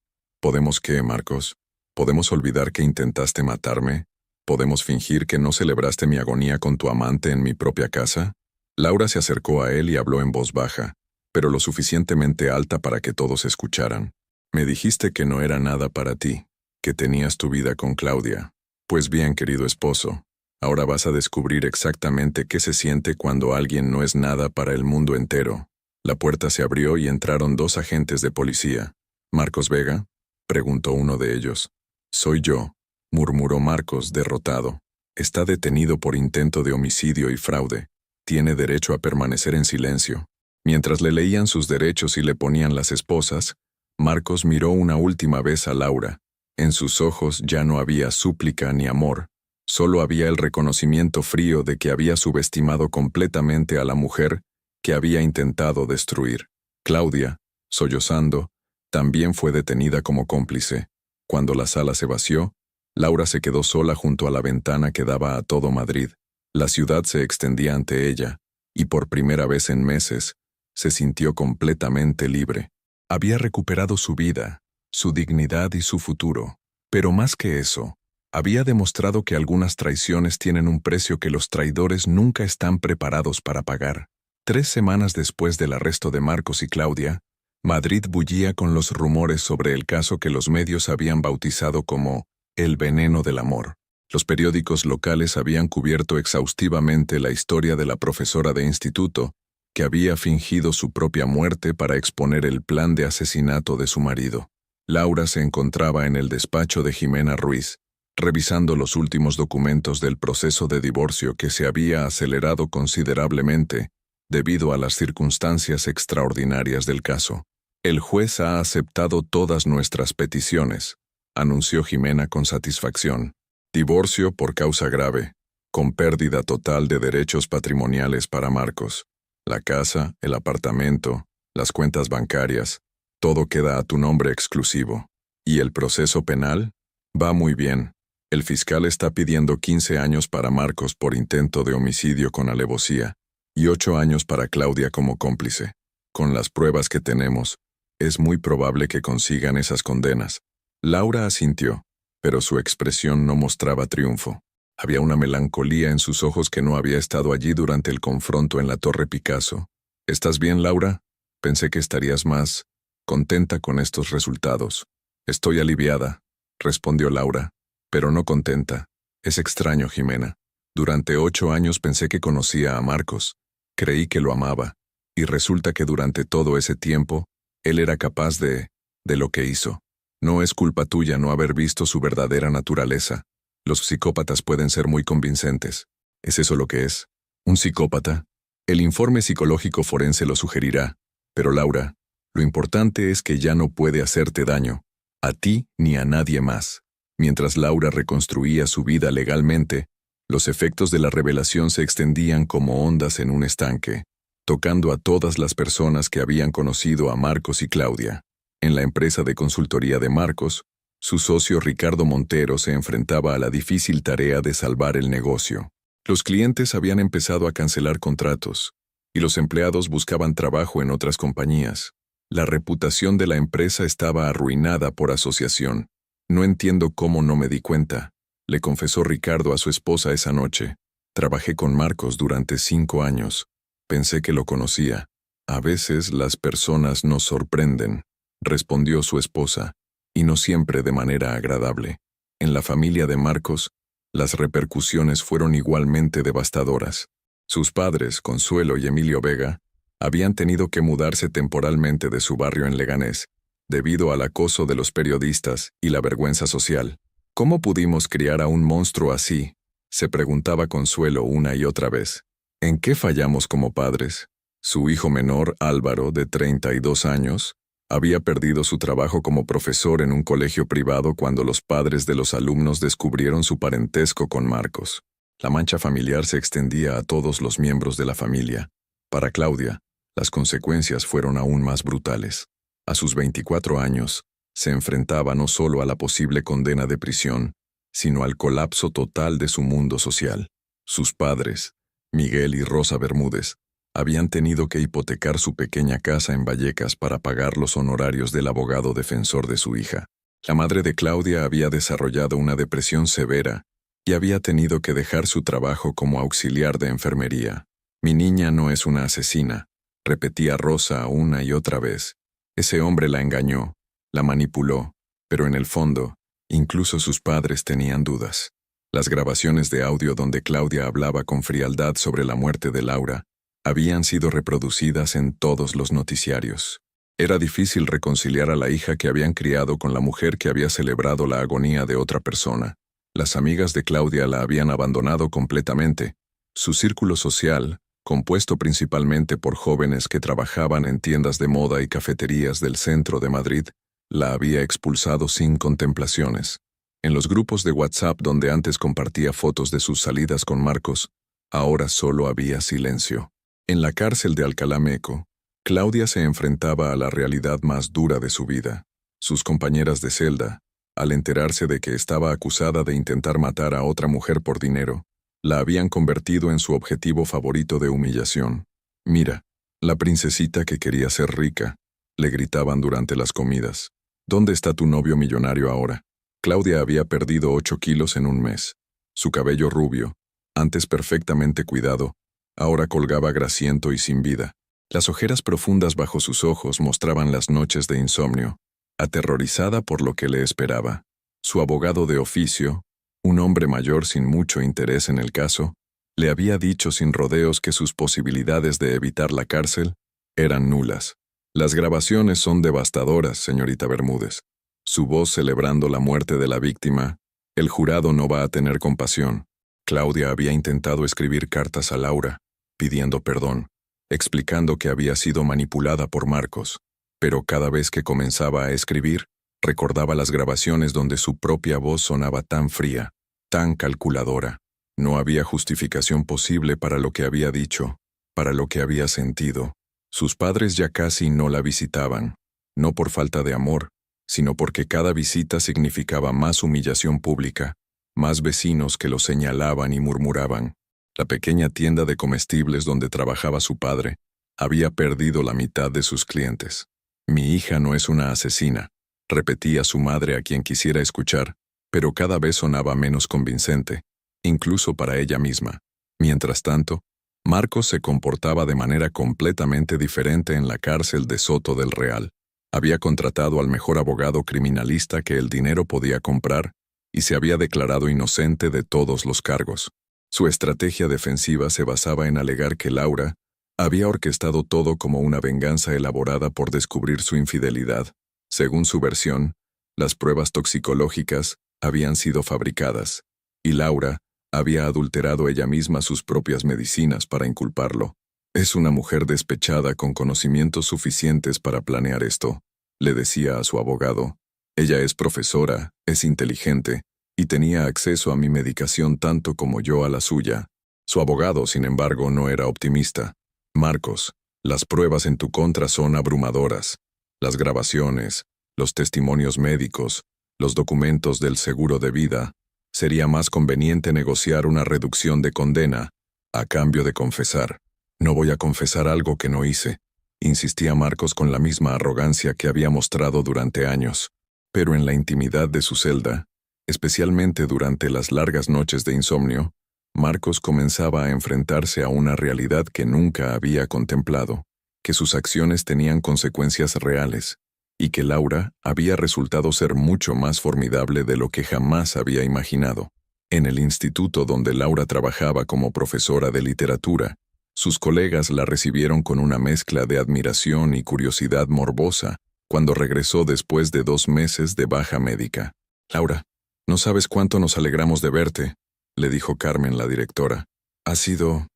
qué, Marcos? ¿Podemos olvidar que intentaste matarme? ¿Podemos fingir que no celebraste mi agonía con tu amante en mi propia casa? Laura se acercó a él y habló en voz baja, pero lo suficientemente alta para que todos escucharan. Me dijiste que no era nada para ti, que tenías tu vida con Claudia. Pues bien, querido esposo, ahora vas a descubrir exactamente qué se siente cuando alguien no es nada para el mundo entero. La puerta se abrió y entraron 2 agentes de policía. ¿Marcos Vega?, preguntó uno de ellos. Soy yo, murmuró Marcos, derrotado. Está detenido por intento de homicidio y fraude. Tiene derecho a permanecer en silencio. Mientras le leían sus derechos y le ponían las esposas, Marcos miró una última vez a Laura. En sus ojos ya no había súplica ni amor. Solo había el reconocimiento frío de que había subestimado completamente a la mujer que había intentado destruir. Claudia, sollozando, también fue detenida como cómplice. Cuando la sala se vació, Laura se quedó sola junto a la ventana que daba a todo Madrid. La ciudad se extendía ante ella, y por primera vez en meses, se sintió completamente libre. Había recuperado su vida, su dignidad y su futuro. Pero más que eso, había demostrado que algunas traiciones tienen un precio que los traidores nunca están preparados para pagar. 3 semanas después del arresto de Marcos y Claudia, Madrid bullía con los rumores sobre el caso que los medios habían bautizado como el veneno del amor. Los periódicos locales habían cubierto exhaustivamente la historia de la profesora de instituto, que había fingido su propia muerte para exponer el plan de asesinato de su marido. Laura se encontraba en el despacho de Jimena Ruiz, revisando los últimos documentos del proceso de divorcio que se había acelerado considerablemente debido a las circunstancias extraordinarias del caso. El juez ha aceptado todas nuestras peticiones, anunció Jimena con satisfacción. Divorcio por causa grave, con pérdida total de derechos patrimoniales para Marcos. La casa, el apartamento, las cuentas bancarias, todo queda a tu nombre exclusivo. ¿Y el proceso penal? Va muy bien. El fiscal está pidiendo 15 años para Marcos por intento de homicidio con alevosía y 8 años para Claudia como cómplice. Con las pruebas que tenemos, es muy probable que consigan esas condenas. Laura asintió. pero su expresión no mostraba triunfo. Había una melancolía en sus ojos que no había estado allí durante el confronto en la Torre Picasso. ¿Estás bien, Laura? Pensé que estarías más contenta con estos resultados. Estoy aliviada, respondió Laura, pero no contenta. Es extraño, Jimena. Durante 8 años pensé que conocía a Marcos. Creí que lo amaba. Y resulta que durante todo ese tiempo, él era capaz de lo que hizo. No es culpa tuya no haber visto su verdadera naturaleza. Los psicópatas pueden ser muy convincentes. ¿Es eso lo que es? ¿Un psicópata? El informe psicológico forense lo sugerirá. Pero Laura, lo importante es que ya no puede hacerte daño. A ti ni a nadie más. Mientras Laura reconstruía su vida legalmente, los efectos de la revelación se extendían como ondas en un estanque, tocando a todas las personas que habían conocido a Marcos y Claudia. En la empresa de consultoría de Marcos, su socio Ricardo Montero se enfrentaba a la difícil tarea de salvar el negocio. Los clientes habían empezado a cancelar contratos, y los empleados buscaban trabajo en otras compañías. La reputación de la empresa estaba arruinada por asociación. No entiendo cómo no me di cuenta, le confesó Ricardo a su esposa esa noche. Trabajé con Marcos durante 5 años. Pensé que lo conocía. A veces las personas nos sorprenden, respondió su esposa, y no siempre de manera agradable. En la familia de Marcos, las repercusiones fueron igualmente devastadoras. Sus padres, Consuelo y Emilio Vega, habían tenido que mudarse temporalmente de su barrio en Leganés, debido al acoso de los periodistas y la vergüenza social. ¿Cómo pudimos criar a un monstruo así?, se preguntaba Consuelo una y otra vez. ¿En qué fallamos como padres? Su hijo menor, Álvaro, de 32 años, había perdido su trabajo como profesor en un colegio privado cuando los padres de los alumnos descubrieron su parentesco con Marcos. La mancha familiar se extendía a todos los miembros de la familia. Para Claudia, las consecuencias fueron aún más brutales. A sus 24 años, se enfrentaba no solo a la posible condena de prisión, sino al colapso total de su mundo social. Sus padres, Miguel y Rosa Bermúdez, habían tenido que hipotecar su pequeña casa en Vallecas para pagar los honorarios del abogado defensor de su hija. La madre de Claudia había desarrollado una depresión severa y había tenido que dejar su trabajo como auxiliar de enfermería. Mi niña no es una asesina, repetía Rosa una y otra vez. Ese hombre la engañó, la manipuló, pero en el fondo, incluso sus padres tenían dudas. Las grabaciones de audio donde Claudia hablaba con frialdad sobre la muerte de Laura habían sido reproducidas en todos los noticiarios. Era difícil reconciliar a la hija que habían criado con la mujer que había celebrado la agonía de otra persona. Las amigas de Claudia la habían abandonado completamente. Su círculo social, compuesto principalmente por jóvenes que trabajaban en tiendas de moda y cafeterías del centro de Madrid, la había expulsado sin contemplaciones. En los grupos de WhatsApp donde antes compartía fotos de sus salidas con Marcos, ahora solo había silencio. En la cárcel de Alcalá Meco, Claudia se enfrentaba a la realidad más dura de su vida. Sus compañeras de celda, al enterarse de que estaba acusada de intentar matar a otra mujer por dinero, la habían convertido en su objetivo favorito de humillación. «Mira, la princesita que quería ser rica», le gritaban durante las comidas. «¿Dónde está tu novio millonario ahora?» Claudia había perdido 8 kilos en un mes. Su cabello rubio, antes perfectamente cuidado, ahora colgaba grasiento y sin vida. Las ojeras profundas bajo sus ojos mostraban las noches de insomnio, aterrorizada por lo que le esperaba. Su abogado de oficio, un hombre mayor sin mucho interés en el caso, le había dicho sin rodeos que sus posibilidades de evitar la cárcel eran nulas. «Las grabaciones son devastadoras, señorita Bermúdez. Su voz celebrando la muerte de la víctima, el jurado no va a tener compasión». Claudia había intentado escribir cartas a Laura, pidiendo perdón, explicando que había sido manipulada por Marcos, pero cada vez que comenzaba a escribir, recordaba las grabaciones donde su propia voz sonaba tan fría, tan calculadora. No había justificación posible para lo que había dicho, para lo que había sentido. Sus padres ya casi no la visitaban, no por falta de amor, sino porque cada visita significaba más humillación pública, más vecinos que lo señalaban y murmuraban. La pequeña tienda de comestibles donde trabajaba su padre había perdido la mitad de sus clientes. «Mi hija no es una asesina», repetía su madre a quien quisiera escuchar, pero cada vez sonaba menos convincente, incluso para ella misma. Mientras tanto, Marcos se comportaba de manera completamente diferente en la cárcel de Soto del Real. Había contratado al mejor abogado criminalista que el dinero podía comprar y se había declarado inocente de todos los cargos. Su estrategia defensiva se basaba en alegar que Laura había orquestado todo como una venganza elaborada por descubrir su infidelidad. Según su versión, las pruebas toxicológicas habían sido fabricadas, y Laura había adulterado ella misma sus propias medicinas para inculparlo. «Es una mujer despechada con conocimientos suficientes para planear esto», le decía a su abogado. «Ella es profesora, es inteligente, y tenía acceso a mi medicación tanto como yo a la suya». Su abogado, sin embargo, no era optimista. «Marcos, las pruebas en tu contra son abrumadoras. Las grabaciones, los testimonios médicos, los documentos del seguro de vida. Sería más conveniente negociar una reducción de condena a cambio de confesar». «No voy a confesar algo que no hice», insistía Marcos con la misma arrogancia que había mostrado durante años. Pero en la intimidad de su celda, especialmente durante las largas noches de insomnio, Marcos comenzaba a enfrentarse a una realidad que nunca había contemplado, que sus acciones tenían consecuencias reales, y que Laura había resultado ser mucho más formidable de lo que jamás había imaginado. En el instituto donde Laura trabajaba como profesora de literatura, sus colegas la recibieron con una mezcla de admiración y curiosidad morbosa cuando regresó después de 2 meses de baja médica. «Laura, no sabes cuánto nos alegramos de verte», le dijo Carmen, la directora. «Ha sido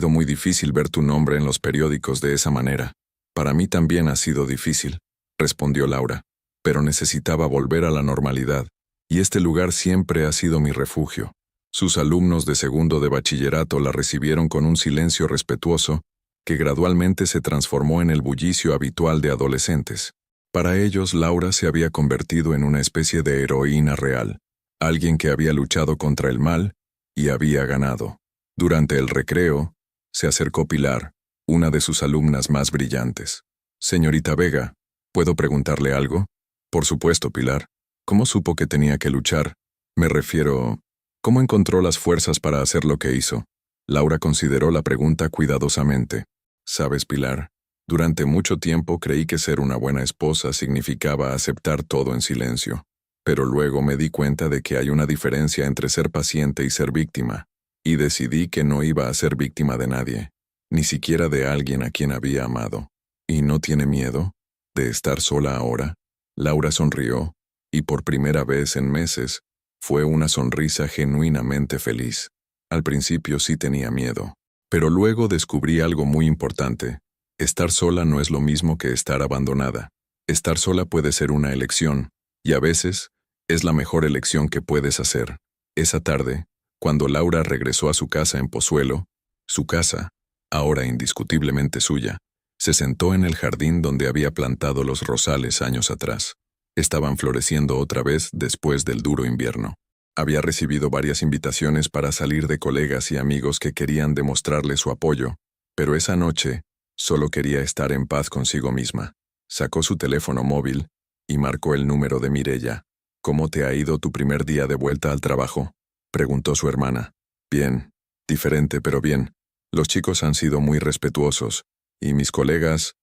muy difícil ver tu nombre en los periódicos de esa manera». «Para mí también ha sido difícil», respondió Laura, «pero necesitaba volver a la normalidad, y este lugar siempre ha sido mi refugio». Sus alumnos de segundo de bachillerato la recibieron con un silencio respetuoso que gradualmente se transformó en el bullicio habitual de adolescentes. Para ellos, Laura se había convertido en una especie de heroína real, alguien que había luchado contra el mal y había ganado. Durante el recreo, se acercó Pilar, una de sus alumnas más brillantes. «Señorita Vega, ¿puedo preguntarle algo?» «Por supuesto, Pilar. ¿Cómo supo que tenía que luchar? Me refiero, ¿cómo encontró las fuerzas para hacer lo que hizo?» Laura consideró la pregunta cuidadosamente. «Sabes, Pilar, durante mucho tiempo creí que ser una buena esposa significaba aceptar todo en silencio. Pero luego me di cuenta de que hay una diferencia entre ser paciente y ser víctima, y decidí que no iba a ser víctima de nadie, ni siquiera de alguien a quien había amado. ¿Y no tiene miedo de estar sola ahora?» Laura sonrió, y por primera vez en meses, fue una sonrisa genuinamente feliz. Al principio sí tenía miedo, pero luego descubrí algo muy importante. Estar sola no es lo mismo que estar abandonada. Estar sola puede ser una elección, y a veces es la mejor elección que puedes hacer. Esa tarde, cuando Laura regresó a su casa en Pozuelo, su casa, ahora indiscutiblemente suya, se sentó en el jardín donde había plantado los rosales años atrás. Estaban floreciendo otra vez después del duro invierno. Había recibido varias invitaciones para salir de colegas y amigos que querían demostrarle su apoyo, pero esa noche solo quería estar en paz consigo misma. Sacó su teléfono móvil y marcó el número de Mireya. «¿Cómo te ha ido tu primer día de vuelta al trabajo?», preguntó su hermana. «Bien, diferente pero bien. Los chicos han sido muy respetuosos, y mis colegas,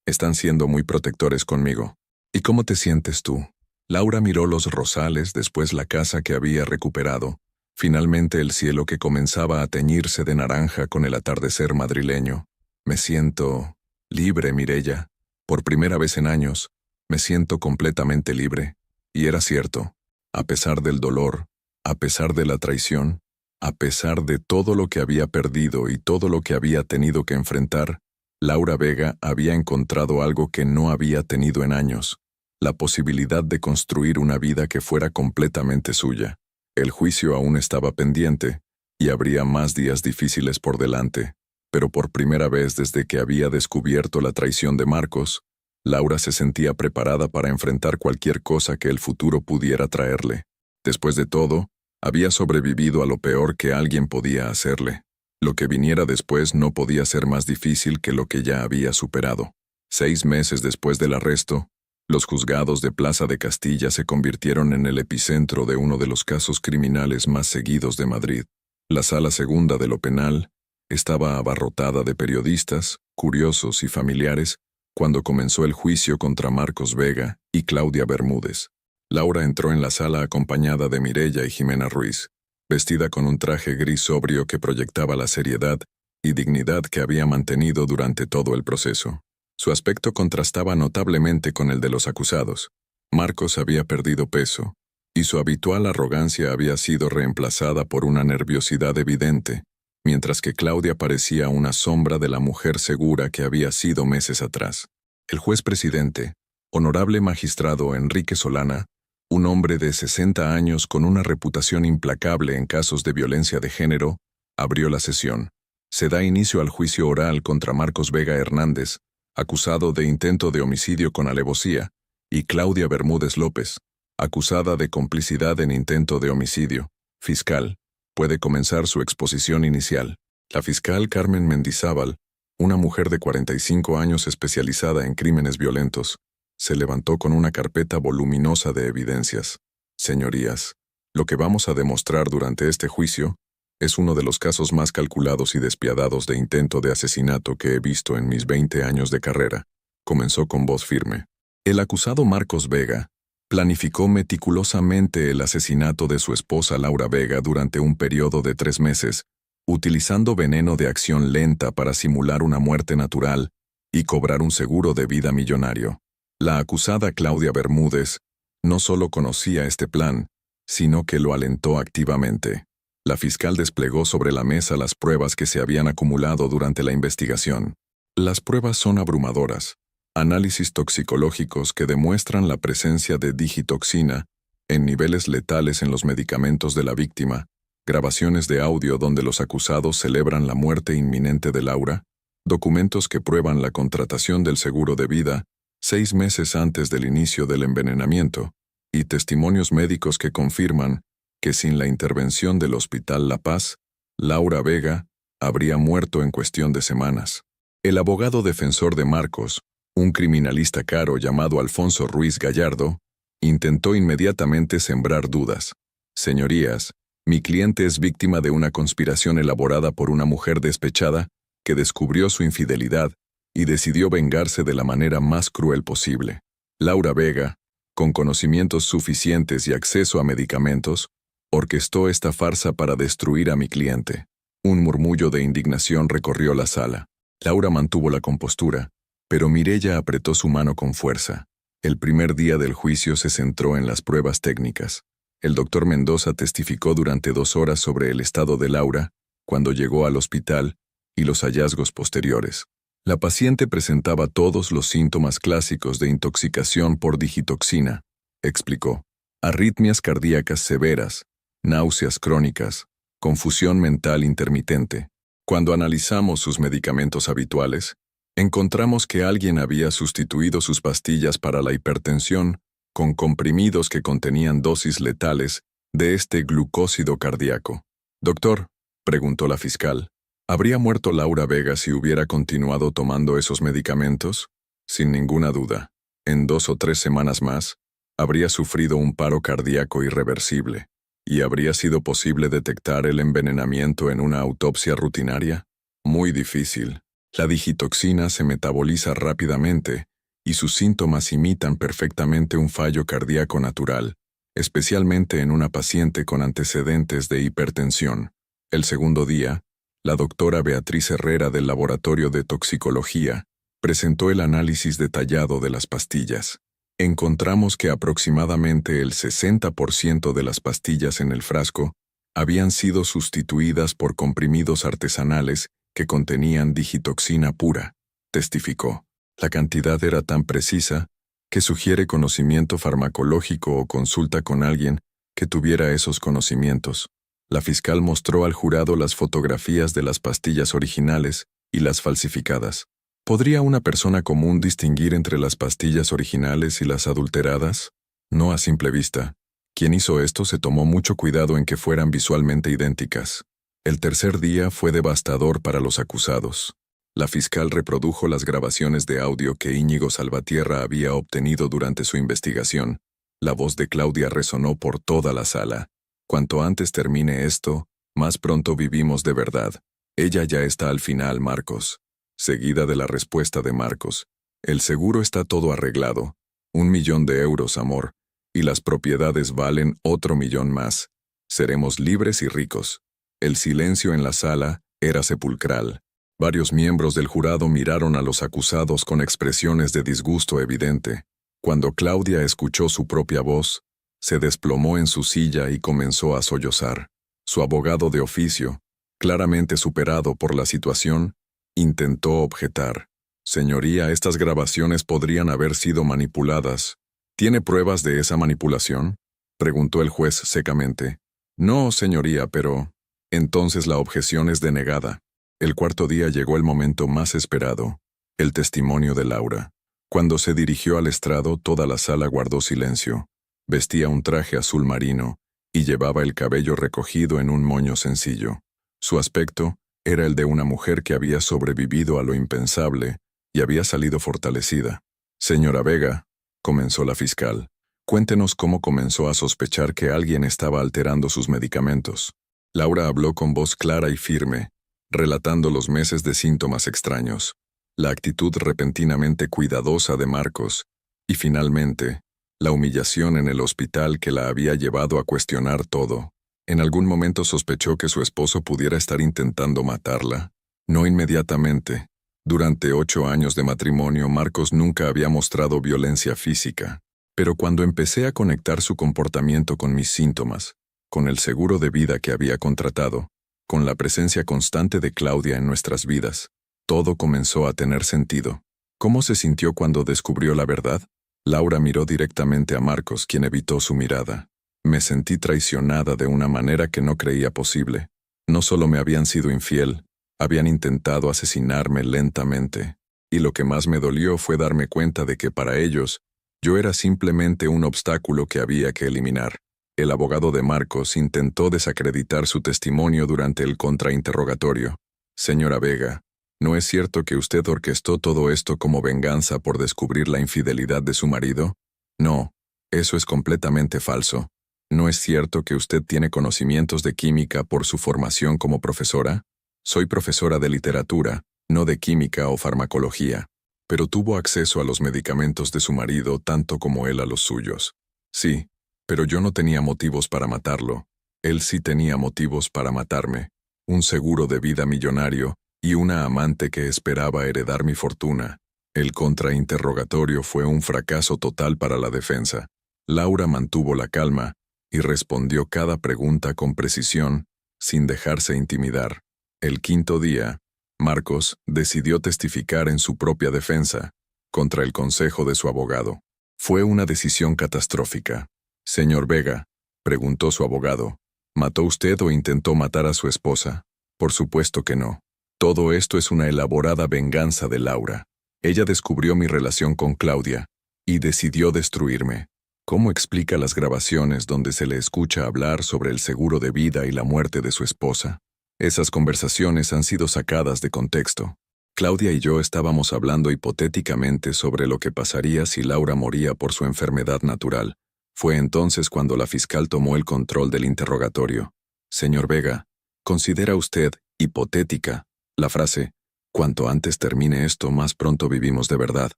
están siendo muy protectores conmigo. ¿Y cómo te sientes tú?». Laura miró los rosales, después la casa que había recuperado, finalmente el cielo que comenzaba a teñirse de naranja con el atardecer madrileño. «Me siento libre, Mireya. Por primera vez en años, me siento completamente libre». Y era cierto. A pesar del dolor, a pesar de la traición, a pesar de todo lo que había perdido y todo lo que había tenido que enfrentar, Laura Vega había encontrado algo que no había tenido en años: la posibilidad de construir una vida que fuera completamente suya. El juicio aún estaba pendiente, y habría más días difíciles por delante, pero por primera vez desde que había descubierto la traición de Marcos, Laura se sentía preparada para enfrentar cualquier cosa que el futuro pudiera traerle. Después de todo, había sobrevivido a lo peor que alguien podía hacerle. Lo que viniera después no podía ser más difícil que lo que ya había superado. 6 meses después del arresto, Los juzgados de Plaza de Castilla se convirtieron en el epicentro de uno de los casos criminales más seguidos de Madrid. La sala segunda de lo penal estaba abarrotada de periodistas, curiosos y familiares cuando comenzó el juicio contra Marcos Vega y Claudia Bermúdez. Laura entró en la sala acompañada de Mireya y Jimena Ruiz, vestida con un traje gris sobrio que proyectaba la seriedad y dignidad que había mantenido durante todo el proceso. Su aspecto contrastaba notablemente con el de los acusados. Marcos había perdido peso, y su habitual arrogancia había sido reemplazada por una nerviosidad evidente, mientras que Claudia parecía una sombra de la mujer segura que había sido meses atrás. El juez presidente, honorable magistrado Enrique Solana, un hombre de 60 años con una reputación implacable en casos de violencia de género, abrió la sesión. Se da inicio al juicio oral contra Marcos Vega Hernández, acusado de intento de homicidio con alevosía, y Claudia Bermúdez López, acusada de complicidad en intento de homicidio. Fiscal, puede comenzar su exposición inicial. La fiscal Carmen Mendizábal, una mujer de 45 años especializada en crímenes violentos, se levantó con una carpeta voluminosa de evidencias. Señorías, lo que vamos a demostrar durante este juicio es uno de los casos más calculados y despiadados de intento de asesinato que he visto en mis 20 años de carrera. Comenzó con voz firme. El acusado Marcos Vega planificó meticulosamente el asesinato de su esposa Laura Vega durante un periodo de 3 meses, utilizando veneno de acción lenta para simular una muerte natural y cobrar un seguro de vida millonario. La acusada Claudia Bermúdez no solo conocía este plan, sino que lo alentó activamente. La fiscal desplegó sobre la mesa las pruebas que se habían acumulado durante la investigación. Las pruebas son abrumadoras. Análisis toxicológicos que demuestran la presencia de digitoxina en niveles letales en los medicamentos de la víctima, grabaciones de audio donde los acusados celebran la muerte inminente de Laura, documentos que prueban la contratación del seguro de vida 6 meses antes del inicio del envenenamiento, y testimonios médicos que confirman que sin la intervención del Hospital La Paz, Laura Vega habría muerto en cuestión de semanas. El abogado defensor de Marcos, un criminalista caro llamado Alfonso Ruiz Gallardo, intentó inmediatamente sembrar dudas. Señorías, mi cliente es víctima de una conspiración elaborada por una mujer despechada que descubrió su infidelidad y decidió vengarse de la manera más cruel posible. Laura Vega, con conocimientos suficientes y acceso a medicamentos, orquestó esta farsa para destruir a mi cliente. Un murmullo de indignación recorrió la sala. Laura mantuvo la compostura, pero Mireya apretó su mano con fuerza. El primer día del juicio se centró en las pruebas técnicas. El doctor Mendoza testificó durante 2 horas sobre el estado de Laura, cuando llegó al hospital, y los hallazgos posteriores. La paciente presentaba todos los síntomas clásicos de intoxicación por digitoxina, explicó. Arritmias cardíacas severas, náuseas crónicas, confusión mental intermitente. Cuando analizamos sus medicamentos habituales, encontramos que alguien había sustituido sus pastillas para la hipertensión con comprimidos que contenían dosis letales de este glucósido cardíaco. Doctor, preguntó la fiscal, ¿habría muerto Laura Vega si hubiera continuado tomando esos medicamentos? Sin ninguna duda. En 2 o 3 semanas más, habría sufrido un paro cardíaco irreversible. ¿Y habría sido posible detectar el envenenamiento en una autopsia rutinaria? Muy difícil. La digitoxina se metaboliza rápidamente y sus síntomas imitan perfectamente un fallo cardíaco natural, especialmente en una paciente con antecedentes de hipertensión. El segundo día, la doctora Beatriz Herrera del Laboratorio de Toxicología presentó el análisis detallado de las pastillas. Encontramos que aproximadamente el 60% de las pastillas en el frasco habían sido sustituidas por comprimidos artesanales que contenían digitoxina pura, testificó. La cantidad era tan precisa que sugiere conocimiento farmacológico o consulta con alguien que tuviera esos conocimientos. La fiscal mostró al jurado las fotografías de las pastillas originales y las falsificadas. ¿Podría una persona común distinguir entre las pastillas originales y las adulteradas? No a simple vista. Quien hizo esto se tomó mucho cuidado en que fueran visualmente idénticas. El tercer día fue devastador para los acusados. La fiscal reprodujo las grabaciones de audio que Íñigo Salvatierra había obtenido durante su investigación. La voz de Claudia resonó por toda la sala. Cuanto antes termine esto, más pronto vivimos de verdad. Ella ya está al final, Marcos. Seguida de la respuesta de Marcos. El seguro está todo arreglado. 1.000.000 de euros, amor. Y las propiedades valen otro 1.000.000 más. Seremos libres y ricos. El silencio en la sala era sepulcral. Varios miembros del jurado miraron a los acusados con expresiones de disgusto evidente. Cuando Claudia escuchó su propia voz, se desplomó en su silla y comenzó a sollozar. Su abogado de oficio, claramente superado por la situación, intentó objetar. Señoría, estas grabaciones podrían haber sido manipuladas. ¿Tiene pruebas de esa manipulación?, preguntó el juez secamente. No, señoría, pero... Entonces la objeción es denegada. El cuarto día llegó el momento más esperado, el testimonio de Laura. Cuando se dirigió al estrado, toda la sala guardó silencio. Vestía un traje azul marino y llevaba el cabello recogido en un moño sencillo. Su aspecto era el de una mujer que había sobrevivido a lo impensable y había salido fortalecida. Señora Vega, comenzó la fiscal, cuéntenos cómo comenzó a sospechar que alguien estaba alterando sus medicamentos. Laura habló con voz clara y firme, relatando los meses de síntomas extraños, la actitud repentinamente cuidadosa de Marcos, y finalmente, la humillación en el hospital que la había llevado a cuestionar todo. ¿En algún momento sospechó que su esposo pudiera estar intentando matarla? No inmediatamente. Durante 8 años de matrimonio, Marcos nunca había mostrado violencia física. Pero cuando empecé a conectar su comportamiento con mis síntomas, con el seguro de vida que había contratado, con la presencia constante de Claudia en nuestras vidas, todo comenzó a tener sentido. ¿Cómo se sintió cuando descubrió la verdad? Laura miró directamente a Marcos, quien evitó su mirada. Me sentí traicionada de una manera que no creía posible. No solo me habían sido infiel, habían intentado asesinarme lentamente. Y lo que más me dolió fue darme cuenta de que para ellos, yo era simplemente un obstáculo que había que eliminar. El abogado de Marcos intentó desacreditar su testimonio durante el contrainterrogatorio. Señora Vega, ¿no es cierto que usted orquestó todo esto como venganza por descubrir la infidelidad de su marido? No, eso es completamente falso. ¿No es cierto que usted tiene conocimientos de química por su formación como profesora? Soy profesora de literatura, no de química o farmacología, pero tuvo acceso a los medicamentos de su marido tanto como él a los suyos. Sí, pero yo no tenía motivos para matarlo. Él sí tenía motivos para matarme. Un seguro de vida millonario y una amante que esperaba heredar mi fortuna. El contrainterrogatorio fue un fracaso total para la defensa. Laura mantuvo la calma y respondió cada pregunta con precisión, sin dejarse intimidar. El quinto día, Marcos decidió testificar en su propia defensa, contra el consejo de su abogado. Fue una decisión catastrófica. Señor Vega, preguntó su abogado, ¿mató usted o intentó matar a su esposa? Por supuesto que no. Todo esto es una elaborada venganza de Laura. Ella descubrió mi relación con Claudia y decidió destruirme. ¿Cómo explica las grabaciones donde se le escucha hablar sobre el seguro de vida y la muerte de su esposa? Esas conversaciones han sido sacadas de contexto. Claudia y yo estábamos hablando hipotéticamente sobre lo que pasaría si Laura moría por su enfermedad natural. Fue entonces cuando la fiscal tomó el control del interrogatorio. Señor Vega, ¿considera usted hipotética la frase, cuanto antes termine esto, más pronto vivimos de verdad?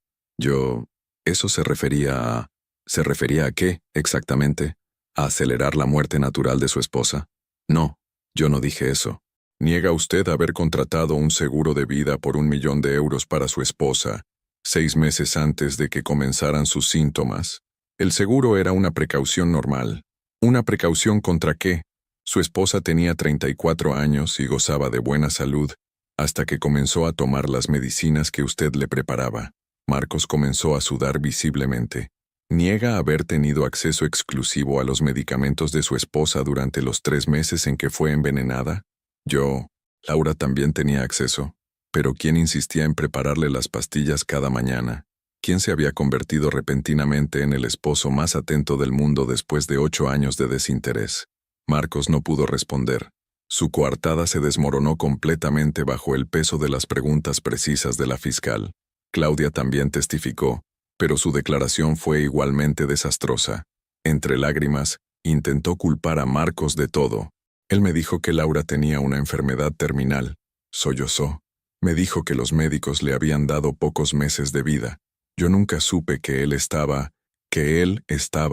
Eso se refería a... ¿Se refería a qué, exactamente? ¿A acelerar la muerte natural de su esposa? No, yo no dije eso. ¿Niega usted haber contratado un seguro de vida por 1.000.000 de euros para su esposa, 6 meses antes de que comenzaran sus síntomas? El seguro era una precaución normal. ¿Una precaución contra qué? Su esposa tenía 34 años y gozaba de buena salud, hasta que comenzó a tomar las medicinas que usted le preparaba. Marcos comenzó a sudar visiblemente. ¿Niega haber tenido acceso exclusivo a los medicamentos de su esposa durante los 3 meses en que fue envenenada? Laura también tenía acceso. Pero ¿quién insistía en prepararle las pastillas cada mañana? ¿Quién se había convertido repentinamente en el esposo más atento del mundo después de 8 años de desinterés? Marcos no pudo responder. Su coartada se desmoronó completamente bajo el peso de las preguntas precisas de la fiscal. Claudia también testificó, pero su declaración fue igualmente desastrosa. Entre lágrimas, intentó culpar a Marcos de todo. Él me dijo que Laura tenía una enfermedad terminal. Sollozó. Me dijo que los médicos le habían dado pocos meses de vida. Yo nunca supe que él estaba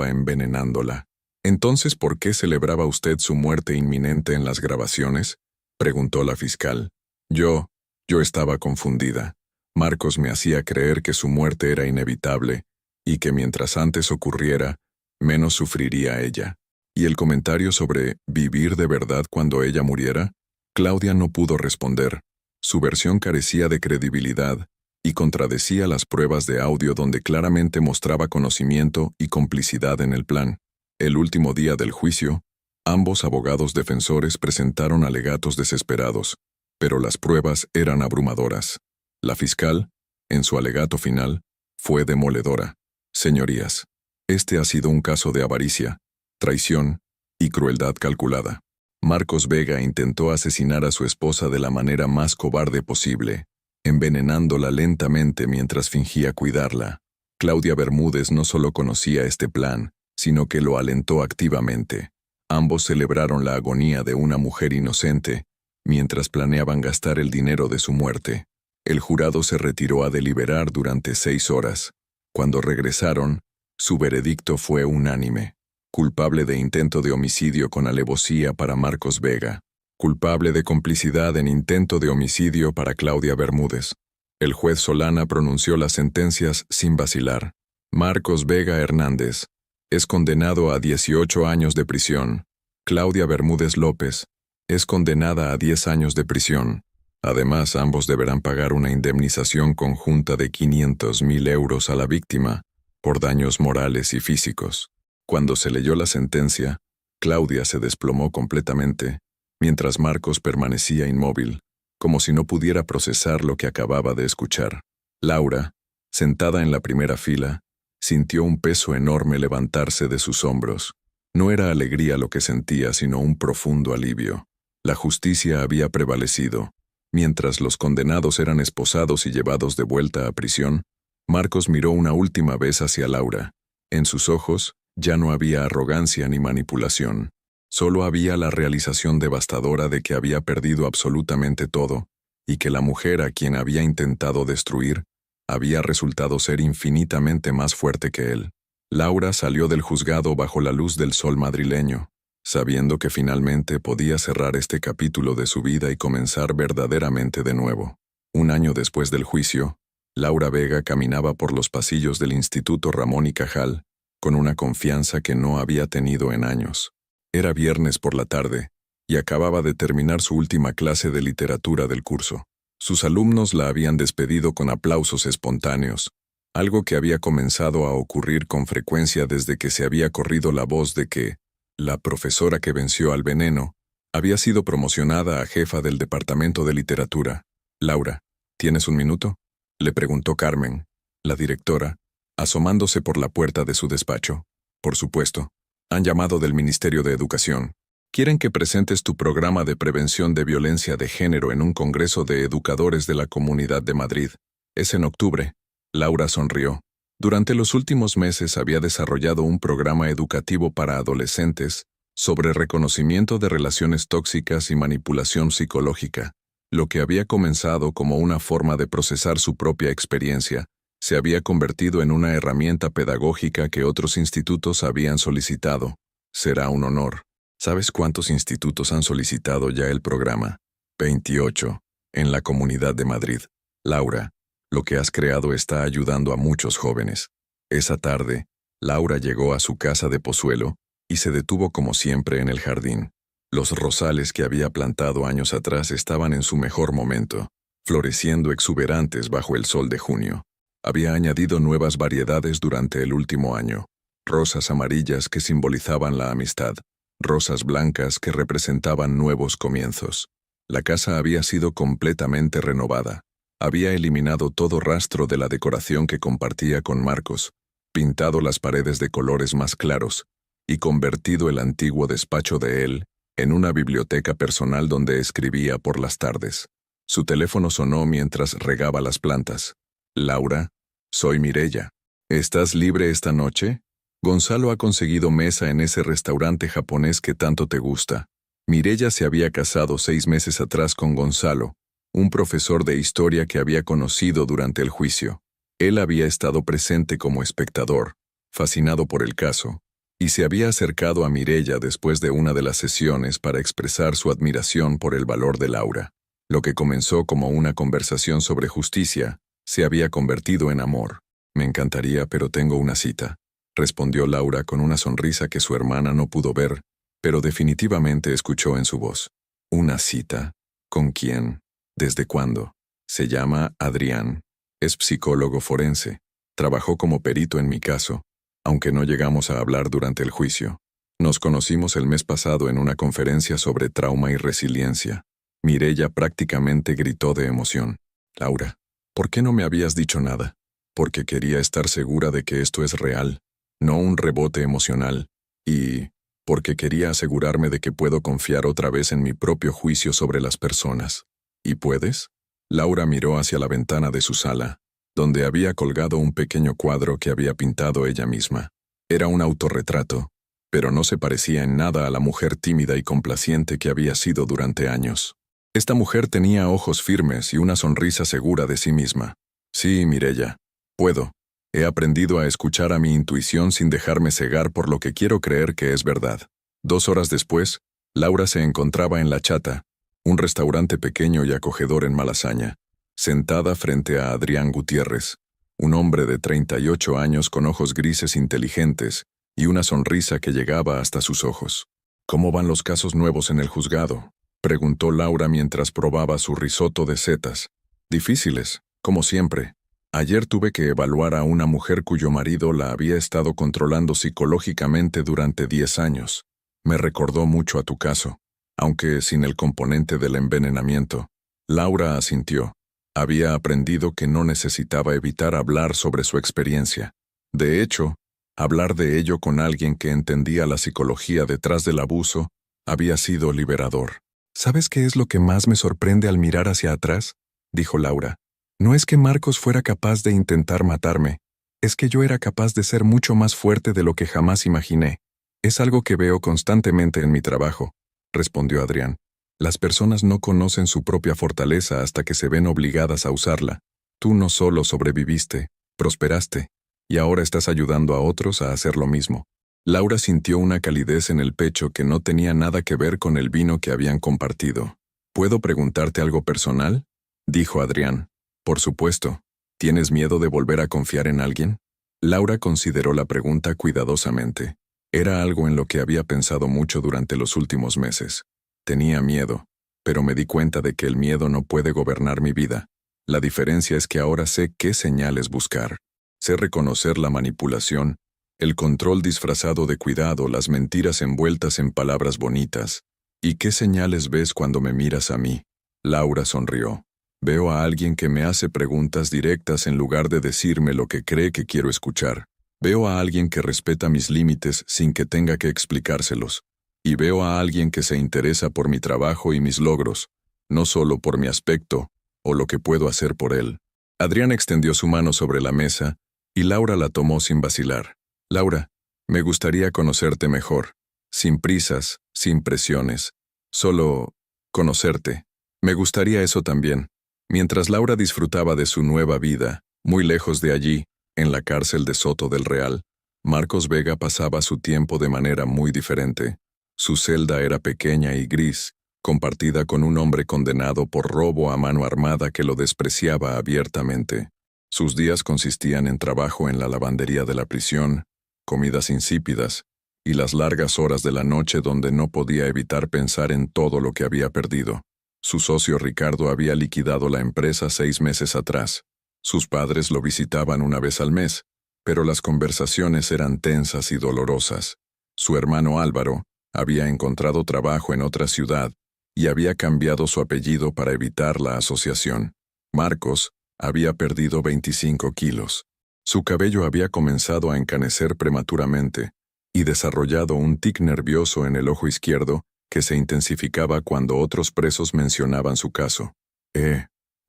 envenenándola. Entonces, ¿por qué celebraba usted su muerte inminente en las grabaciones? Preguntó la fiscal. Yo estaba confundida. Marcos me hacía creer que su muerte era inevitable y que mientras antes ocurriera, menos sufriría ella. ¿Y el comentario sobre vivir de verdad cuando ella muriera? Claudia no pudo responder. Su versión carecía de credibilidad y contradecía las pruebas de audio donde claramente mostraba conocimiento y complicidad en el plan. El último día del juicio, ambos abogados defensores presentaron alegatos desesperados, pero las pruebas eran abrumadoras. La fiscal, en su alegato final, fue demoledora. Señorías, este ha sido un caso de avaricia, traición y crueldad calculada. Marcos Vega intentó asesinar a su esposa de la manera más cobarde posible, envenenándola lentamente mientras fingía cuidarla. Claudia Bermúdez no solo conocía este plan, sino que lo alentó activamente. Ambos celebraron la agonía de una mujer inocente, mientras planeaban gastar el dinero de su muerte. El jurado se retiró a deliberar durante 6 horas. Cuando regresaron, su veredicto fue unánime. Culpable de intento de homicidio con alevosía para Marcos Vega. Culpable de complicidad en intento de homicidio para Claudia Bermúdez. El juez Solana pronunció las sentencias sin vacilar. Marcos Vega Hernández es condenado a 18 años de prisión. Claudia Bermúdez López es condenada a 10 años de prisión. Además, ambos deberán pagar una indemnización conjunta de 500.000 euros a la víctima por daños morales y físicos. Cuando se leyó la sentencia, Claudia se desplomó completamente, mientras Marcos permanecía inmóvil, como si no pudiera procesar lo que acababa de escuchar. Laura, sentada en la primera fila, sintió un peso enorme levantarse de sus hombros. No era alegría lo que sentía, sino un profundo alivio. La justicia había prevalecido. Mientras los condenados eran esposados y llevados de vuelta a prisión, Marcos miró una última vez hacia Laura. En sus ojos ya no había arrogancia ni manipulación. Solo había la realización devastadora de que había perdido absolutamente todo, y que la mujer a quien había intentado destruir había resultado ser infinitamente más fuerte que él. Laura salió del juzgado bajo la luz del sol madrileño, sabiendo que finalmente podía cerrar este capítulo de su vida y comenzar verdaderamente de nuevo. Un año después del juicio, Laura Vega caminaba por los pasillos del Instituto Ramón y Cajal, con una confianza que no había tenido en años. Era viernes por la tarde, y acababa de terminar su última clase de literatura del curso. Sus alumnos la habían despedido con aplausos espontáneos, algo que había comenzado a ocurrir con frecuencia desde que se había corrido la voz de que la profesora que venció al veneno había sido promocionada a jefa del departamento de literatura. «Laura, ¿tienes un minuto?», le preguntó Carmen, la directora, asomándose por la puerta de su despacho. «Por supuesto. Han llamado del Ministerio de Educación. Quieren que presentes tu programa de prevención de violencia de género en un congreso de educadores de la Comunidad de Madrid. Es en octubre». Laura sonrió. Durante los últimos meses había desarrollado un programa educativo para adolescentes sobre reconocimiento de relaciones tóxicas y manipulación psicológica. Lo que había comenzado como una forma de procesar su propia experiencia, se había convertido en una herramienta pedagógica que otros institutos habían solicitado. Será un honor. ¿Sabes cuántos institutos han solicitado ya el programa? 28, en la Comunidad de Madrid. Laura, lo que has creado está ayudando a muchos jóvenes. Esa tarde, Laura llegó a su casa de Pozuelo y se detuvo como siempre en el jardín. Los rosales que había plantado años atrás estaban en su mejor momento, floreciendo exuberantes bajo el sol de junio. Había añadido nuevas variedades durante el último año. Rosas amarillas que simbolizaban la amistad, rosas blancas que representaban nuevos comienzos. La casa había sido completamente renovada. Había eliminado todo rastro de la decoración que compartía con Marcos, pintado las paredes de colores más claros y convertido el antiguo despacho de él en una biblioteca personal donde escribía por las tardes. Su teléfono sonó mientras regaba las plantas. Laura, soy Mireya. ¿Estás libre esta noche? Gonzalo ha conseguido mesa en ese restaurante japonés que tanto te gusta. Mireya se había casado 6 meses atrás con Gonzalo, un profesor de historia que había conocido durante el juicio. Él había estado presente como espectador, fascinado por el caso, y se había acercado a Mireya después de una de las sesiones para expresar su admiración por el valor de Laura. Lo que comenzó como una conversación sobre justicia, se había convertido en amor. Me encantaría, pero tengo una cita, respondió Laura con una sonrisa que su hermana no pudo ver, pero definitivamente escuchó en su voz. ¿Una cita? ¿Con quién? ¿Desde cuándo? Se llama Adrián. Es psicólogo forense. Trabajó como perito en mi caso, aunque no llegamos a hablar durante el juicio. Nos conocimos el mes pasado en una conferencia sobre trauma y resiliencia. Mireya prácticamente gritó de emoción. Laura, ¿por qué no me habías dicho nada? Porque quería estar segura de que esto es real, no un rebote emocional, y porque quería asegurarme de que puedo confiar otra vez en mi propio juicio sobre las personas. ¿Y puedes? Laura miró hacia la ventana de su sala, donde había colgado un pequeño cuadro que había pintado ella misma. Era un autorretrato, pero no se parecía en nada a la mujer tímida y complaciente que había sido durante años. Esta mujer tenía ojos firmes y una sonrisa segura de sí misma. Sí, Mireya, puedo. He aprendido a escuchar a mi intuición sin dejarme cegar por lo que quiero creer que es verdad. 2 horas después, Laura se encontraba en La Chata, un restaurante pequeño y acogedor en Malasaña, sentada frente a Adrián Gutiérrez, un hombre de 38 años con ojos grises inteligentes y una sonrisa que llegaba hasta sus ojos. ¿Cómo van los casos nuevos en el juzgado?, preguntó Laura mientras probaba su risotto de setas. Difíciles, como siempre. Ayer tuve que evaluar a una mujer cuyo marido la había estado controlando psicológicamente durante 10 años. Me recordó mucho a tu caso, aunque sin el componente del envenenamiento. Laura asintió. Había aprendido que no necesitaba evitar hablar sobre su experiencia. De hecho, hablar de ello con alguien que entendía la psicología detrás del abuso había sido liberador. ¿Sabes qué es lo que más me sorprende al mirar hacia atrás?, dijo Laura. No es que Marcos fuera capaz de intentar matarme, es que yo era capaz de ser mucho más fuerte de lo que jamás imaginé. Es algo que veo constantemente en mi trabajo, respondió Adrián. Las personas no conocen su propia fortaleza hasta que se ven obligadas a usarla. Tú no solo sobreviviste, prosperaste, y ahora estás ayudando a otros a hacer lo mismo. Laura sintió una calidez en el pecho que no tenía nada que ver con el vino que habían compartido. ¿Puedo preguntarte algo personal?, dijo Adrián. Por supuesto. ¿Tienes miedo de volver a confiar en alguien? Laura consideró la pregunta cuidadosamente. Era algo en lo que había pensado mucho durante los últimos meses. Tenía miedo, pero me di cuenta de que el miedo no puede gobernar mi vida. La diferencia es que ahora sé qué señales buscar. Sé reconocer la manipulación, el control disfrazado de cuidado, las mentiras envueltas en palabras bonitas. ¿Y qué señales ves cuando me miras a mí? Laura sonrió. Veo a alguien que me hace preguntas directas en lugar de decirme lo que cree que quiero escuchar. Veo a alguien que respeta mis límites sin que tenga que explicárselos. Y veo a alguien que se interesa por mi trabajo y mis logros, no solo por mi aspecto o lo que puedo hacer por él. Adrián extendió su mano sobre la mesa y Laura la tomó sin vacilar. Laura, me gustaría conocerte mejor, sin prisas, sin presiones, solo conocerte. Me gustaría eso también. Mientras Laura disfrutaba de su nueva vida, muy lejos de allí, en la cárcel de Soto del Real, Marcos Vega pasaba su tiempo de manera muy diferente. Su celda era pequeña y gris, compartida con un hombre condenado por robo a mano armada que lo despreciaba abiertamente. Sus días consistían en trabajo en la lavandería de la prisión, comidas insípidas, y las largas horas de la noche donde no podía evitar pensar en todo lo que había perdido. Su socio Ricardo había liquidado la empresa 6 meses atrás. Sus padres lo visitaban una vez al mes, pero las conversaciones eran tensas y dolorosas. Su hermano Álvaro había encontrado trabajo en otra ciudad y había cambiado su apellido para evitar la asociación. Marcos había perdido 25 kilos. Su cabello había comenzado a encanecer prematuramente y desarrollado un tic nervioso en el ojo izquierdo que se intensificaba cuando otros presos mencionaban su caso.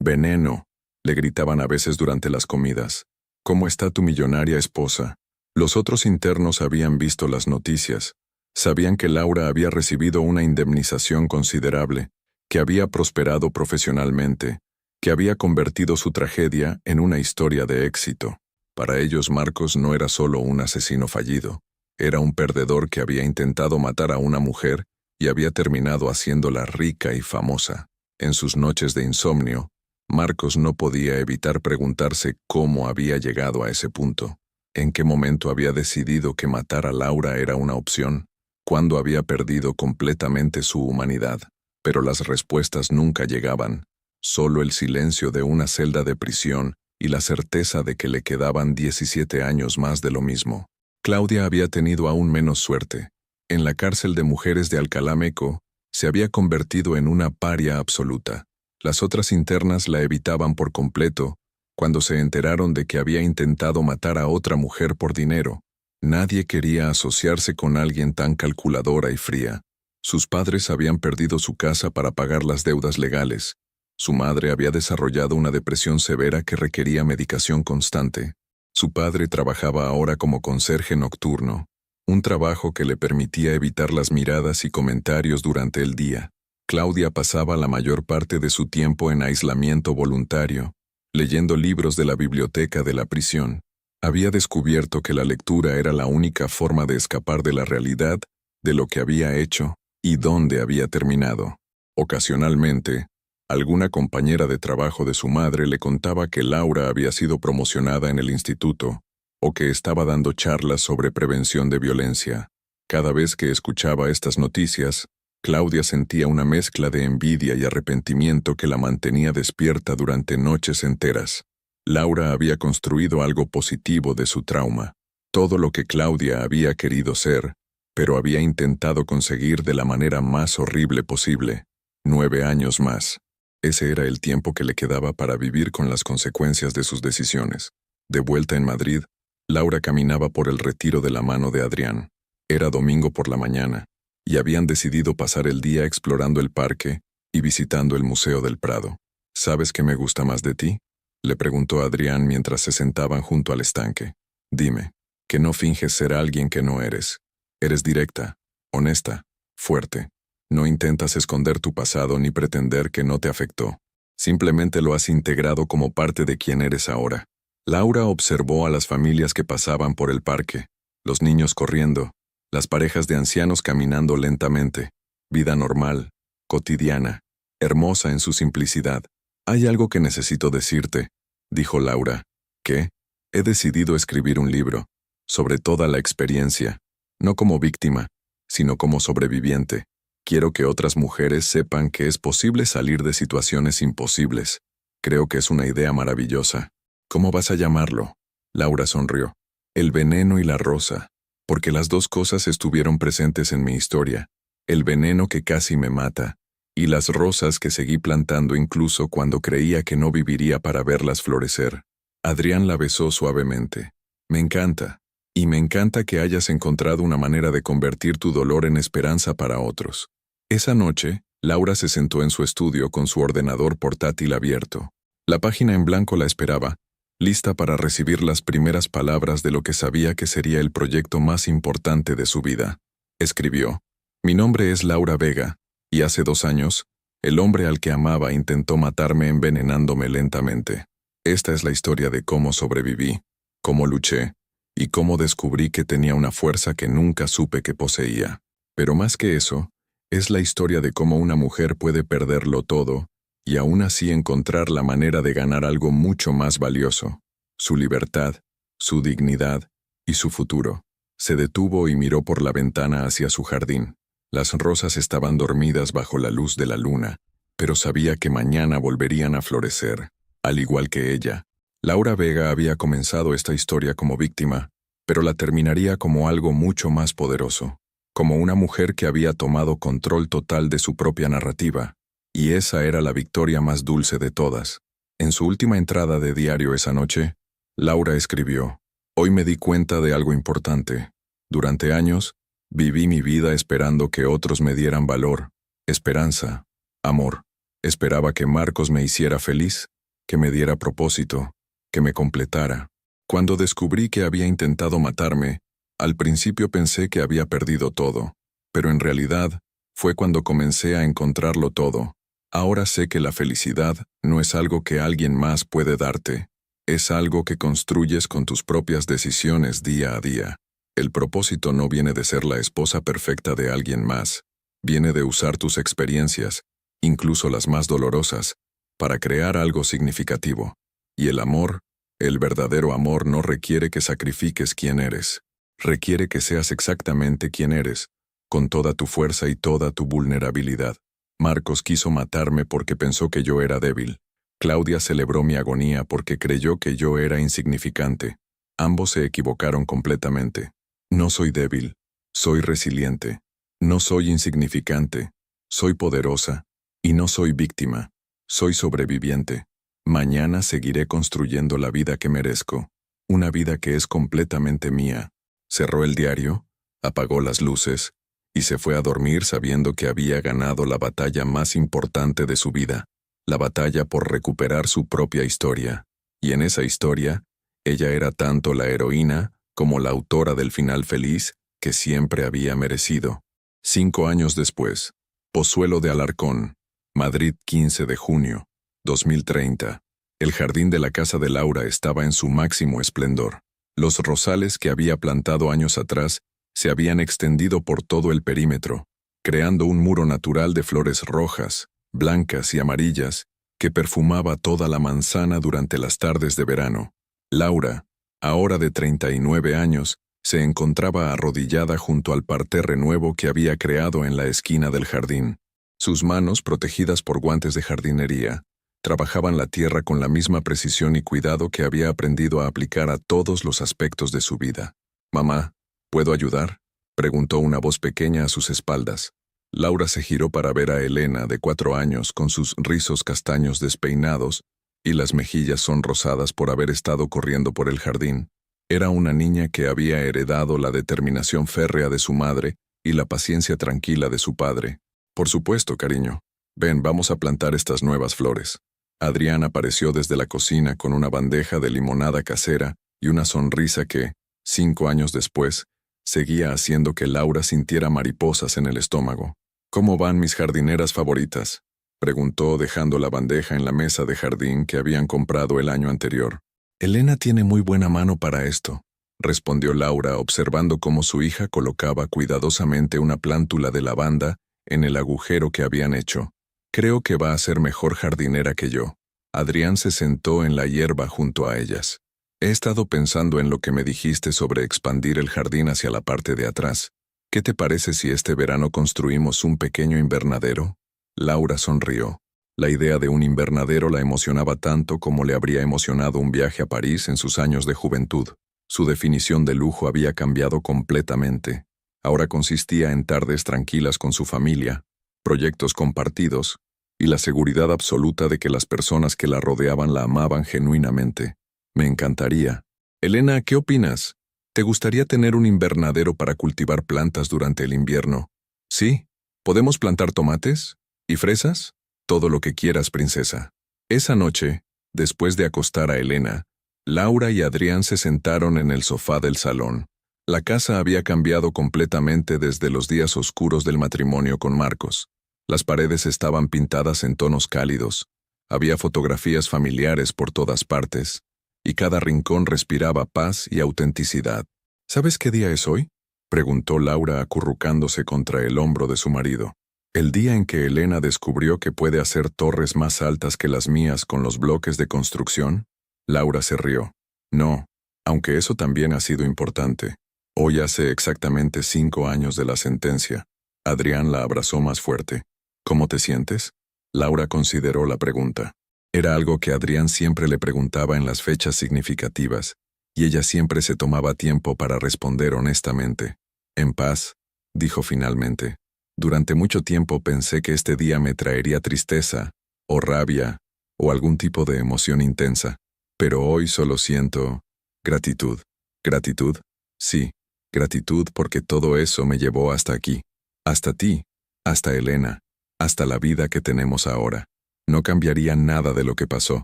Veneno, le gritaban a veces durante las comidas. ¿Cómo está tu millonaria esposa? Los otros internos habían visto las noticias. Sabían que Laura había recibido una indemnización considerable, que había prosperado profesionalmente, que había convertido su tragedia en una historia de éxito. Para ellos Marcos no era solo un asesino fallido, era un perdedor que había intentado matar a una mujer y había terminado haciéndola rica y famosa. En sus noches de insomnio, Marcos no podía evitar preguntarse cómo había llegado a ese punto, en qué momento había decidido que matar a Laura era una opción, cuándo había perdido completamente su humanidad, pero las respuestas nunca llegaban, solo el silencio de una celda de prisión y la certeza de que le quedaban 17 años más de lo mismo. Claudia había tenido aún menos suerte. En la cárcel de mujeres de Alcalá Meco, se había convertido en una paria absoluta. Las otras internas la evitaban por completo cuando se enteraron de que había intentado matar a otra mujer por dinero. Nadie quería asociarse con alguien tan calculadora y fría. Sus padres habían perdido su casa para pagar las deudas legales. Su madre había desarrollado una depresión severa que requería medicación constante. Su padre trabajaba ahora como conserje nocturno, un trabajo que le permitía evitar las miradas y comentarios durante el día. Claudia pasaba la mayor parte de su tiempo en aislamiento voluntario, leyendo libros de la biblioteca de la prisión. Había descubierto que la lectura era la única forma de escapar de la realidad, de lo que había hecho y dónde había terminado. Ocasionalmente, alguna compañera de trabajo de su madre le contaba que Laura había sido promocionada en el instituto o que estaba dando charlas sobre prevención de violencia. Cada vez que escuchaba estas noticias, Claudia sentía una mezcla de envidia y arrepentimiento que la mantenía despierta durante noches enteras. Laura había construido algo positivo de su trauma, todo lo que Claudia había querido ser, pero había intentado conseguir de la manera más horrible posible. 9 años más. Ese era el tiempo que le quedaba para vivir con las consecuencias de sus decisiones. De vuelta en Madrid, Laura caminaba por el retiro de la mano de Adrián. Era domingo por la mañana, y habían decidido pasar el día explorando el parque y visitando el Museo del Prado. ¿Sabes qué me gusta más de ti?, le preguntó Adrián mientras se sentaban junto al estanque. Dime, que no finges ser alguien que no eres. Eres directa, honesta, fuerte. No intentas esconder tu pasado ni pretender que no te afectó. Simplemente lo has integrado como parte de quien eres ahora. Laura observó a las familias que pasaban por el parque, los niños corriendo, las parejas de ancianos caminando lentamente. Vida normal, cotidiana, hermosa en su simplicidad. Hay algo que necesito decirte, dijo Laura. ¿Qué? He decidido escribir un libro, sobre toda la experiencia, no como víctima, sino como sobreviviente. Quiero que otras mujeres sepan que es posible salir de situaciones imposibles. Creo que es una idea maravillosa. ¿Cómo vas a llamarlo? Laura sonrió. El veneno y la rosa, porque las dos cosas estuvieron presentes en mi historia. El veneno que casi me mata, y las rosas que seguí plantando incluso cuando creía que no viviría para verlas florecer. Adrián la besó suavemente. Me encanta, y me encanta que hayas encontrado una manera de convertir tu dolor en esperanza para otros. Esa noche, Laura se sentó en su estudio con su ordenador portátil abierto. La página en blanco la esperaba, lista para recibir las primeras palabras de lo que sabía que sería el proyecto más importante de su vida. Escribió: Mi nombre es Laura Vega, y hace 2 años, el hombre al que amaba intentó matarme envenenándome lentamente. Esta es la historia de cómo sobreviví, cómo luché, y cómo descubrí que tenía una fuerza que nunca supe que poseía. Pero más que eso, es la historia de cómo una mujer puede perderlo todo y aún así encontrar la manera de ganar algo mucho más valioso: su libertad, su dignidad y su futuro. Se detuvo y miró por la ventana hacia su jardín. Las rosas estaban dormidas bajo la luz de la luna, pero sabía que mañana volverían a florecer, al igual que ella. Laura Vega había comenzado esta historia como víctima, pero la terminaría como algo mucho más poderoso, como una mujer que había tomado control total de su propia narrativa, y esa era la victoria más dulce de todas. En su última entrada de diario esa noche, Laura escribió: Hoy me di cuenta de algo importante. Durante años, Viví mi vida esperando que otros me dieran valor, esperanza, amor. Esperaba que Marcos me hiciera feliz, que me diera propósito, que me completara. Cuando descubrí que había intentado matarme, al principio pensé que había perdido todo, pero en realidad fue cuando comencé a encontrarlo todo. Ahora sé que la felicidad no es algo que alguien más puede darte, es algo que construyes con tus propias decisiones día a día. El propósito no viene de ser la esposa perfecta de alguien más, viene de usar tus experiencias, incluso las más dolorosas, para crear algo significativo. Y el amor, el verdadero amor no requiere que sacrifiques quién eres, requiere que seas exactamente quien eres, con toda tu fuerza y toda tu vulnerabilidad. Marcos quiso matarme porque pensó que yo era débil. Claudia celebró mi agonía porque creyó que yo era insignificante. Ambos se equivocaron completamente. No soy débil, soy resiliente. No soy insignificante, soy poderosa. Y no soy víctima, soy sobreviviente. Mañana seguiré construyendo la vida que merezco, una vida que es completamente mía. Cerró el diario, apagó las luces, y se fue a dormir sabiendo que había ganado la batalla más importante de su vida, la batalla por recuperar su propia historia. Y en esa historia, ella era tanto la heroína como la autora del final feliz que siempre había merecido. 5 años después, Pozuelo de Alarcón, Madrid, 15 de junio, 2030. El jardín de la casa de Laura estaba en su máximo esplendor. Los rosales que había plantado años atrás se habían extendido por todo el perímetro, creando un muro natural de flores rojas, blancas y amarillas que perfumaba toda la manzana durante las tardes de verano. Laura, ahora de 39 años, se encontraba arrodillada junto al parterre nuevo que había creado en la esquina del jardín. Sus manos, protegidas por guantes de jardinería, trabajaban la tierra con la misma precisión y cuidado que había aprendido a aplicar a todos los aspectos de su vida. «Mamá, ¿puedo ayudar?», preguntó una voz pequeña a sus espaldas. Laura se giró para ver a Elena, de 4 años, con sus rizos castaños despeinados y las mejillas sonrosadas por haber estado corriendo por el jardín. Era una niña que había heredado la determinación férrea de su madre y la paciencia tranquila de su padre. «Por supuesto, cariño. Ven, vamos a plantar estas nuevas flores». Adrián apareció desde la cocina con una bandeja de limonada casera y una sonrisa que, 5 años después, seguía haciendo que Laura sintiera mariposas en el estómago. «¿Cómo van mis jardineras favoritas?», preguntó dejando la bandeja en la mesa de jardín que habían comprado el año anterior. «Elena tiene muy buena mano para esto», respondió Laura observando cómo su hija colocaba cuidadosamente una plántula de lavanda en el agujero que habían hecho. «Creo que va a ser mejor jardinera que yo». Adrián se sentó en la hierba junto a ellas. «He estado pensando en lo que me dijiste sobre expandir el jardín hacia la parte de atrás. ¿Qué te parece si este verano construimos un pequeño invernadero?». Laura sonrió. La idea de un invernadero la emocionaba tanto como le habría emocionado un viaje a París en sus años de juventud. Su definición de lujo había cambiado completamente. Ahora consistía en tardes tranquilas con su familia, proyectos compartidos y la seguridad absoluta de que las personas que la rodeaban la amaban genuinamente. «Me encantaría». «Elena, ¿qué opinas? ¿Te gustaría tener un invernadero para cultivar plantas durante el invierno?». «Sí. ¿Podemos plantar tomates? ¿Y fresas?». «Todo lo que quieras, princesa». Esa noche, después de acostar a Elena, Laura y Adrián se sentaron en el sofá del salón. La casa había cambiado completamente desde los días oscuros del matrimonio con Marcos. Las paredes estaban pintadas en tonos cálidos, había fotografías familiares por todas partes, y cada rincón respiraba paz y autenticidad. «¿Sabes qué día es hoy?», preguntó Laura acurrucándose contra el hombro de su marido. «El día en que Elena descubrió que puede hacer torres más altas que las mías con los bloques de construcción». Laura se rió. «No, aunque eso también ha sido importante. Hoy hace exactamente 5 años de la sentencia». Adrián la abrazó más fuerte. «¿Cómo te sientes?». Laura consideró la pregunta. Era algo que Adrián siempre le preguntaba en las fechas significativas, y ella siempre se tomaba tiempo para responder honestamente. «En paz», dijo finalmente. «Durante mucho tiempo pensé que este día me traería tristeza, o rabia, o algún tipo de emoción intensa, pero hoy solo siento gratitud». «¿Gratitud?». «Sí, Gratitud porque todo eso me llevó hasta aquí. Hasta ti, hasta Elena, hasta la vida que tenemos ahora. No cambiaría nada de lo que pasó,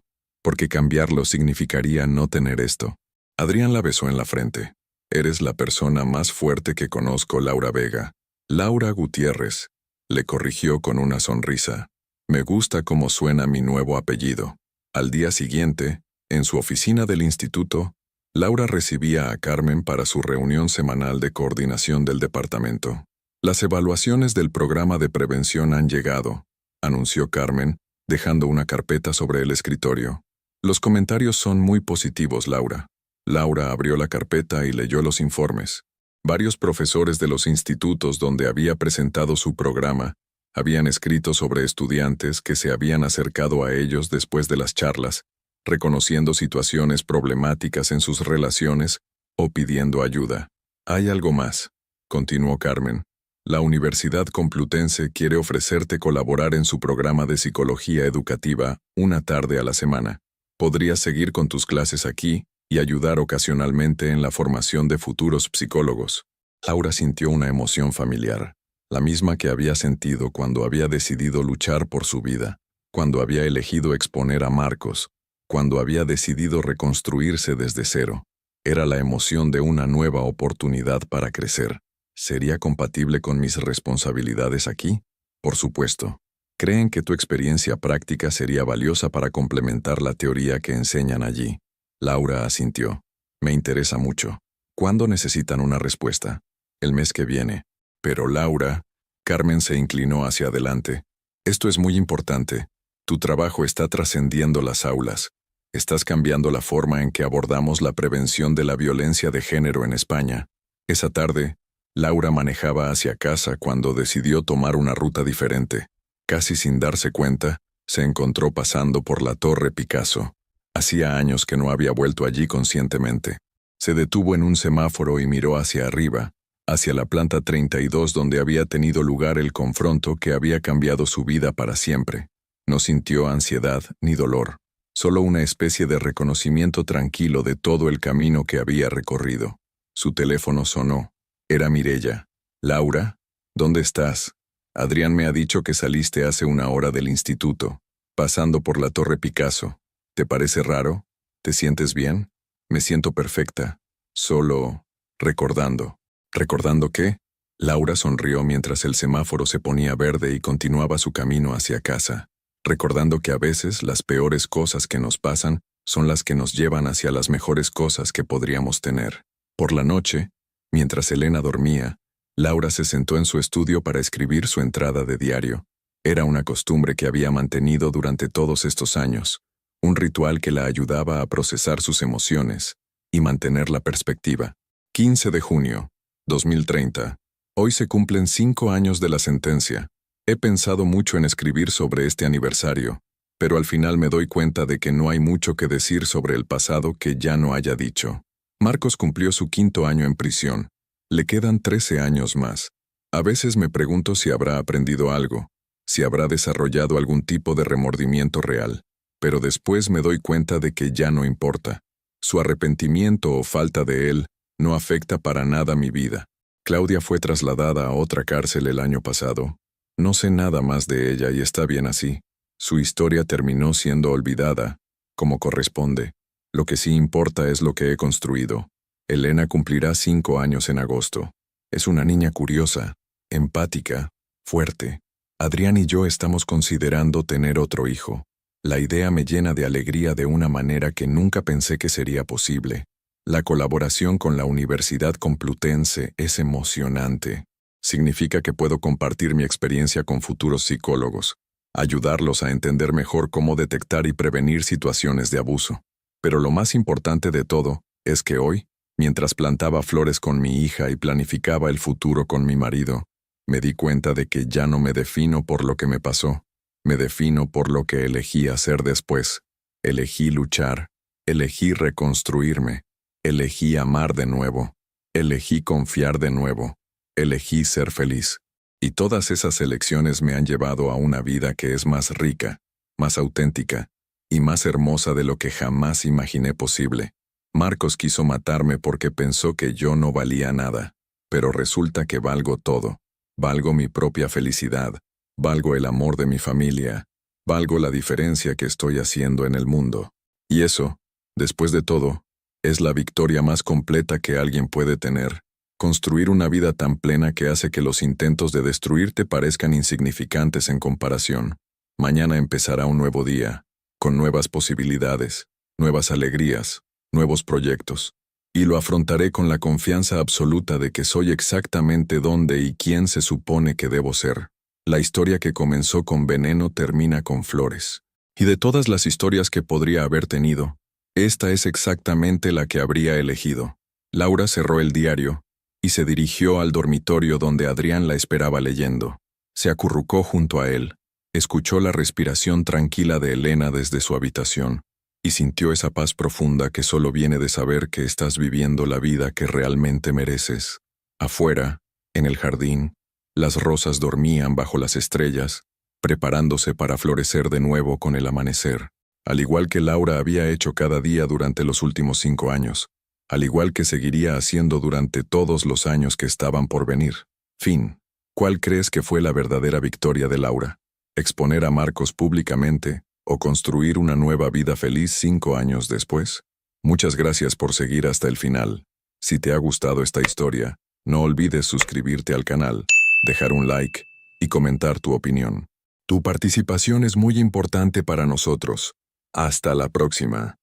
porque cambiarlo significaría no tener esto. Adrián la besó en la frente. Eres la persona más fuerte que conozco, Laura Vega. Laura Gutiérrez, le corrigió con una sonrisa. Me gusta cómo suena mi nuevo apellido. Al día siguiente, en su oficina del instituto, Laura recibía a Carmen para su reunión semanal de coordinación del departamento. Las evaluaciones del programa de prevención han llegado, anunció Carmen, dejando una carpeta sobre el escritorio. Los comentarios son muy positivos, Laura. Laura abrió la carpeta y leyó los informes. Varios profesores de los institutos donde había presentado su programa habían escrito sobre estudiantes que se habían acercado a ellos después de las charlas, reconociendo situaciones problemáticas en sus relaciones o pidiendo ayuda. Hay algo más, continuó Carmen. La Universidad Complutense quiere ofrecerte colaborar en su programa de psicología educativa una tarde a la semana. Podrías seguir con tus clases aquí y ayudar ocasionalmente en la formación de futuros psicólogos. Laura sintió una emoción familiar, la misma que había sentido cuando había decidido luchar por su vida, cuando había elegido exponer a Marcos, cuando había decidido reconstruirse desde cero. Era la emoción de una nueva oportunidad para crecer. ¿Sería compatible con mis responsabilidades aquí? Por supuesto. Creen que tu experiencia práctica sería valiosa para complementar la teoría que enseñan allí. Laura asintió. Me interesa mucho. ¿Cuándo necesitan una respuesta? El mes que viene. Pero Laura, Carmen se inclinó hacia adelante. Esto es muy importante. Tu trabajo está trascendiendo las aulas. Estás cambiando la forma en que abordamos la prevención de la violencia de género en España. Esa tarde, Laura manejaba hacia casa cuando decidió tomar una ruta diferente. Casi sin darse cuenta, se encontró pasando por la Torre Picasso. Hacía años que no había vuelto allí conscientemente. Se detuvo en un semáforo y miró hacia arriba, hacia la planta 32 donde había tenido lugar el confronto que había cambiado su vida para siempre. No sintió ansiedad ni dolor, solo una especie de reconocimiento tranquilo de todo el camino que había recorrido. Su teléfono sonó. Era Mireya. «Laura, ¿dónde estás? Adrián me ha dicho que saliste hace una hora del instituto, pasando por la Torre Picasso. ¿Te parece raro? ¿Te sientes bien?» «Me siento perfecta. Solo recordando». ¿Recordando qué? Laura sonrió mientras el semáforo se ponía verde y continuaba su camino hacia casa. Recordando que a veces las peores cosas que nos pasan son las que nos llevan hacia las mejores cosas que podríamos tener. Por la noche, mientras Elena dormía, Laura se sentó en su estudio para escribir su entrada de diario. Era una costumbre que había mantenido durante todos estos años, un ritual que la ayudaba a procesar sus emociones y mantener la perspectiva. 15 de junio, 2030. Hoy se cumplen 5 años de la sentencia. He pensado mucho en escribir sobre este aniversario, pero al final me doy cuenta de que no hay mucho que decir sobre el pasado que ya no haya dicho. Marcos cumplió su 5º año en prisión. Le quedan 13 años más. A veces me pregunto si habrá aprendido algo, si habrá desarrollado algún tipo de remordimiento real, pero después me doy cuenta de que ya no importa. Su arrepentimiento o falta de él no afecta para nada mi vida. Claudia fue trasladada a otra cárcel el año pasado. No sé nada más de ella y está bien así. Su historia terminó siendo olvidada, como corresponde. Lo que sí importa es lo que he construido. Elena cumplirá 5 años en agosto. Es una niña curiosa, empática, fuerte. Adrián y yo estamos considerando tener otro hijo. La idea me llena de alegría de una manera que nunca pensé que sería posible. La colaboración con la Universidad Complutense es emocionante. Significa que puedo compartir mi experiencia con futuros psicólogos, ayudarlos a entender mejor cómo detectar y prevenir situaciones de abuso. Pero lo más importante de todo es que hoy, mientras plantaba flores con mi hija y planificaba el futuro con mi marido, me di cuenta de que ya no me defino por lo que me pasó. Me defino por lo que elegí hacer después. Elegí luchar, elegí reconstruirme, elegí amar de nuevo, elegí confiar de nuevo, elegí ser feliz. Y todas esas elecciones me han llevado a una vida que es más rica, más auténtica y más hermosa de lo que jamás imaginé posible. Marcos quiso matarme porque pensó que yo no valía nada. pero resulta que valgo todo. Valgo mi propia felicidad, valgo el amor de mi familia, valgo la diferencia que estoy haciendo en el mundo. Y eso, después de todo, es la victoria más completa que alguien puede tener. Construir una vida tan plena que hace que los intentos de destruirte parezcan insignificantes en comparación. Mañana empezará un nuevo día, con nuevas posibilidades, nuevas alegrías, nuevos proyectos. Y lo afrontaré con la confianza absoluta de que soy exactamente dónde y quién se supone que debo ser. La historia que comenzó con veneno termina con flores. Y de todas las historias que podría haber tenido, esta es exactamente la que habría elegido. Laura cerró el diario y se dirigió al dormitorio donde Adrián la esperaba leyendo. Se acurrucó junto a él, escuchó la respiración tranquila de Elena desde su habitación y sintió esa paz profunda que solo viene de saber que estás viviendo la vida que realmente mereces. Afuera, en el jardín, las rosas dormían bajo las estrellas, preparándose para florecer de nuevo con el amanecer, al igual que Laura había hecho cada día durante los últimos 5 años, al igual que seguiría haciendo durante todos los años que estaban por venir. Fin. ¿Cuál crees que fue la verdadera victoria de Laura? ¿Exponer a Marcos públicamente o construir una nueva vida feliz 5 años después? Muchas gracias por seguir hasta el final. Si te ha gustado esta historia, no olvides suscribirte al canal, dejar un like y comentar tu opinión. Tu participación es muy importante para nosotros. Hasta la próxima.